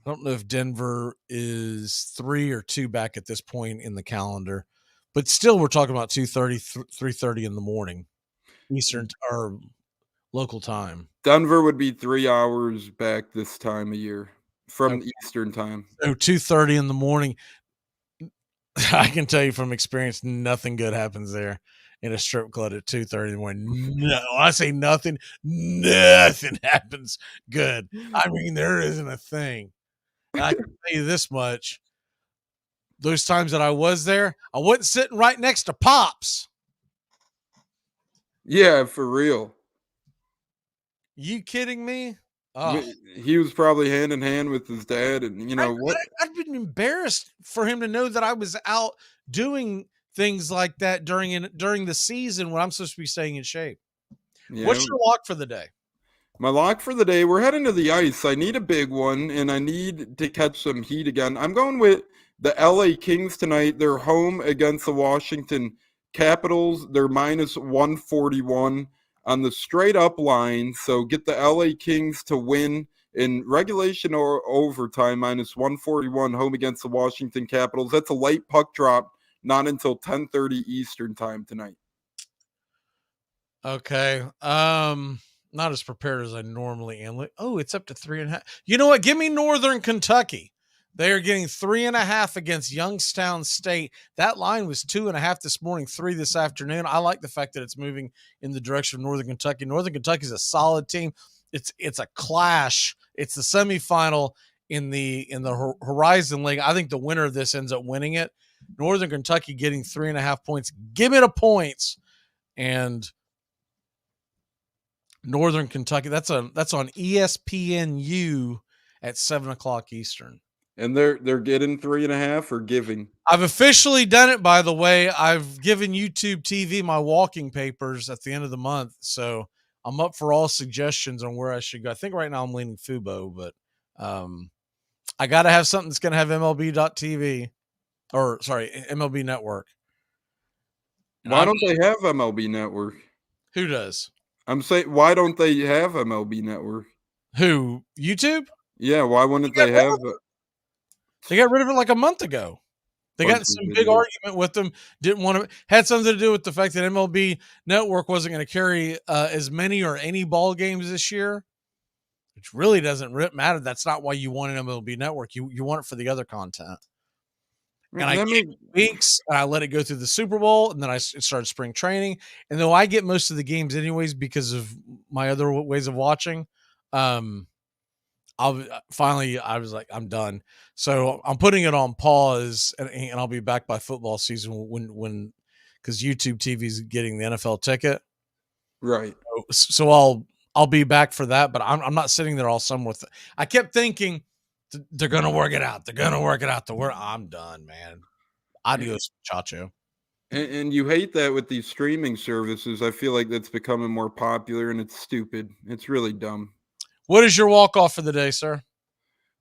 Speaker 1: I don't know if Denver is 3 or 2 back at this point in the calendar, but still we're talking about 2:30, 3:30 in the morning, Eastern or local time.
Speaker 12: Denver would be 3 hours back this time of year from Eastern time.
Speaker 1: So 2:30 in the morning. I can tell you from experience, nothing good happens there in a strip club at 2:30 in the morning. No, I say nothing happens good. I mean, there isn't a thing. And I can tell you this much. Those times that I was there, I wasn't sitting right next to Pops.
Speaker 12: Yeah, for real.
Speaker 1: You kidding me?
Speaker 12: Oh. He was probably hand in hand with his dad, and
Speaker 1: I'd been embarrassed for him to know that I was out doing things like that during the season when I'm supposed to be staying in shape. Yeah. What's your lock for the day?
Speaker 12: My lock for the day, we're heading to the ice. I need a big one, and I need to catch some heat again. I'm going with the LA Kings tonight. They're home against the Washington Capitals. They're minus 141 on the straight up line. So get the LA Kings to win in regulation or overtime, minus 141 home against the Washington Capitals. That's a late puck drop, not until 10:30 Eastern time tonight.
Speaker 1: Okay. Not as prepared as I normally am. Oh, it's up to 3.5. You know what? Give me Northern Kentucky. They are getting 3.5 against Youngstown State. That line was 2.5 this morning, 3 this afternoon. I like the fact that it's moving in the direction of Northern Kentucky. Northern Kentucky is a solid team. It's a clash. It's the semifinal in the Horizon League. I think the winner of this ends up winning it. Northern Kentucky getting 3.5 points. Give me the points. And Northern Kentucky, that's on ESPNU at 7:00 Eastern.
Speaker 12: And they're getting 3.5 or giving.
Speaker 1: I've officially done it, by the way. I've given YouTube TV my walking papers at the end of the month, so I'm up for all suggestions on where I should go. I think right now I'm leaning Fubo, but I got to have something that's going to have MLB.TV, or sorry, MLB Network.
Speaker 12: Why don't they have MLB Network?
Speaker 1: Who does?
Speaker 12: I'm saying, why don't they have MLB Network?
Speaker 1: Who? YouTube?
Speaker 12: Yeah, why wouldn't they have it?
Speaker 1: They got rid of it like a month ago. They got some big argument with them. Didn't want to. Had something to do with the fact that MLB Network wasn't going to carry as many or any ball games this year, which really doesn't matter. That's not why you want an MLB Network. You want it for the other content. And I gave it weeks, and I let it go through the Super Bowl, and then I started spring training. And though I get most of the games anyways because of my other ways of watching, I was like, I'm done. So I'm putting it on pause, and I'll be back by football season when because YouTube TV is getting the NFL ticket.
Speaker 12: Right.
Speaker 1: So I'll be back for that, but I'm not sitting there all summer with it. I kept thinking they're gonna work it out. They're gonna work it out. I'm done, man. Adios, Chacho.
Speaker 12: And you hate that with these streaming services. I feel like that's becoming more popular, and it's stupid. It's really dumb.
Speaker 1: What is your walk-off for the day, sir?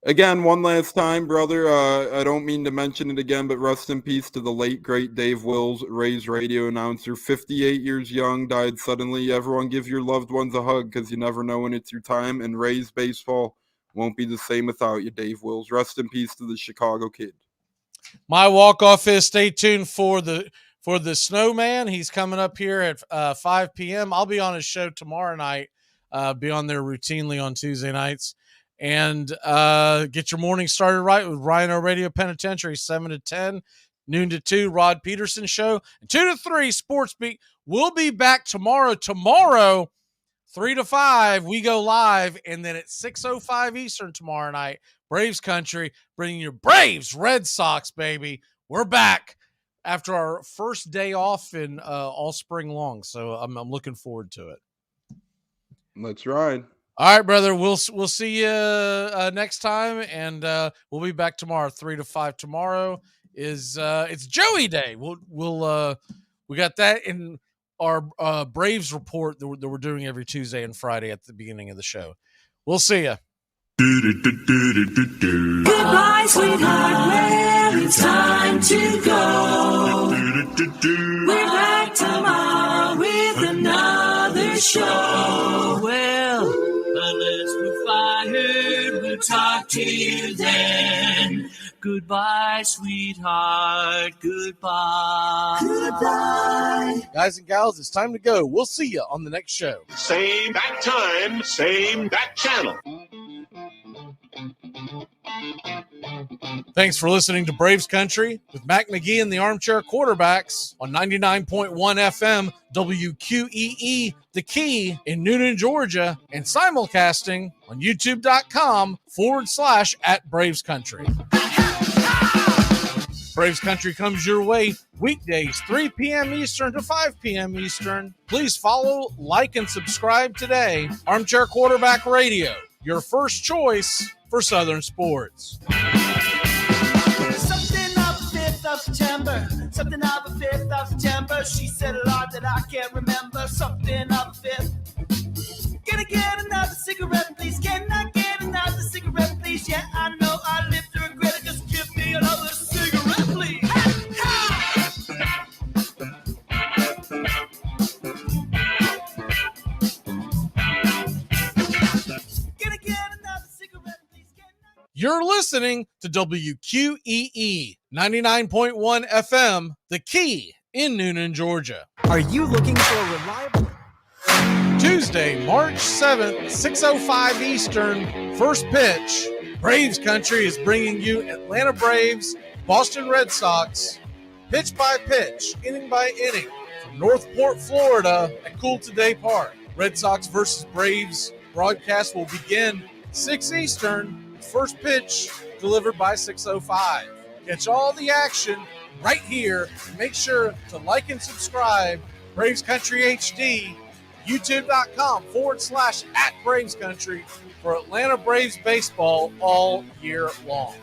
Speaker 12: Again, one last time, brother. I don't mean to mention it again, but rest in peace to the late, great Dave Wills, Rays radio announcer. 58 years young, died suddenly. Everyone give your loved ones a hug because you never know when it's your time. And Rays baseball won't be the same without you, Dave Wills. Rest in peace to the Chicago Kid.
Speaker 1: My walk-off is stay tuned for the Snowman. He's coming up here at 5 p.m. I'll be on his show tomorrow night. Be on there routinely on Tuesday nights. And get your morning started right with Rhino Radio Penitentiary, 7 to 10, noon to 2, Rod Peterson Show, and 2 to 3, Sports Beat. We'll be back tomorrow. Tomorrow, 3 to 5, we go live. And then at 6:05 Eastern tomorrow night, Braves Country, bringing your Braves, Red Sox, baby. We're back after our first day off in all spring long. So I'm looking forward to it.
Speaker 12: Let's ride.
Speaker 1: All right, brother. We'll see you next time, and we'll be back tomorrow, 3 to 5. Tomorrow is it's Joey Day. We got that in our Braves report that we're doing every Tuesday and Friday at the beginning of the show. We'll see you.
Speaker 19: Goodbye, sweetheart. Well, it's time to go. We're back tomorrow with another show. Well, unless we're fired, we'll talk to you then. Goodbye, sweetheart. Goodbye. Goodbye.
Speaker 1: Guys and gals, it's time to go. We'll see you on the next show.
Speaker 17: Same bat time, same bat channel.
Speaker 1: Thanks for listening to Braves Country with Mac McGee and the Armchair Quarterbacks on 99.1 FM WQEE, The Key in Noonan, Georgia, and simulcasting on youtube.com/@Braves Country. Braves Country comes your way weekdays, 3 p.m. Eastern to 5 p.m. Eastern. Please follow, like, and subscribe today. Armchair Quarterback Radio, your first choice for Southern sports.
Speaker 19: Something of the 5th of September. Something of the 5th of September. She said a lot that I can't remember. Something of the 5th. Can I get another cigarette, please? Can I get another cigarette, please? Yeah, I know I live to regret it. Just give me another cigarette, please.
Speaker 1: You're listening to WQEE 99.1 FM, The Key in Noonan, Georgia.
Speaker 20: Are you looking for a reliable...
Speaker 1: Tuesday, March 7th, 6:05 Eastern, first pitch. Braves Country is bringing you Atlanta Braves, Boston Red Sox, pitch by pitch, inning by inning, from Northport, Florida at Cool Today Park. Red Sox versus Braves broadcast will begin 6 Eastern. First pitch delivered by 6:05. Catch all the action right here. Make sure to like and subscribe. Braves Country HD, youtube.com/@Braves Country for Atlanta Braves baseball all year long.